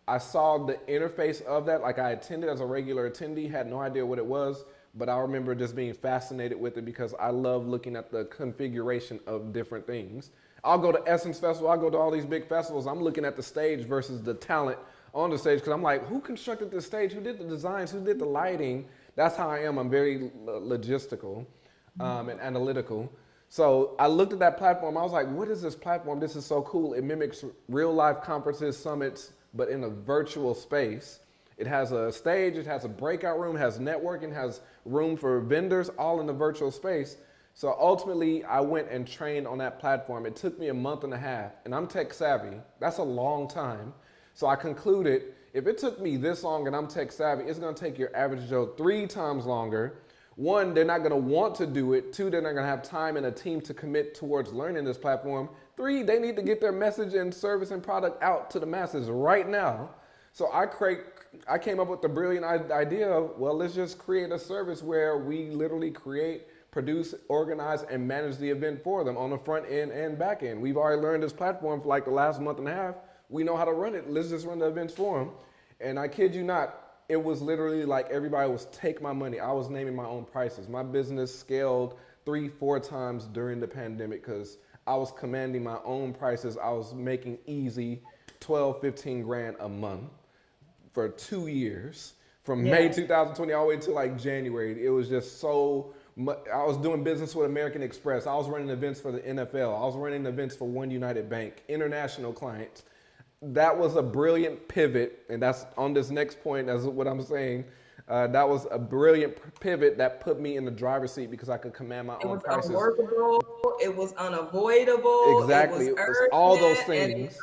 I saw the interface of that. Like I attended as a regular attendee, had no idea what it was, but I remember just being fascinated with it because I love looking at the configuration of different things. I'll go to Essence Festival, I'll go to all these big festivals. I'm looking at the stage versus the talent on the stage because I'm like, who constructed this stage? Who did the designs? Who did the lighting? That's how I am. I'm very logistical and analytical. So I looked at that platform. I was like, what is this platform? This is so cool. It mimics real life conferences, summits, but in a virtual space. It has a stage, it has a breakout room, has networking, has room for vendors, all in the virtual space. So ultimately, I went and trained on that platform. It took me a month and a half, and I'm tech savvy. That's a long time. So I concluded, if it took me this long and I'm tech savvy, it's gonna take your average Joe 3 times longer. 1, they're not gonna want to do it. 2, they're not gonna have time and a team to commit towards learning this platform. 3, they need to get their message and service and product out to the masses right now. So I came up with the brilliant idea of, well, let's just create a service where we literally create, produce, organize, and manage the event for them on the front end and back end. We've already learned this platform for like the last month and a half. We know how to run it. Let's just run the events for them. And I kid you not, it was literally like everybody was take my money. I was naming my own prices. My business scaled 3-4 times during the pandemic because I was commanding my own prices. I was making easy 12, 15 grand a month for 2 years, from May 2020 all the way to like January. It was just so much. I was doing business with American Express. I was running events for the NFL. I was running events for One United Bank, international clients. That was a brilliant pivot, and that's on this next point. That's what I'm saying. That was a brilliant pivot that put me in the driver's seat because I could command my own prices. It was unworkable. It was unavoidable. Exactly. It was urgent, all those things.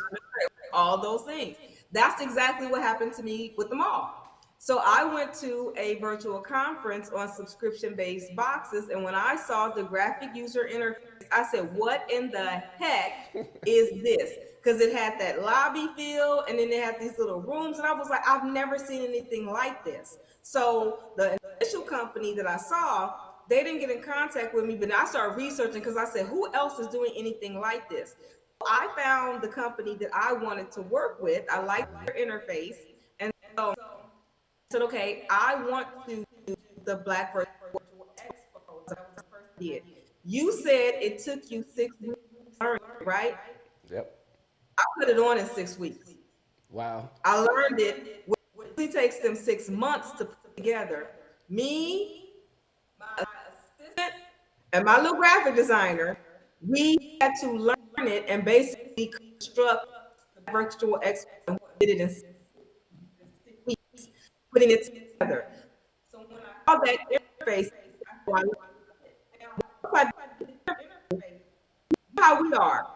All those things. That's exactly what happened to me with the mall. So I went to a virtual conference on subscription-based boxes, and when I saw the graphic user interface, I said, what in the heck is this? Because it had that lobby feel, and then it had these little rooms, and I was like, I've never seen anything like this. So the initial company that I saw, they didn't get in contact with me, but I started researching because I said, who else is doing anything like this? I found the company that I wanted to work with. I liked their interface, and so I said, okay, I want to do the Black Virtual Expo. That was the first did. You said it took you 6 weeks to learn, right? Yep. I put it on in 6 weeks. Wow. I learned it. It takes them 6 months to put together. Me, my assistant, and my little graphic designer, we had to learn it and basically construct the virtual expo, and we did it in 6 weeks, putting it together. So when I saw that interface, how we are.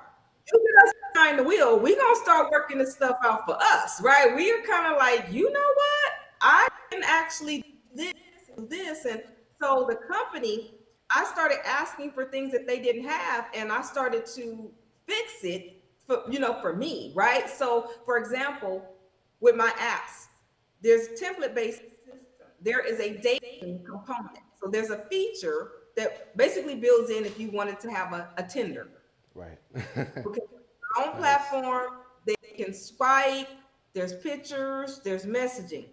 You get us behind the wheel, we gonna start working this stuff out for us, right? We are kind of like, you know what? I can actually do this. And so the company, I started asking for things that they didn't have, and I started to fix it for me, right? So for example, with my apps, there's template-based system. There is a dating component. So there's a feature that basically builds in if you wanted to have a Tinder. Right. Okay. On platform, they can swipe, there's pictures, there's messaging.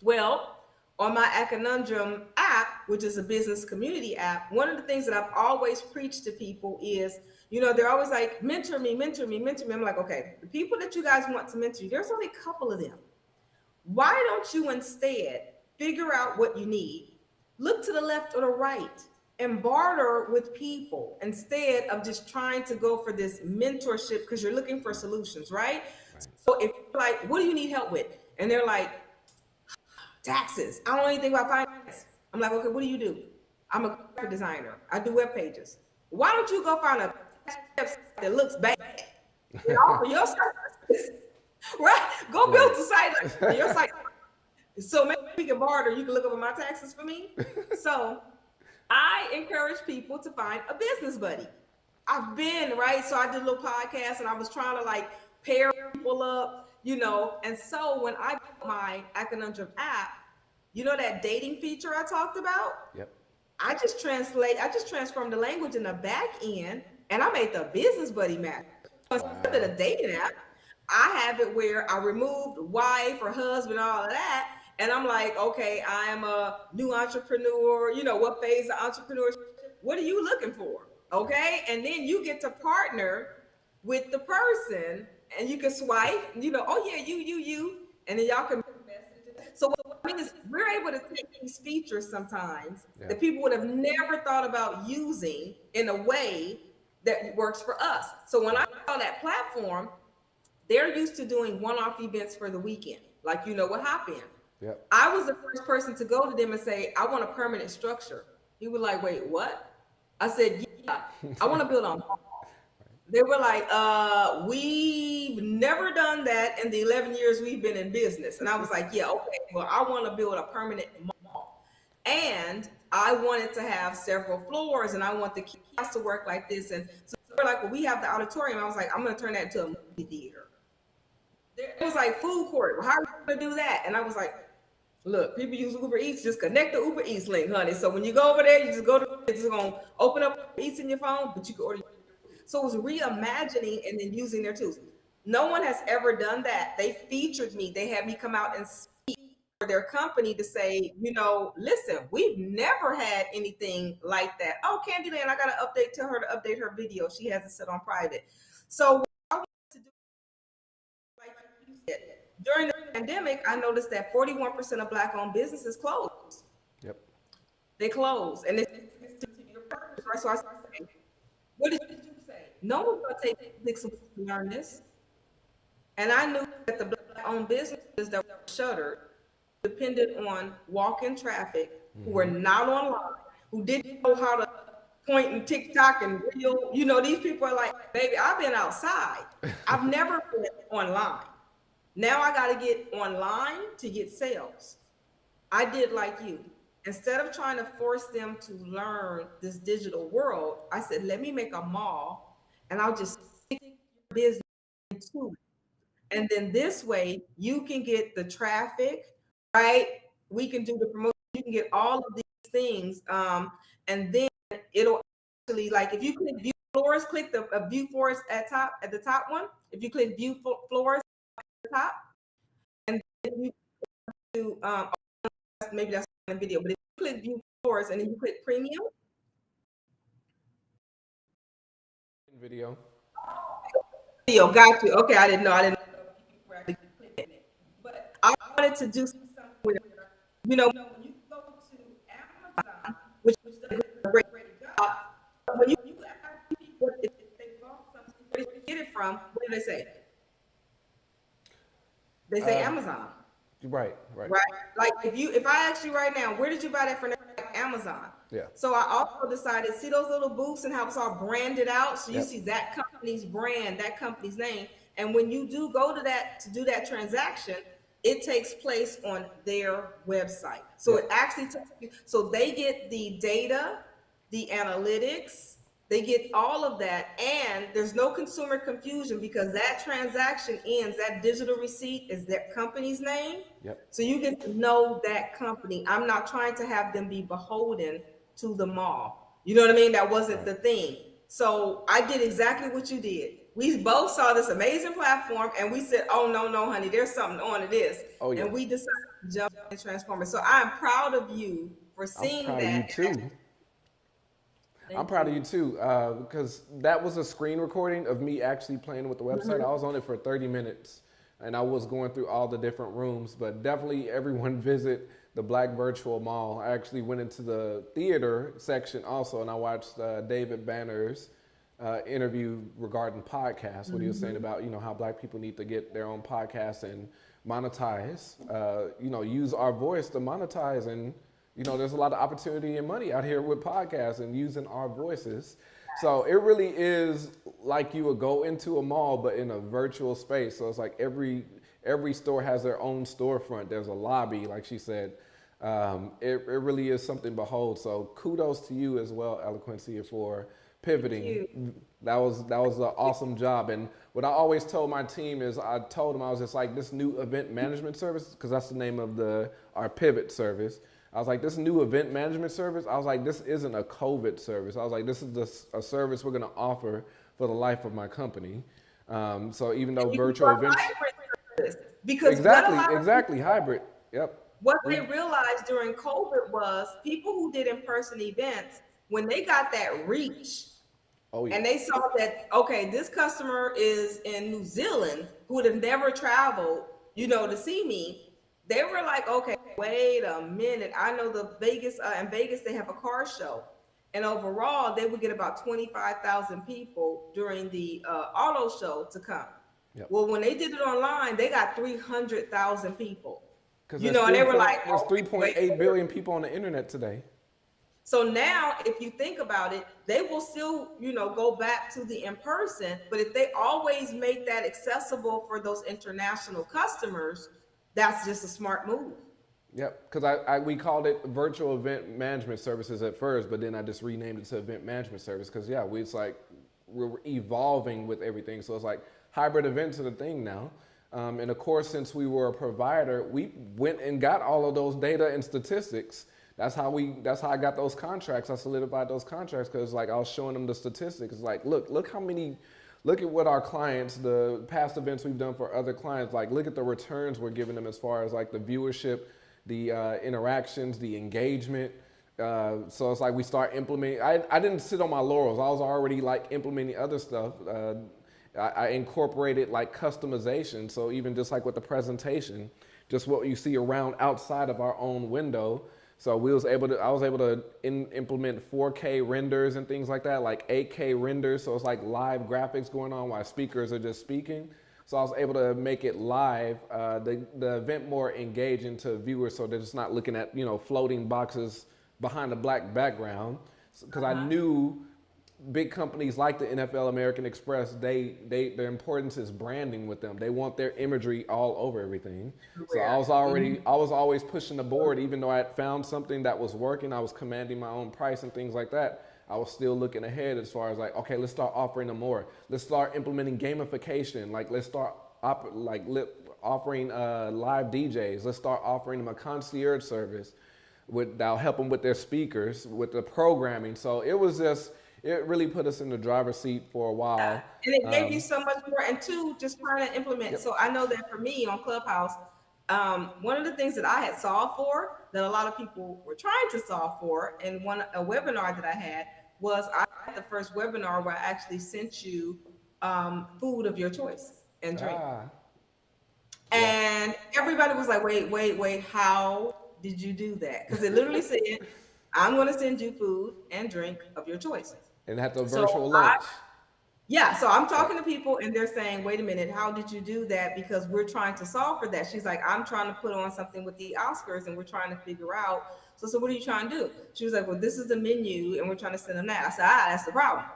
Well, on my Akanundrum app, which is a business community app, one of the things that I've always preached to people is, they're always like, mentor me, mentor me, mentor me. I'm like, okay, the people that you guys want to mentor you, there's only a couple of them. Why don't you instead figure out what you need, look to the left or the right, and barter with people instead of just trying to go for this mentorship because you're looking for solutions, right? So if you're like, what do you need help with? And they're like, taxes. I don't know anything about finance. I'm like, okay, what do you do? I'm a graphic designer. I do web pages. Why don't you go find a website that looks bad and offer your services, right? Go build a site like your site. So maybe we can barter. You can look over my taxes for me. So I encourage people to find a business buddy. I've been, right? So I did a little podcast and I was trying to pair people up, and so when I built my Akanundrum app, that dating feature I talked about? Yep. I just transformed the language in the back end and I made the business buddy match. Instead of the dating app, I have it where I removed wife or husband, all of that. And I'm like, okay, I am a new entrepreneur. What phase of entrepreneurship? What are you looking for? Okay. And then you get to partner with the person and you can swipe, oh yeah, you. And then y'all can message. So what I mean is we're able to take these features sometimes that people would have never thought about using in a way that works for us. So when I saw that platform, they're used to doing one-off events for the weekend. Like, what happened? Yep. I was the first person to go to them and say, I want a permanent structure. He was like, wait, what? I said, yeah, I want to build on. They were like, we've never done that in the 11 years we've been in business. And I was like, yeah, okay, well, I want to build a permanent mall. And I wanted to have several floors and I want the kiosks to work like this. And so they're like, well, we have the auditorium. I was like, I'm going to turn that into a movie theater. It was like food court. Well, how are you going to do that? And I was like, look, people use Uber Eats. Just connect the Uber Eats link, honey. So when you go over there, you just go to, it's going to open up Uber Eats in your phone, but you can order. So it was reimagining and then using their tools. No one has ever done that. They featured me. They had me come out and speak their company to say, listen, we've never had anything like that. Oh, Candyland, I got to tell her to update her video. She has it set on private. So what I wanted to do, like you said, during the pandemic, I noticed that 41% of Black-owned businesses closed. Yep. They closed, and it's to your purpose, right? So I started saying, what did you say? No one's going to take 6 months to learn this. And I knew that the Black-owned businesses that were shuttered depended on walk-in traffic, who were not online, who didn't know how to point and TikTok and reel. These people are like, baby, I've been outside. I've never been online. Now I got to get online to get sales. I did like you. Instead of trying to force them to learn this digital world, I said, let me make a mall and I'll just stick your business into it. And then this way you can get the traffic, right? We can do the promotion. You can get all of these things. And then it'll actually, like, if you click view floors, click the view floors at the top one. If you click view floors at the top, and then you do, maybe that's in the video, but if you click view floors and then you click premium. Video, got you. Okay, I didn't know. But I wanted to do something where, when you go to Amazon, which does a great job, when you ask people if they bought something, where did you get it from? What do they say? They say Amazon. Right. Like if I ask you right now, where did you buy that from? Like Amazon. Yeah. So I also decided, see those little booths and how it's all branded out. So you see that company's brand, that company's name. And when you do go to that to do that transaction, it takes place on their website. So it actually so they get the data, the analytics, they get all of that, and there's no consumer confusion because that transaction ends, that digital receipt is that company's name. Yep. So you get to know that company. I'm not trying to have them be beholden to the mall. You know what I mean? That wasn't the thing. So I did exactly what you did. We both saw this amazing platform and we said, oh, no, honey, there's something on to this. Oh, yeah. And we decided to jump and transform it. So I'm proud of you for seeing that. I'm proud of you too. I'm proud of you too, because that was a screen recording of me actually playing with the website. I was on it for 30 minutes and I was going through all the different rooms, but definitely everyone visit the Black Virtual Mall. I actually went into the theater section also and I watched David Banner's interview regarding podcasts, what he was saying about, how Black people need to get their own podcasts and monetize, use our voice to monetize. And there's a lot of opportunity and money out here with podcasts and using our voices. So it really is like you would go into a mall, but in a virtual space. So it's like every store has their own storefront. There's a lobby, like she said. It really is something to behold. So kudos to you as well, Alquincia, for pivoting. That was an awesome job. And what I always told my team is I was just like, this new event management service, because that's the name of our pivot service. I was like, this new event management service, I was like, this isn't a COVID service. I was like, this is a service we're going to offer for the life of my company. So even though virtual events. Because exactly, hybrid. Yep. What they realized during COVID was people who did in-person events, when they got that reach, and they saw that, okay, this customer is in New Zealand who would have never traveled, to see me. They were like, okay, wait a minute. I know in Vegas, they have a car show. And overall, they would get about 25,000 people during the auto show to come. Yep. Well, when they did it online, they got 300,000 people. And they were like, there's 3.8 billion people on the internet today. So now, if you think about it, they will still, go back to the in-person. But if they always make that accessible for those international customers, that's just a smart move. Yep, because we called it virtual event management services at first, but then I just renamed it to event management service because we're evolving with everything. So it's like hybrid events are the thing now. And of course, since we were a provider, we went and got all of those data and statistics. That's how I got those contracts. I solidified those contracts because I was showing them the statistics. It's like, look at what our clients, the past events we've done for other clients, look at the returns we're giving them as far as the viewership the interactions, the engagement. So it's like we start implementing. I didn't sit on my laurels. I was already like implementing other stuff. I incorporated like customization. So even just like with the presentation, just what you see around outside of our own window. So I was able to implement 4K renders and things like that, like 8K renders. So it's like live graphics going on while speakers are just speaking. So I was able to make it live, the event more engaging to viewers, so they're just not looking at floating boxes behind a black background. Because I knew big companies like the NFL, American Express, their importance is branding with them. They want their imagery all over everything. So I was always pushing the board, even though I had found something that was working. I was commanding my own price and things like that. I was still looking ahead as far as like, okay, let's start offering them more. Let's start implementing gamification. Like, let's start offering live DJs. Let's start offering them a concierge service that'll help them with their speakers, with the programming. So it really put us in the driver's seat for a while. And it gave you so much more. And two, just trying to implement. So I know that for me on Clubhouse, one of the things that I had solved for, that a lot of people were trying to solve for, and a webinar that I had was, I had the first webinar where I actually sent you food of your choice and drink. And everybody was like, wait, how did you do that? Because it literally said, I'm going to send you food and drink of your choice. And have the virtual lunch. So I'm talking to people and they're saying, wait a minute, how did you do that? Because we're trying to solve for that. She's like, I'm trying to put on something with the Oscars and we're trying to figure out. So what are you trying to do? She was like, well, this is the menu and we're trying to send them that. I said, that's the problem.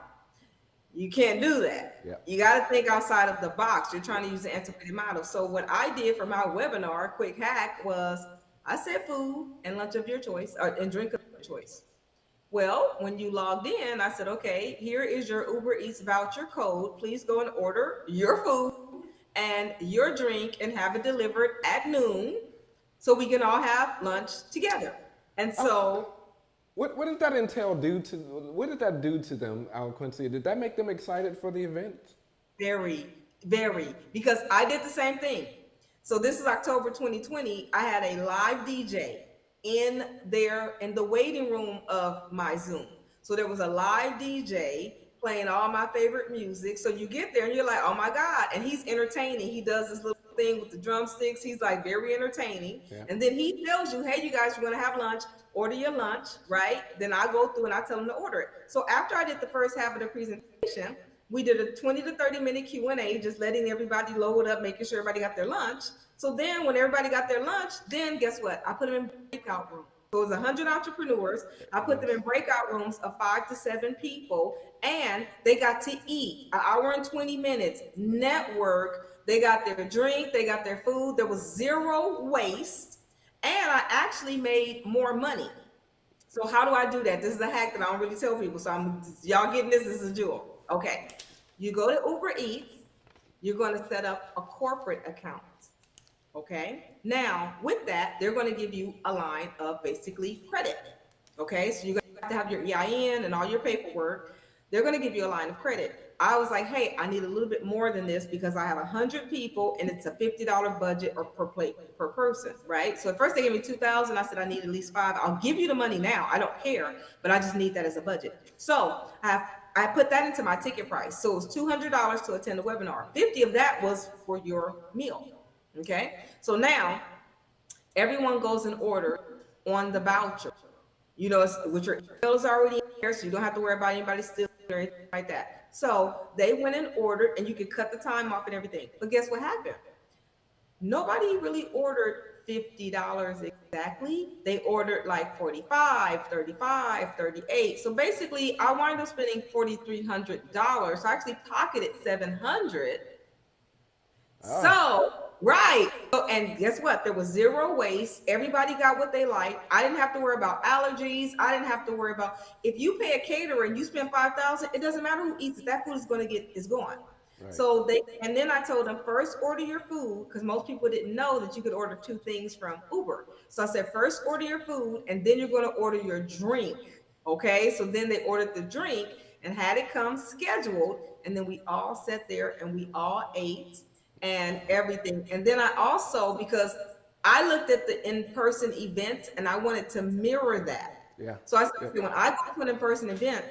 You can't do that. Yep. You got to think outside of the box. You're trying to use the antiquated model. So what I did for my webinar, quick hack, was I said food and lunch of your choice, and drink of your choice. Well, when you logged in, I said, okay, here is your Uber Eats voucher code. Please go and order your food and your drink and have it delivered at noon so we can all have lunch together. And so... What did that what did that do to them, Alquincia? Did that make them excited for the event? Very, very, because I did the same thing. So this is October 2020. I had a live DJ in the waiting room of my Zoom. So there was a live DJ playing all my favorite music. So you get there and you're like, oh my God. And he's entertaining. He does this little thing with the drumsticks. He's like very entertaining. Yeah. And then he tells you, hey, you guys, we're going to have lunch. Order your lunch, right? Then I go through and I tell them to order it. So after I did the first half of the presentation, we did a 20 to 30 minute Q&A, just letting everybody load up, making sure everybody got their lunch. So then when everybody got their lunch, then guess what? I put them in breakout rooms. So it was 100 entrepreneurs. I put them in breakout rooms of 5 to 7 people, and they got to eat an hour and 20 minutes, network. They got their drink, they got their food. There was zero waste. And I actually made more money. So how do I do that? This is a hack that I don't really tell people. So y'all getting this? This is a jewel. Okay. You go to Uber Eats. You're going to set up a corporate account. Okay. Now, with that, they're going to give you a line of basically credit. Okay. So you're going to have your EIN and all your paperwork. They're going to give you a line of credit. I was like, hey, I need a little bit more than this because I have 100 people and it's a $50 budget or per plate per person, right? So at first they gave me 2,000. I said, I need at least 5. I'll give you the money now. I don't care, but I just need that as a budget. So I put that into my ticket price. So it was $200 to attend the webinar. 50 of that was for your meal. Okay. So now everyone goes in order on the voucher. You know, with your meal is already in there, so you don't have to worry about anybody stealing or anything like that. So they went and ordered, and you could cut the time off and everything. But guess what happened? Nobody really ordered $50 exactly. They ordered like 45, 35, 38. So basically, I wound up spending $4,300. So I actually pocketed $700. Oh. So, right. So, and guess what? There was zero waste. Everybody got what they liked. I didn't have to worry about allergies. I didn't have to worry about, if you pay a caterer and you spend $5,000, it doesn't matter who eats it. That food is gone. Right. So and then I told them, first order your food, because most people didn't know that you could order 2 things from Uber. So I said, first order your food, and then you're going to order your drink. Okay. So then they ordered the drink and had it come scheduled. And then we all sat there and we all ate and everything. And then I also, because I looked at the in-person events and I wanted to mirror that. Yeah. So I said, okay, when I go to an in-person event,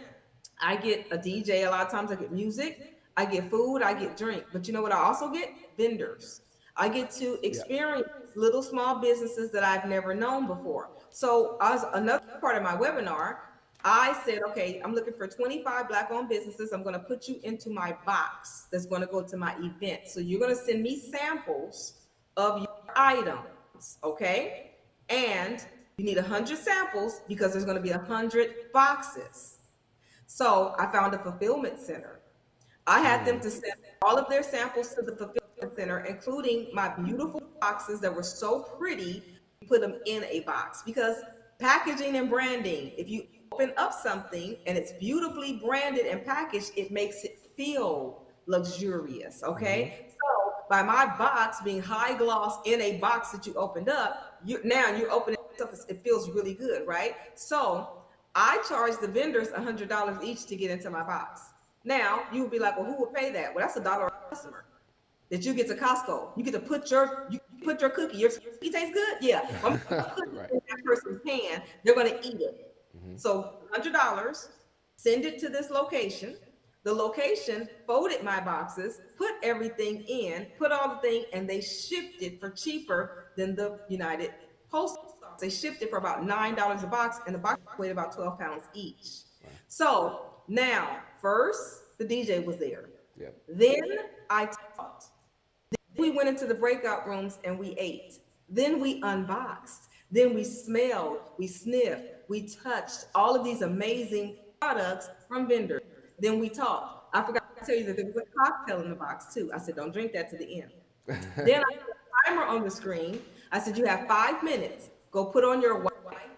I get a DJ. A lot of times I get music, I get food, I get drink. But you know what I also get? Vendors. I get to Yeah. experience little small businesses that I've never known before. So as another part of my webinar, I said, okay, I'm looking for 25 Black-owned businesses. I'm going to put you into my box that's going to go to my event. So you're going to send me samples of your items, okay? And you need 100 samples because there's going to be 100 boxes. So I found a fulfillment center. I had them to send all of their samples to the fulfillment center, including my beautiful boxes that were so pretty. You put them in a box because packaging and branding, if you open up something and it's beautifully branded and packaged, it makes it feel luxurious. Okay. So by my box being high gloss in a box that you opened up, you're opening it up, it feels really good, right? So I charge the vendors $100 each to get into my box. Now you would be like, well, who would pay that? Well, that's $1 a customer that you get to Costco. You get to put your cookie. Your cookie tastes good. Yeah, I'm gonna put it in that person's hand. They're gonna eat it. So $100. Send it to this location. The location folded my boxes, put everything in, put all the thing, and they shipped it for cheaper than the United Post. They shipped it for about $9 a box, and the box weighed about 12 pounds each. So now, first, the DJ was there. Yep. Then I talked. Then we went into the breakout rooms and we ate. Then we unboxed. Then we smelled, we sniffed, we touched all of these amazing products from vendors. Then we talked. I forgot to tell you that there was a cocktail in the box too. I said, don't drink that to the end. Then I put a timer on the screen. I said, you have 5 minutes. Go put on your white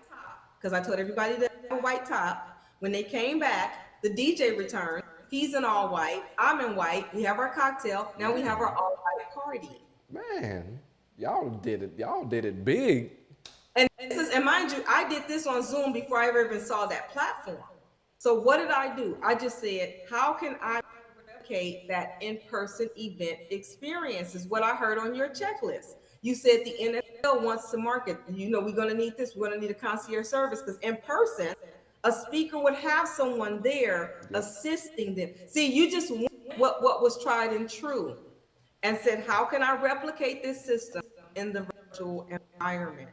top, because I told everybody to have a white top. When they came back, the DJ returned. He's in all white. I'm in white. We have our cocktail. Now we have our all white party. Man, y'all did it big. And mind you, I did this on Zoom before I ever even saw that platform. So what did I do? I just said, how can I replicate that in-person event experience? Is what I heard on your checklist. You said the NFL wants to market. You know, we're going to need this. We're going to need a concierge service, because in person, a speaker would have someone there assisting them. See, you just went what was tried and true and said, how can I replicate this system in the virtual environment?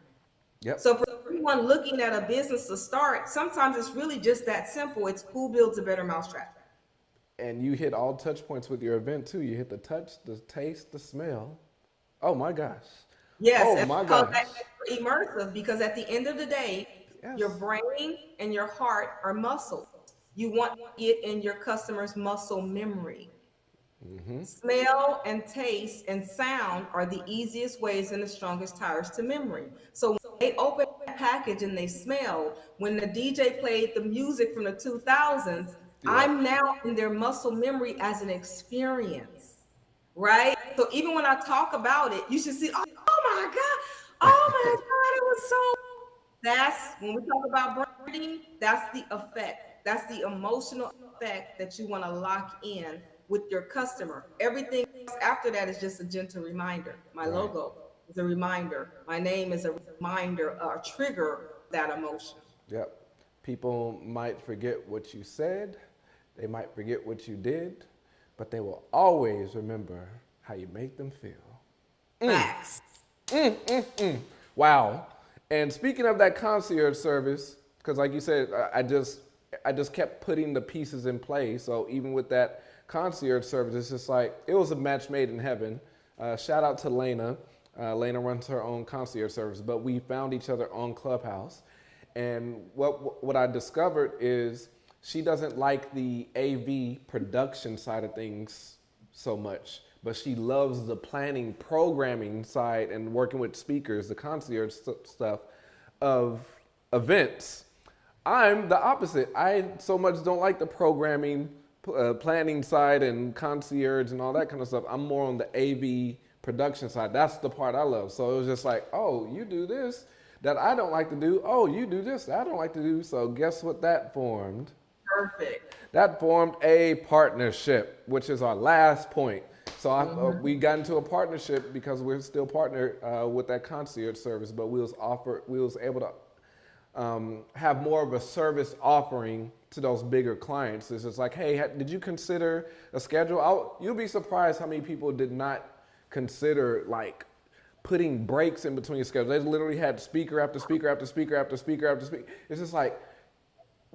Yep. So for everyone looking at a business to start, sometimes it's really just that simple. It's who builds a better mousetrap. And you hit all touch points with your event too. You hit the touch, the taste, the smell. Oh my gosh. Yes. Oh my gosh. Immersive, because at the end of the day, Yes. your brain and your heart are muscles. You want to get in your customer's muscle memory. Smell and taste and sound are the easiest ways and the strongest tires to memory. So when they open the package and they smell, when the DJ played the music from the 2000s, I'm now in their muscle memory as an experience, right? So even when I talk about it, you should see, oh my God, it was so. That's when we talk about branding, that's the effect. That's the emotional effect that you want to lock in with your customer. Everything else after that is just a gentle reminder. My logo is a reminder. My name is a reminder, a trigger that emotion. Yep. People might forget what you said. They might forget what you did, but they will always remember how you make them feel. Facts. Wow. And speaking of that concierge service, because like you said, I just kept putting the pieces in place. So even with that concierge service, it's just like, it was a match made in heaven. Shout out to Lena. Lena runs her own concierge service, but we found each other on Clubhouse. And what I discovered is she doesn't like the AV production side of things so much, but she loves the planning, programming side and working with speakers, the concierge stuff of events. I'm the opposite. I so much don't like the programming, planning side and concierge and all that kind of stuff. I'm more on the AV production side. That's the part I love. So it was just like, oh, you do this that I don't like to do. Oh, you do this that I don't like to do. So guess what that formed? Perfect. That formed a partnership, which is our last point. So we got into a partnership because we're still partnered with that concierge service, but we was able to have more of a service offering to those bigger clients. It's just like, hey, did you consider a schedule? You'll be surprised how many people did not consider like putting breaks in between schedules. They literally had speaker after speaker after speaker after speaker after speaker. It's just like,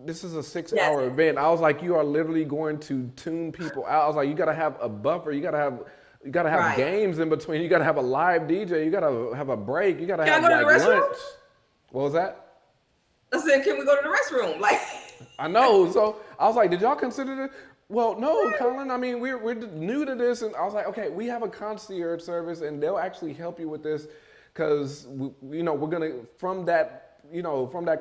this is a 6-hour event. I was like, you are literally going to tune people out. I was like, you got to have a buffer. You got to have games in between. You got to have a live DJ. You got to have a break. You got to have like lunch. What was that? I said, can we go to the restroom? Like, I know. So I was like, did y'all consider this? Well, no, Collin. I mean, we're new to this, and I was like, okay, we have a concierge service, and they'll actually help you with this, because we're gonna from that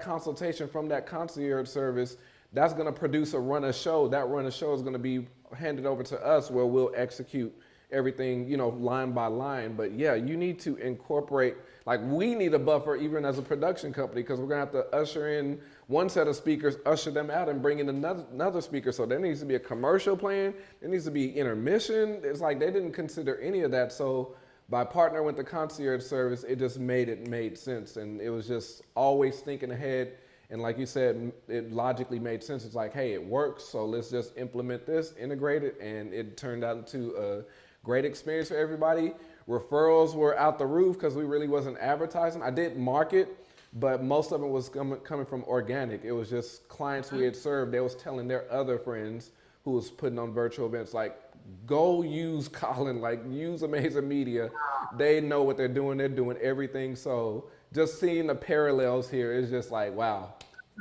consultation, from that concierge service, that's gonna produce a run of show. That run of show is gonna be handed over to us, where we'll execute everything, line by line. But yeah, you need to incorporate, like, we need a buffer even as a production company, because we're gonna have to usher in one set of speakers, usher them out, and bring in another speaker. So there needs to be a commercial plan. There needs to be intermission. It's like they didn't consider any of that. So by partnering with the concierge service, it just made sense. And it was just always thinking ahead. And like you said, it logically made sense. It's like, hey, it works, so let's just implement this, integrate it, and it turned out into a great experience for everybody. Referrals were out the roof because we really wasn't advertising. I did market, but most of it was coming from organic. It was just clients we had served. They was telling their other friends who was putting on virtual events, like, go use Collin, like, use Amazing Media. They know what they're doing. They're doing everything. So just seeing the parallels here is just like, wow,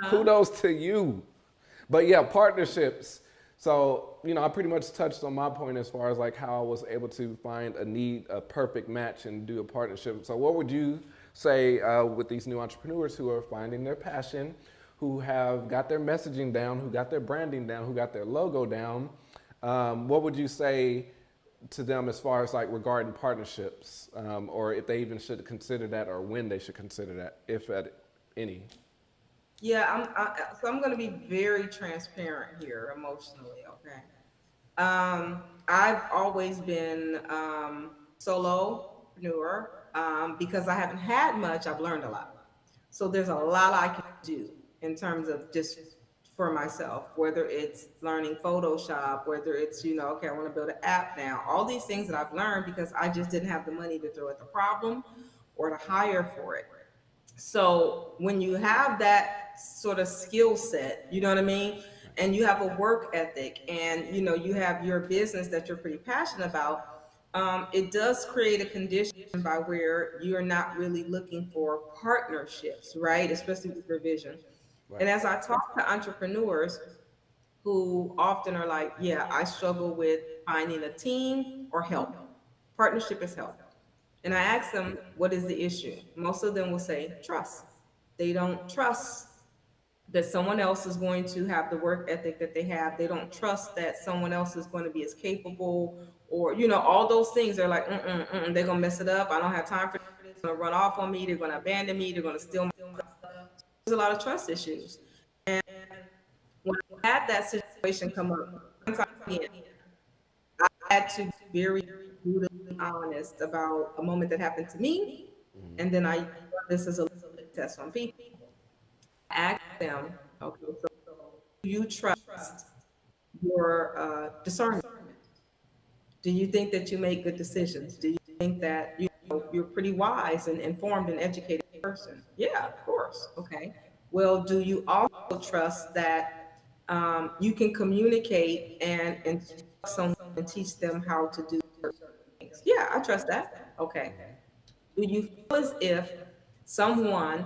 kudos to you. But yeah, partnerships. So, I pretty much touched on my point as far as like how I was able to find a perfect match and do a partnership. So what would you say with these new entrepreneurs who are finding their passion, who have got their messaging down, who got their branding down, who got their logo down? What would you say to them as far as like regarding partnerships, or if they even should consider that, or when they should consider that, if at any? Yeah, so I'm going to be very transparent here emotionally, okay? I've always been solopreneur because I haven't had much. I've learned a lot. So there's a lot I can do in terms of just for myself, whether it's learning Photoshop, whether it's, okay, I want to build an app now, all these things that I've learned because I just didn't have the money to throw at the problem or to hire for it. So when you have that sort of skill set, you know what I mean? And you have a work ethic, and you have your business that you're pretty passionate about, it does create a condition by where you're not really looking for partnerships, right? Especially with your vision. Right. And as I talk to entrepreneurs who often are like, yeah, I struggle with finding a team or help. Partnership is help. And I ask them, what is the issue? Most of them will say trust. They don't trust that someone else is going to have the work ethic that they have. They don't trust that someone else is going to be as capable, or, all those things. They're like, they're going to mess it up. I don't have time for this. They're going to run off on me. They're going to abandon me. They're going to steal my stuff. There's a lot of trust issues. And when I had that situation come up, one time again, I had to be very brutally honest about a moment that happened to me. And then this is a test on people. Ask them, okay, so do you trust your discernment? Do you think that you make good decisions? Do you think that you're pretty wise and informed and educated person? Yeah, of course. Okay. Well, do you also trust that you can communicate and instruct someone and teach them how to do certain things? Yeah, I trust that. Okay. Do you feel as if someone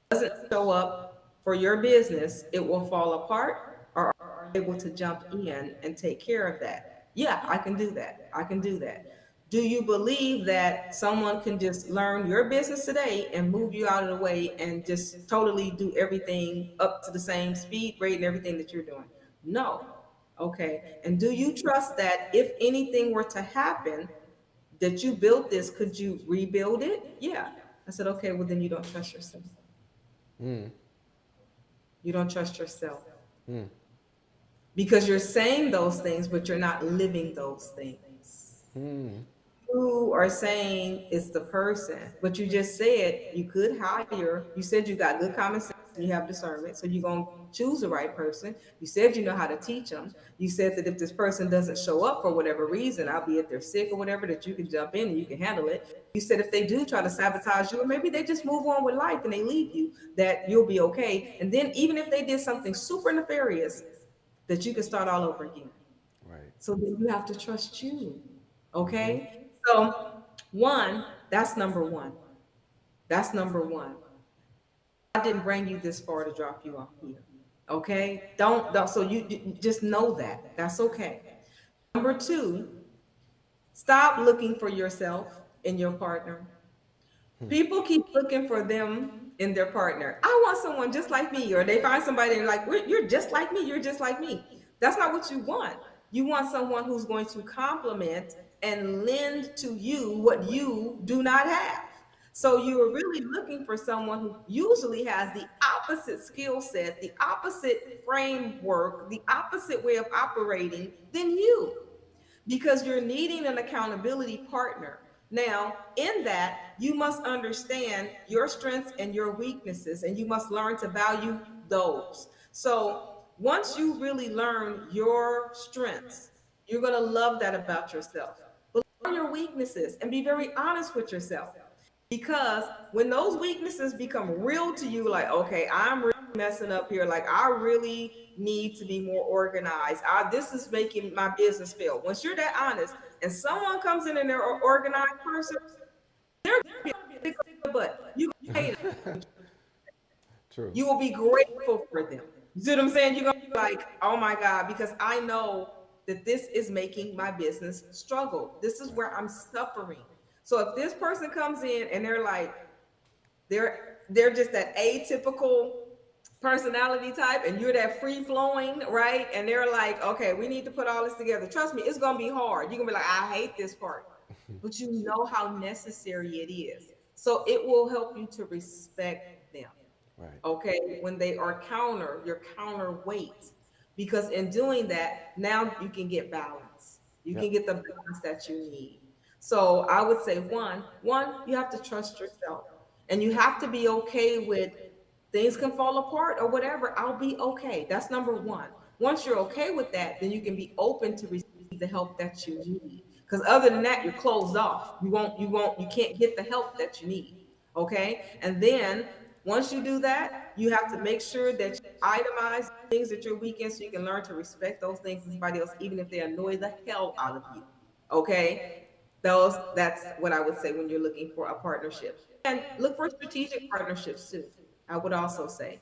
doesn't show up for your business, it will fall apart, or are you able to jump in and take care of that? Yeah, I can do that. I can do that. Do you believe that someone can just learn your business today and move you out of the way and just totally do everything up to the same speed, rate, and everything that you're doing? No. Okay. And do you trust that if anything were to happen, that you built this, could you rebuild it? Yeah. I said, okay, well, then you don't trust yourself. You don't trust yourself because you're saying those things, but you're not living those things. You are saying it's the person, but you just said you could hire. You said you got good common sense and you have discernment, so you're gonna choose the right person. You said you know how to teach them. You said that if this person doesn't show up for whatever reason, albeit they're sick or whatever, that you can jump in and you can handle it. You said if they do try to sabotage you, or maybe they just move on with life and they leave you, that you'll be okay. And then even if they did something super nefarious, that you can start all over again. Right. So then you have to trust you. Mm-hmm. Okay. So, one, that's number one. That's number one. I didn't bring you this far to drop you off here. Okay. Don't, so you just know that. That's okay. Number two, stop looking for yourself in your partner. People keep looking for them in their partner. I want someone just like me, or they find somebody and like, you're just like me, you're just like me. That's not what you want. You want someone who's going to complement and lend to you what you do not have. So you are really looking for someone who usually has the opposite skill set, the opposite framework, the opposite way of operating than you, because you're needing an accountability partner. Now, in that, you must understand your strengths and your weaknesses, and you must learn to value those. So, once you really learn your strengths, you're going to love that about yourself. But learn your weaknesses and be very honest with yourself. Because when those weaknesses become real to you, like, okay, I'm really messing up here. Like, I really need to be more organized. This is making my business fail. Once you're that honest, and someone comes in and they're an organized person, they're gonna be a stick up your butt. You hate them. True. You will be grateful for them. You see what I'm saying? You're gonna be like, oh my God, because I know that this is making my business struggle. This is where I'm suffering. So if this person comes in and they're like, they're just that atypical personality type, and you're that free flowing, right? And they're like, okay, we need to put all this together. Trust me, it's gonna be hard. You're gonna be like, I hate this part, but you know how necessary it is. So it will help you to respect them. Right. Okay, when they are your counterweight, because in doing that, now you can get balance. You Yep. can get the balance that you need. So I would say one, you have to trust yourself, and you have to be okay with things can fall apart or whatever. I'll be okay. That's number one. Once you're okay with that, then you can be open to receive the help that you need. Because other than that, you're closed off. You can't get the help that you need. Okay. And then once you do that, you have to make sure that you itemize things that you're weak in, so you can learn to respect those things in somebody else, even if they annoy the hell out of you. Okay. That's what I would say when you're looking for a partnership. And look for strategic partnerships too. I would also say,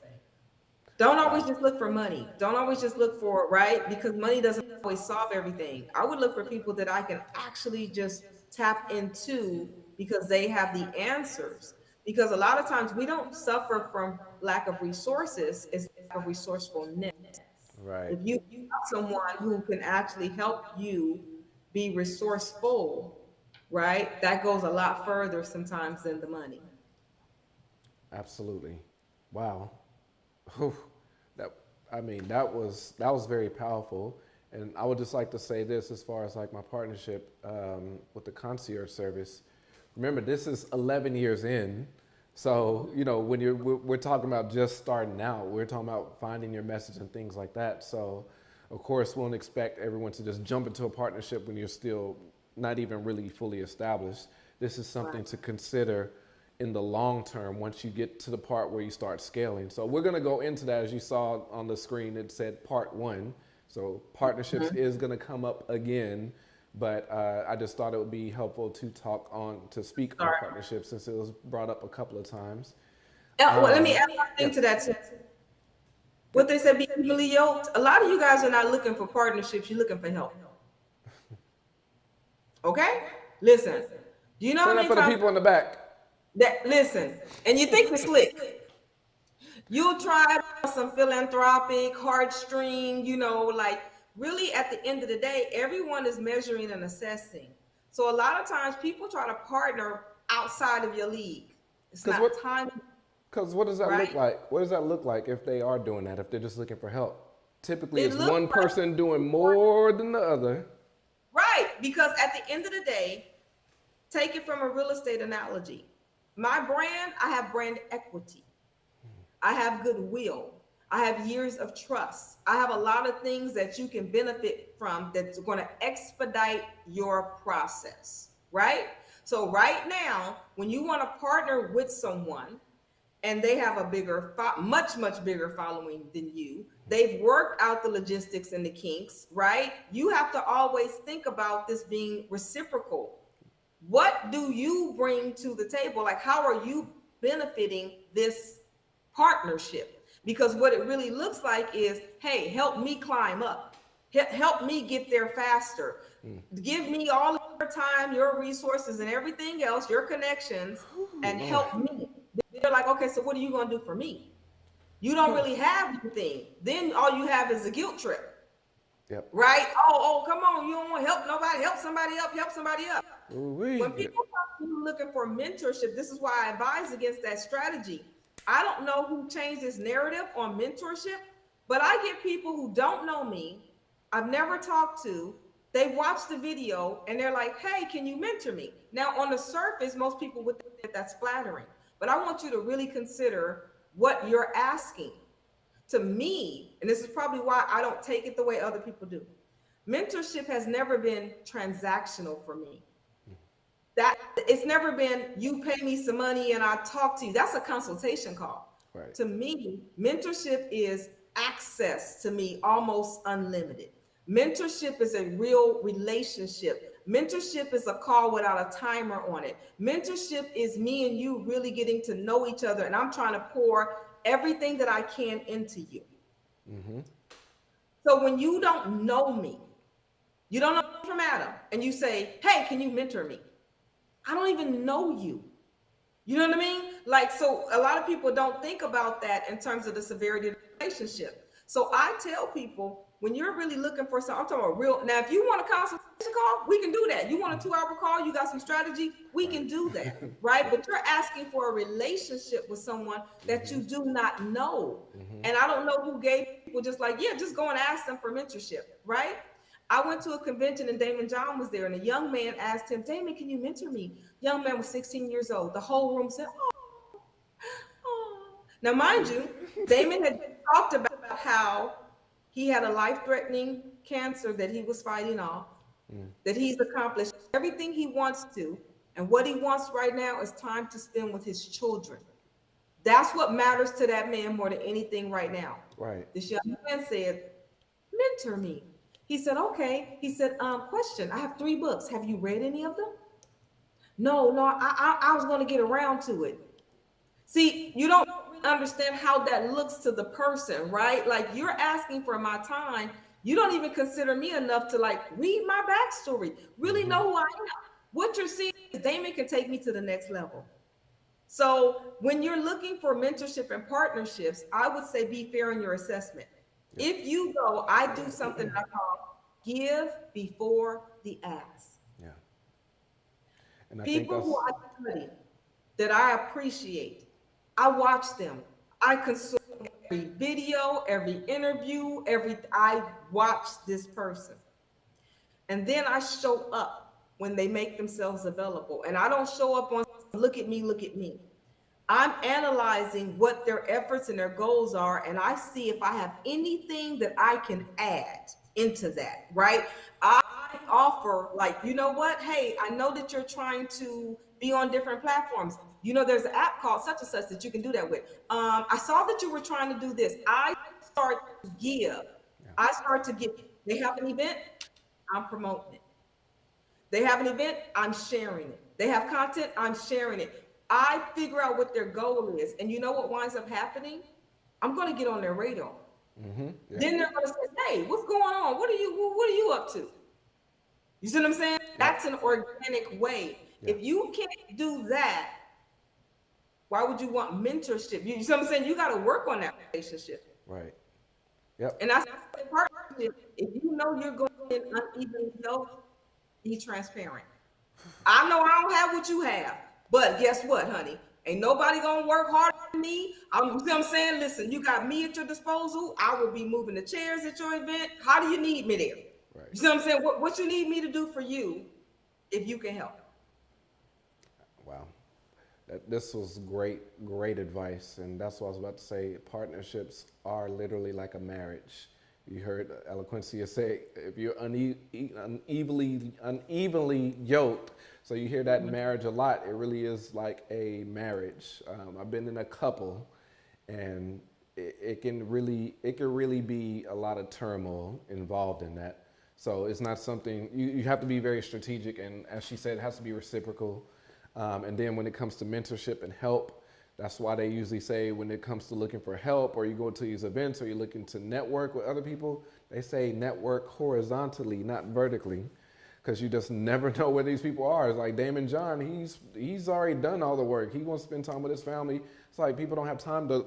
don't always Wow. just look for money. Don't always just look for, right? Because money doesn't always solve everything. I would look for people that I can actually just tap into because they have the answers. Because a lot of times we don't suffer from lack of resources, it's lack of resourcefulness. Right. If you have someone who can actually help you be resourceful, right? That goes a lot further sometimes than the money. Absolutely. Wow. Whew. That I mean that was very powerful. And I would just like to say this as far as like my partnership with the concierge service. Remember, this is 11 years in. So, you know, when we're talking about just starting out, we're talking about finding your message and things like that. So, of course, we won't expect everyone to just jump into a partnership when you're still not even really fully established. This is something Right. to consider in the long term once you get to the part where you start scaling. So we're going to go into that. As you saw on the screen, it said part one. So partnerships is going to come up again, but I just thought it would be helpful to speak on Sorry. partnerships since it was brought up a couple of times. Well, let me add one thing Yep. to that too. What Yep. they said, be evenly yoked. A lot of you guys are not looking for partnerships, you're looking for help. Okay? Listen. Do you know Say how that many for the times people in the back. listen, and you think you're slick. You'll try some philanthropic, heartstring, like really at the end of the day, everyone is measuring and assessing. So a lot of times people try to partner outside of your league. It's Because not time, what does that look right? like? What does that look like if they are doing that? If they're just looking for help? Typically, It it's looks one like person doing more than the other. right. Because at the end of the day, take it from a real estate analogy. My brand, I have brand equity. I have goodwill. I have years of trust. I have a lot of things that you can benefit from that's going to expedite your process, right? So right now, when you want to partner with someone and they have a bigger, much bigger following than you, they've worked out the logistics and the kinks, right? You have to always think about this being reciprocal. What do you bring to the table? Like, how are you benefiting this partnership? Because what it really looks like is, hey, help me climb up. Help me get there faster. Give me all of your time, your resources, and everything else, your connections, and help me. They're like, okay, so what are you going to do for me? You don't really have anything. Then all you have is a guilt trip. Yep. Right? Oh, come on. You don't want to help nobody. Help somebody up. Help somebody up. Ooh-wee. When people come to you looking for mentorship, this is why I advise against that strategy. I don't know who changed this narrative on mentorship, but I get people who don't know me, I've never talked to, they watch the video and they're like, hey, can you mentor me? Now, on the surface, most people would think that's flattering, but I want you to really consider what you're asking. To me, and this is probably why I don't take it the way other people do, mentorship has never been transactional for me. That it's never been you pay me some money and I talk to you. That's a consultation call. Right. To me, mentorship is access to me almost unlimited. Mentorship is a real relationship. Mentorship is a call without a timer on it. Mentorship is me and you really getting to know each other, and I'm trying to pour everything that I can into you. So when you don't know me, you don't know me from Adam, and you say, hey, can you mentor me? I don't even know you. You know what I mean? Like, so a lot of people don't think about that in terms of the severity of the relationship. So I tell people, when you're really looking for something, I'm talking about real. Now, if you want a consultation call, we can do that. You want a 2-hour call, you got some strategy, we can do that, right? But you're asking for a relationship with someone that you do not know. And I don't know who gave people just like, yeah, just go and ask them for mentorship, right? I went to a convention and Damon John was there, and a young man asked him, Damon, can you mentor me? Young man was 16 years old. The whole room said, oh. Now, mind you, Damon had talked about how he had a life-threatening cancer that he was fighting off, that he's accomplished everything he wants to, and what he wants right now is time to spend with his children. That's what matters to that man more than anything right now. Right. This young man said, mentor me. He said, okay. He said, question, I have 3 books. Have you read any of them? No, I was going to get around to it. See, you don't understand how that looks to the person, right? Like, you're asking for my time. You don't even consider me enough to like read my backstory, really know who I am. What you're seeing is Damon can take me to the next level. So when you're looking for mentorship and partnerships, I would say be fair in your assessment. If you go, I do something I call give before the ask. Yeah. And I People think who I study, that I appreciate, I watch them. I consume every video, every interview, I watch this person. And then I show up when they make themselves available. And I don't show up on, look at me, look at me. I'm analyzing what their efforts and their goals are, and I see if I have anything that I can add into that, right? I offer, like, you know what? Hey, I know that you're trying to be on different platforms. You know, there's an app called such and such that you can do that with. I saw that you were trying to do this. I start to give. I start to give. They have an event, I'm promoting it. They have an event, I'm sharing it. They have content, I'm sharing it. I figure out what their goal is. And you know what winds up happening? I'm going to get on their radar. Then they're going to say, hey, what's going on? What are you up to? You see what I'm saying? That's an organic way. If you can't do that, why would you want mentorship? You see what I'm saying? You got to work on that relationship. Right. Yep. And that's the partnership. If you know you're going in uneven health, be transparent. I know I don't have what you have. But guess what, honey? Ain't nobody gonna work harder than me. You see what I'm saying? Listen, you got me at your disposal. I will be moving the chairs at your event. How do you need me there? Right. You see what I'm saying? What you need me to do for you if you can help. Wow. This was great advice. And that's what I was about to say. Partnerships are literally like a marriage. You heard Alquincia say, if you're unevenly yoked, so you hear that in marriage a lot, it really is like a marriage. I've been in a couple, and it can really be a lot of turmoil involved in that. So it's not something, you have to be very strategic, and as she said, it has to be reciprocal. And then when it comes to mentorship and help, that's why they usually say when it comes to looking for help, or you go to these events, or you're looking to network with other people, they say network horizontally, not vertically, because you just never know where these people are. It's like Damon John, he's already done all the work. He wants to spend time with his family. It's like people don't have time to,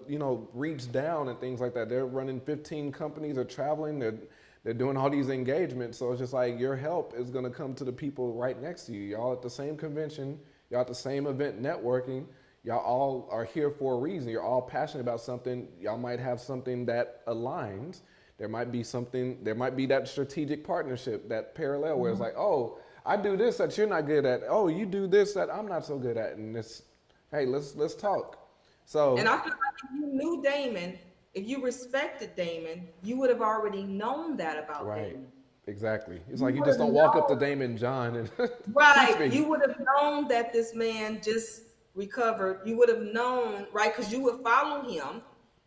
reach down and things like that. They're running 15 companies, they're traveling, they're doing all these engagements. So it's just like your help is going to come to the people right next to you. Y'all at the same convention, y'all at the same event networking. Y'all all are here for a reason. You're all passionate about something. Y'all might have something that aligns. There might be that strategic partnership, that parallel where it's like, oh, I do this that you're not good at. Oh, you do this that I'm not so good at. And it's, hey, let's talk. So, and I feel like if you knew Damon, if you respected Damon, you would have already known that about right, Damon. exactly. It's like you just don't walk up to Damon John and right. teach me. You would have known that this man just recovered. You would have known, right? Because you would follow him,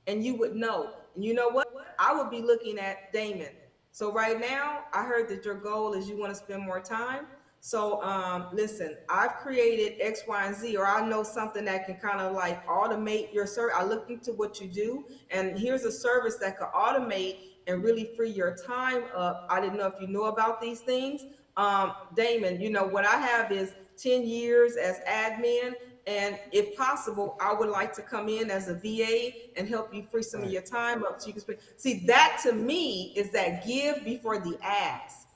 and you would know. And you know what? I would be looking at Damon. So right now, I heard that your goal is you want to spend more time. So listen, I've created X, Y, and Z, or I know something that can kind of like automate your service. I looked into what you do, and here's a service that could automate and really free your time up. I didn't know if you know about these things. Damon, what I have is 10 years as admin. And if possible, I would like to come in as a VA and help you free some of your time up so you can spend. See, that to me is that give before the ask.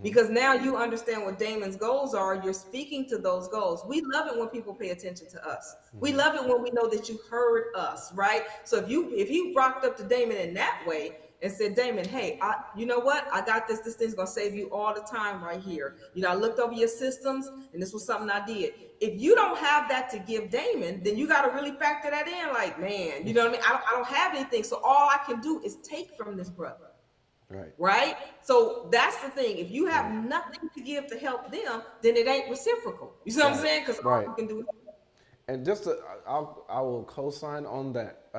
Because now you understand what Damon's goals are. You're speaking to those goals. We love it when people pay attention to us. We love it when we know that you heard us, right? So if you rocked up to Damon in that way and said, Damon, hey, you know what? I got this. This thing's going to save you all the time right here. I looked over your systems, and this was something I did. If you don't have that to give Damon, then you got to really factor that in. Like, man, you know what I mean? I don't have anything. So all I can do is take from this brother. Right. So that's the thing. If you have nothing to give to help them, then it ain't reciprocal. You see what I'm saying? Because all you can do is. And I will co-sign on that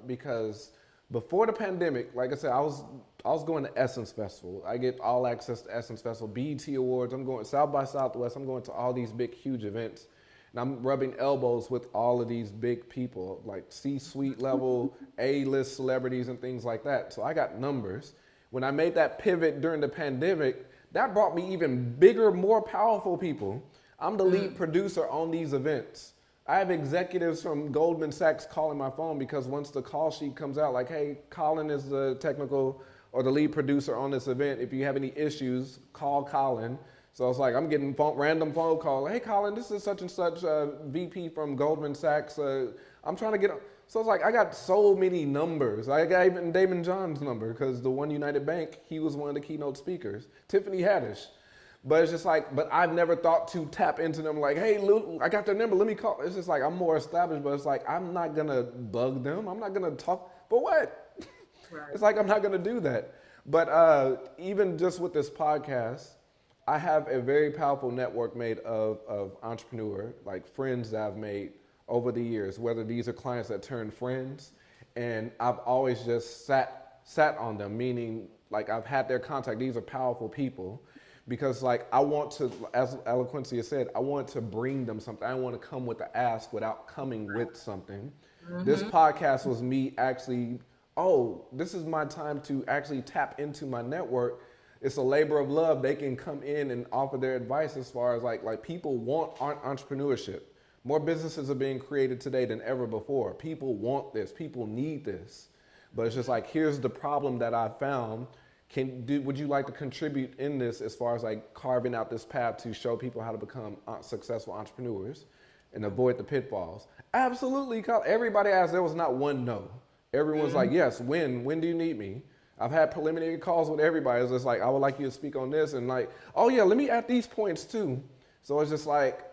because before the pandemic, like I said, I was going to Essence Festival. I get all access to Essence Festival, BET Awards. I'm going South by Southwest. I'm going to all these big, huge events. And I'm rubbing elbows with all of these big people, like C-suite level, A-list celebrities and things like that. So I got numbers. When I made that pivot during the pandemic, that brought me even bigger, more powerful people. I'm the lead producer on these events. I have executives from Goldman Sachs calling my phone because once the call sheet comes out, like, hey, Collin is the technical or the lead producer on this event. If you have any issues, call Collin. So it's like I'm getting random phone call. Hey, Collin, this is such and such VP from Goldman Sachs. I'm trying to get on. So it's like I got so many numbers. I got even Damon John's number because the One United Bank, he was one of the keynote speakers. Tiffany Haddish. But it's just like, but I've never thought to tap into them like, hey, Luke, I got their number, let me call. It's just like I'm more established, but it's like I'm not going to bug them. I'm not going to talk. For what? Right. It's like I'm not going to do that. But even just with this podcast, I have a very powerful network made of entrepreneur, like friends that I've made over the years, whether these are clients that turn friends, and I've always just sat on them, meaning like I've had their contact. These are powerful people because like I want to, as Alquincia said, I want to bring them something. I want to come with the ask without coming with something. This podcast was me actually, this is my time to actually tap into my network. It's a labor of love. They can come in and offer their advice as far as like people want entrepreneurship. More businesses are being created today than ever before. People want this. People need this. But it's just like, here's the problem that I found. Would you like to contribute in this as far as like carving out this path to show people how to become successful entrepreneurs and avoid the pitfalls? Absolutely. Everybody asked. There was not one no. Everyone's like, yes, when do you need me? I've had preliminary calls with everybody. It's just like, I would like you to speak on this, and like, oh yeah, let me add these points too. So it's just like,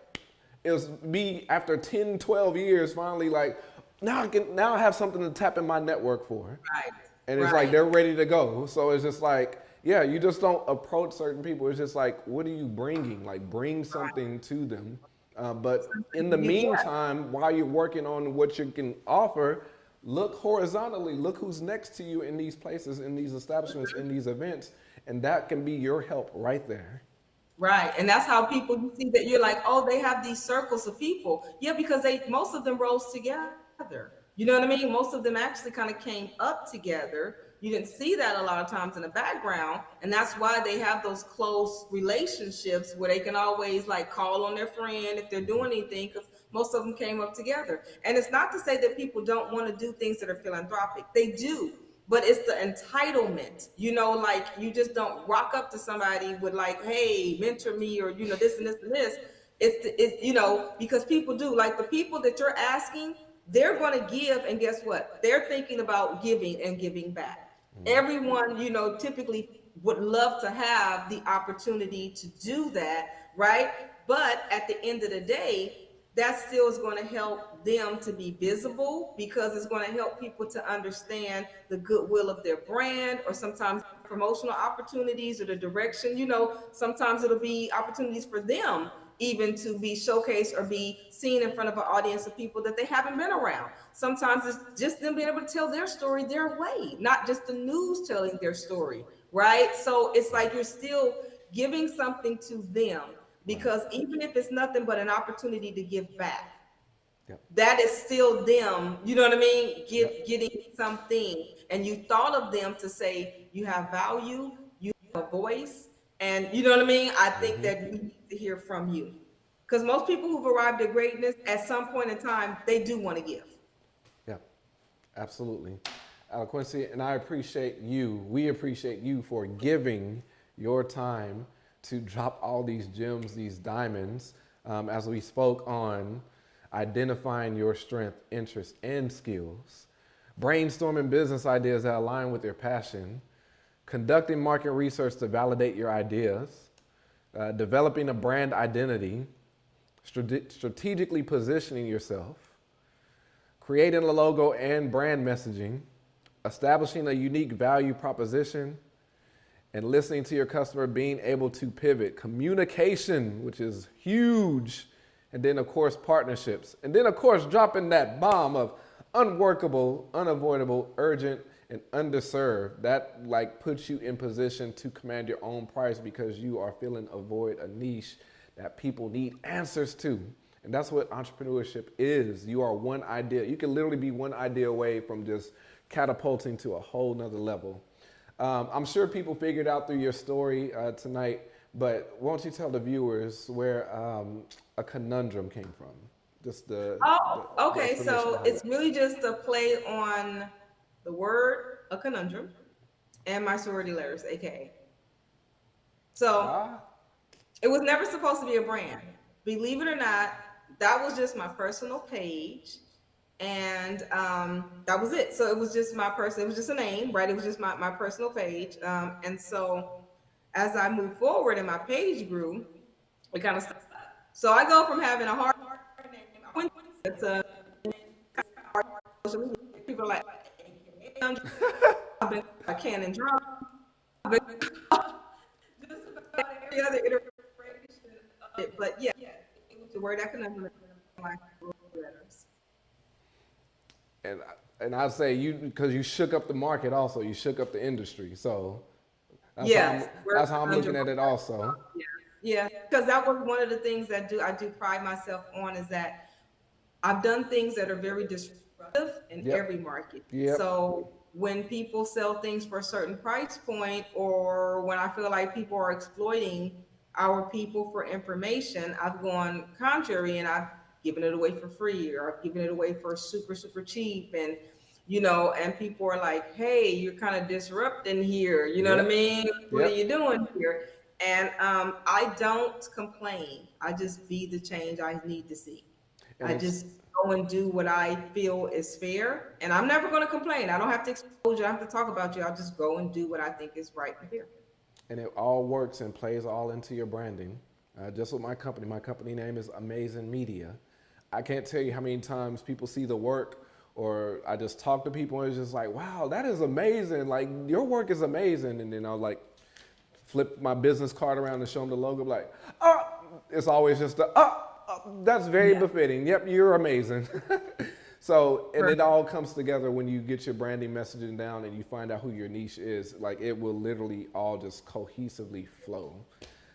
it was me after 10, 12 years finally like, now I have something to tap in my network for. Right. And it's like, they're ready to go. So it's just like, yeah, you just don't approach certain people. It's just like, what are you bringing? Like, bring something to them. But in the meantime, while you're working on what you can offer, look horizontally, look who's next to you in these places, in these establishments, in these events, and that can be your help right there. Right. And that's how people, you see that you're like, oh, they have these circles of people. Yeah, because most of them rose together. You know what I mean? Most of them actually kind of came up together. You didn't see that a lot of times in the background. And that's why they have those close relationships where they can always like call on their friend if they're doing anything, because most of them came up together. And it's not to say that people don't want to do things that are philanthropic. They do. But it's the entitlement, like you just don't rock up to somebody with like, hey, mentor me, or, this and this and this. It's because people do, like the people that you're asking, they're going to give. And guess what? They're thinking about giving and giving back. Everyone, typically would love to have the opportunity to do that, right? But at the end of the day, that still is going to help them to be visible, because it's going to help people to understand the goodwill of their brand, or sometimes promotional opportunities, or the direction. Sometimes it'll be opportunities for them even to be showcased or be seen in front of an audience of people that they haven't been around. Sometimes it's just them being able to tell their story their way, not just the news telling their story, right? So it's like you're still giving something to them, because even if it's nothing but an opportunity to give back, that is still them, you know what I mean? Getting something. And you thought of them to say, you have value, you have a voice, and you know what I mean? I think that we need to hear from you. Because most people who've arrived at greatness, at some point in time, they do want to give. Yeah, absolutely. Alquincia, and we appreciate you for giving your time to drop all these gems, these diamonds, as we spoke on identifying your strength, interests, and skills, brainstorming business ideas that align with your passion, conducting market research to validate your ideas, developing a brand identity, strategically positioning yourself, creating a logo and brand messaging, establishing a unique value proposition, and listening to your customer, being able to pivot, communication, which is huge, and then of course partnerships, and then of course dropping that bomb of unworkable, unavoidable, urgent, and underserved. That like puts you in position to command your own price, because you are filling a void, a niche that people need answers to. And that's what entrepreneurship is. You are one idea. You can literally be one idea away from just catapulting to a whole nother level. I'm sure people figured out through your story tonight, but won't you tell the viewers where Akanundrum came from? Just okay. So it's really just a play on the word a conundrum and my sorority letters, aka. So it was never supposed to be a brand. Believe it or not, that was just my personal page. And that was it. So it was just it was just a name, right? It was just my personal page. And so as I moved forward and my page grew, it kind of stopped. So I go from having a hard name to people are like, I've been Akanundrum, I've been just about every other iteration of it. But yeah, it was the word Akanundrum. And I'd say because you shook up the market also, you shook up the industry. So that's how I'm looking at it also. Yeah, because that was one of the things that I do pride myself on, is that I've done things that are very disruptive in every market. So when people sell things for a certain price point, or when I feel like people are exploiting our people for information, I've gone contrary and I've given it away for free, or I've given it away for super, super cheap. And, and people are like, hey, you're kind of disrupting here. You know what I mean? What are you doing here? And I don't complain. I just be the change I need to see. And I it's just go and do what I feel is fair. And I'm never going to complain. I don't have to expose you. I don't have to talk about you. I'll just go and do what I think is right and fair. and it all works and plays all into your branding. Just with my company name is Amazing Media. I can't tell you how many times people see the work, or I just talk to people and it's just like, wow, that is amazing. Like, your work is amazing. And then I'll like flip my business card around and show them the logo, like, oh, it's always just that's very Yeah. befitting. Yep, you're amazing. So, and it all comes together when you get your branding messaging down and you find out who your niche is. Like, it will literally all just cohesively flow.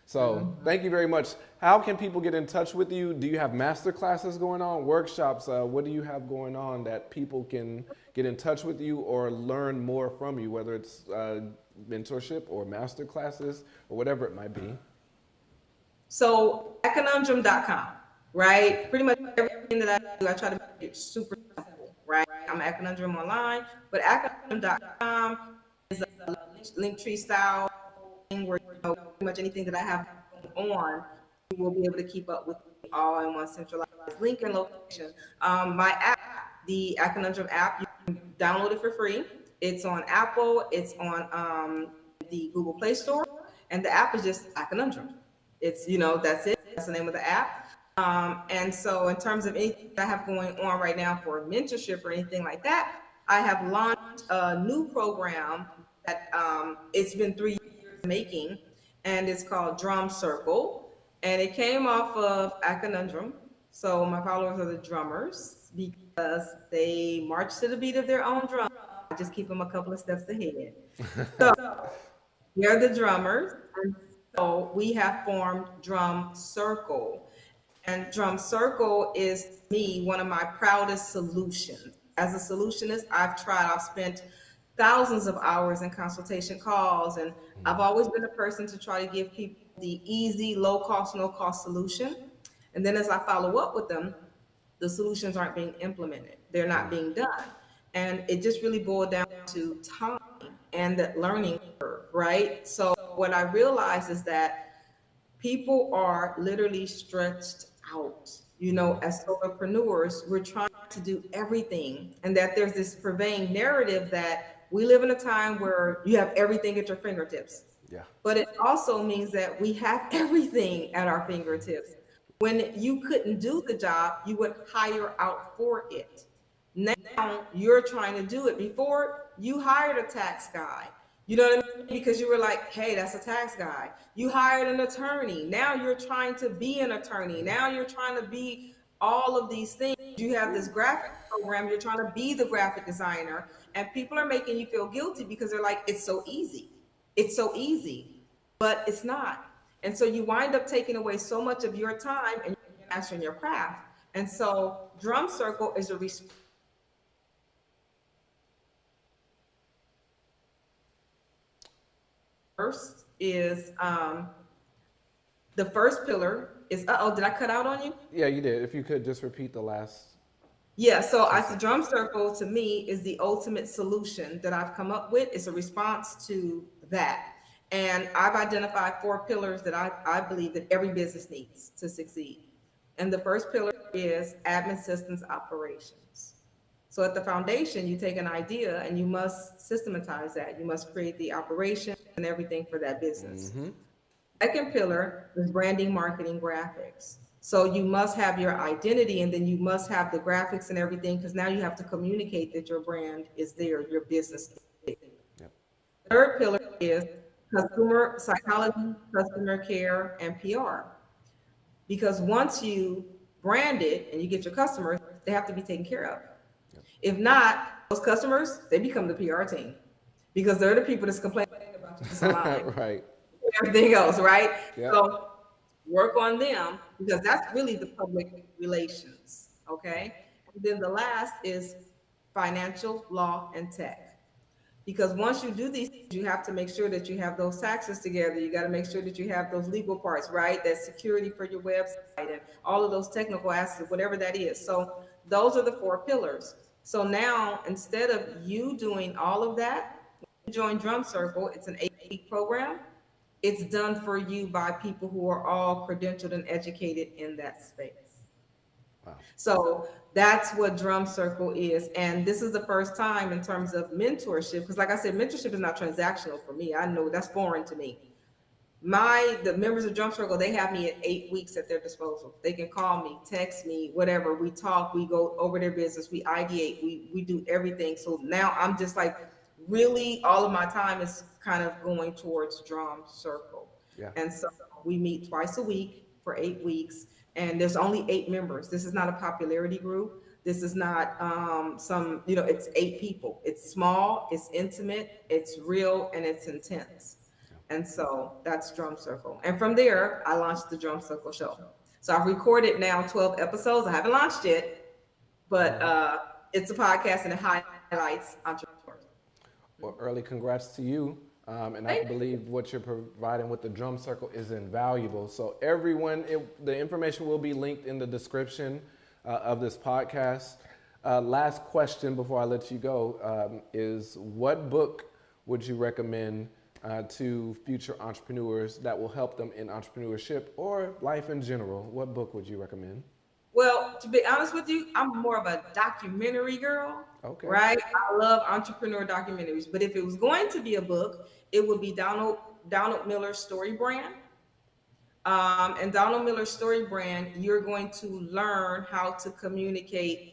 So, thank you very much. How can people get in touch with you? Do you have master classes going on, workshops? What do you have going on that people can get in touch with you or learn more from you, whether it's mentorship or master classes or whatever it might be? So Akanundrum.com, right? Pretty much everything that I do, I try to make it super simple, right? I'm Akanundrum online, but Akanundrum.com is a link tree style thing where pretty much anything that I have going on, you will be able to keep up with me all in one centralized link and location. My app, the Akanundrum app, you can download it for free. It's on Apple, it's on the Google Play Store, and the app is just Akanundrum. It's, that's it. That's the name of the app. And so in terms of anything that I have going on right now for mentorship or anything like that, I have launched a new program that it's been 3 years making, and it's called Drum Circle. And it came off of Akanundrum. So my followers are the drummers because they march to the beat of their own drum. I just keep them a couple of steps ahead. So they're the drummers. And so we have formed Drum Circle. And Drum Circle is me, one of my proudest solutions. As a solutionist, I've spent thousands of hours in consultation calls, and I've always been a person to try to give people the easy, low cost, no cost solution. And then as I follow up with them, the solutions aren't being implemented. They're not being done. And it just really boiled down to time and the learning curve, right? So what I realized is that people are literally stretched out. As solopreneurs, we're trying to do everything, and that there's this pervading narrative that we live in a time where you have everything at your fingertips. Yeah. But it also means that we have everything at our fingertips. When you couldn't do the job, you would hire out for it. Now you're trying to do it. Before, you hired a tax guy. You know what I mean? Because you were like, hey, that's a tax guy. You hired an attorney. Now you're trying to be an attorney. Now you're trying to be all of these things. You have this graphic program. You're trying to be the graphic designer. And people are making you feel guilty because they're like, it's so easy. It's so easy. But it's not. And so you wind up taking away so much of your time and you're mastering your craft. And so Drum Circle is a first is the first pillar is did I cut out on you? Yeah, you did. If you could just repeat the last. Yeah, so I said Drum Circle to me is the ultimate solution that I've come up with. It's a response to that. And I've identified 4 pillars that I believe that every business needs to succeed. And the first pillar is admin systems operations. So at the foundation, you take an idea and you must systematize that. You must create the operation and everything for that business. Second pillar is branding, marketing, graphics. So you must have your identity, and then you must have the graphics and everything, because now you have to communicate that your brand is there, your business is there. Yep. Third pillar is customer psychology, customer care, and PR. Because once you brand it and you get your customers, they have to be taken care of. Yep. If not, those customers, they become the PR team, because they're the people that's complaining about your salon. Right. Everything else, right? Yep. So work on them, because that's really the public relations, okay? And then the last is financial, law, and tech. Because once you do these things, you have to make sure that you have those taxes together. You got to make sure that you have those legal parts, right? That security for your website and all of those technical aspects, whatever that is. So those are the 4 pillars. So now, instead of you doing all of that, when you join Drum Circle, it's an 8-week program. It's done for you by people who are all credentialed and educated in that space. Wow. So that's what Drum Circle is. And this is the first time in terms of mentorship, because like I said, mentorship is not transactional for me. I know that's foreign to me. The members of Drum Circle, they have me at 8 weeks at their disposal. They can call me, text me, whatever. We talk, we go over their business, we ideate, we do everything. So now I'm just like, really, all of my time is kind of going towards Drum Circle. Yeah. And so we meet twice a week for 8 weeks, and there's only 8 members. This is not a popularity group. This is not it's 8 people. It's small, it's intimate, it's real, and it's intense. And so that's Drum Circle. And from there, I launched the Drum Circle show. So I've recorded now 12 episodes. I haven't launched it, but it's a podcast and it highlights entrepreneurs. Well, early congrats to you. And I believe what you're providing with the Drum Circle is invaluable. So everyone, the information will be linked in the description of this podcast. Last question before I let you go is, what book would you recommend to future entrepreneurs that will help them in entrepreneurship or life in general? What book would you recommend? Well, to be honest with you, I'm more of a documentary girl. Okay. Right? I love entrepreneur documentaries. But if it was going to be a book, it would be Donald Miller's Story Brand. And Donald Miller's Story Brand, you're going to learn how to communicate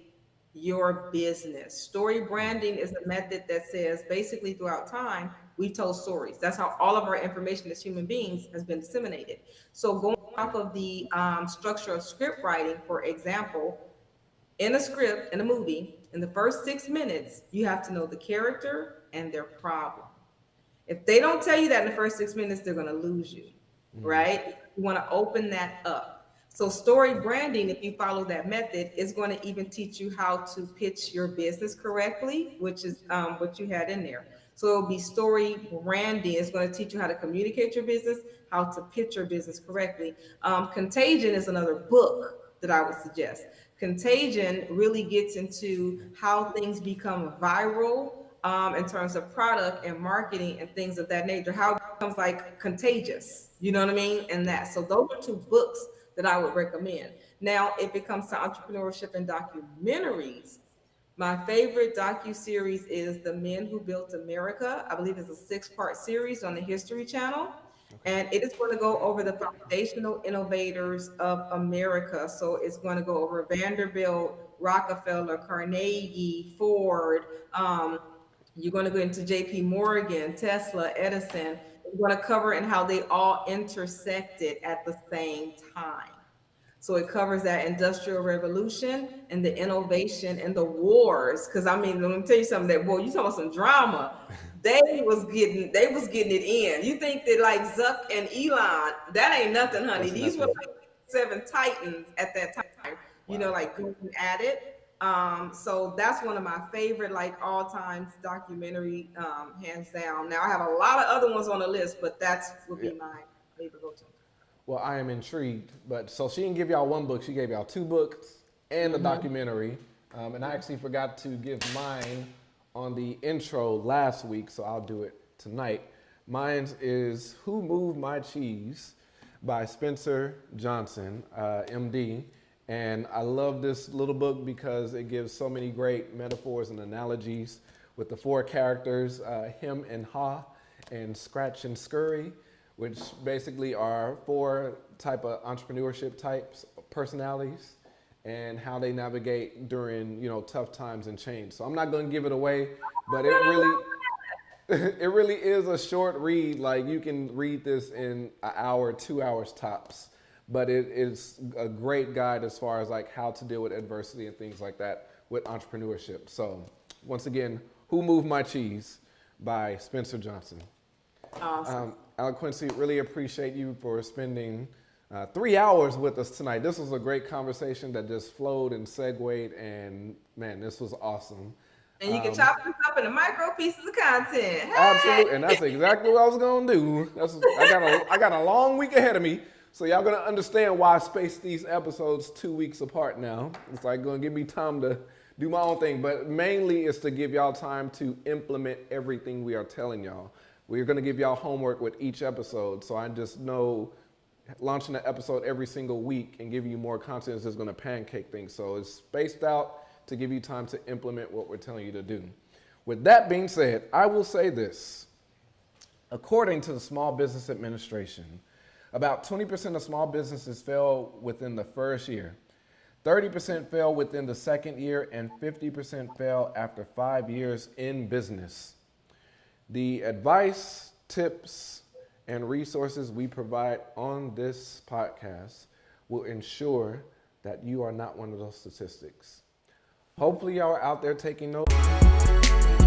your business. Story branding is a method that says basically throughout time, we've told stories. That's how all of our information as human beings has been disseminated. So going off of the structure of script writing, for example, in a script, in a movie, in the first 6 minutes, you have to know the character and their problem. If they don't tell you that in the first 6 minutes, they're going to lose you, right? You want to open that up. So story branding, if you follow that method, is going to even teach you how to pitch your business correctly, which is what you had in there. So it'll be story branding. It's going to teach you how to communicate your business, how to pitch your business correctly. Contagion is another book that I would suggest. Contagion really gets into how things become viral in terms of product and marketing and things of that nature, how it becomes like contagious, you know what I mean? And that. So those are 2 books that I would recommend. Now, if it comes to entrepreneurship and documentaries, my favorite docu-series is The Men Who Built America. I believe it's a 6-part series on the History Channel. And it is going to go over the foundational innovators of America. So it's going to go over Vanderbilt, Rockefeller, Carnegie, Ford. You're going to go into JP Morgan, Tesla, Edison. We're going to cover and how they all intersected at the same time. So it covers that industrial revolution and the innovation and the wars. Because I mean, let me tell you something. That boy, you talking about some drama. They was getting it in. You think that like Zuck and Elon, that ain't nothing, honey. These were like 7 titans at that time. You know, like going at it. So that's one of my favorite, like all time documentary, hands down. Now I have a lot of other ones on the list, but that's would be my favorite go-to. Well, I am intrigued, but so she didn't give y'all 1 book, she gave y'all 2 books and a documentary. And I actually forgot to give mine on the intro last week, so I'll do it tonight. Mine is Who Moved My Cheese by Spencer Johnson, MD. And I love this little book because it gives so many great metaphors and analogies with the 4 characters, him and ha, and scratch and scurry, which basically are 4 type of entrepreneurship types, personalities, and how they navigate during, tough times and change. So I'm not going to give it away, but it really is a short read. Like you can read this in an hour, 2 hours tops. But it is a great guide as far as like how to deal with adversity and things like that with entrepreneurship. So once again, Who Moved My Cheese by Spencer Johnson. Awesome. Alquincia, really appreciate you for spending 3 hours with us tonight. This was a great conversation that just flowed and segued, and man, this was awesome. And you can chop this up into micro pieces of content. Hey! Absolutely, and that's exactly what I was gonna do. I got a long week ahead of me. So y'all gonna understand why I spaced these episodes 2 weeks apart now. It's like gonna give me time to do my own thing, but mainly it's to give y'all time to implement everything we are telling y'all. We're gonna give y'all homework with each episode, so I just know launching an episode every single week and giving you more content is just going to pancake things. So it's spaced out to give you time to implement what we're telling you to do. With that being said, I will say this. According to the Small Business Administration, about 20% of small businesses fail within the first year, 30% fail within the second year, and 50% fail after 5 years in business. The advice, tips, and resources we provide on this podcast will ensure that you are not one of those statistics. Hopefully y'all are out there taking notes.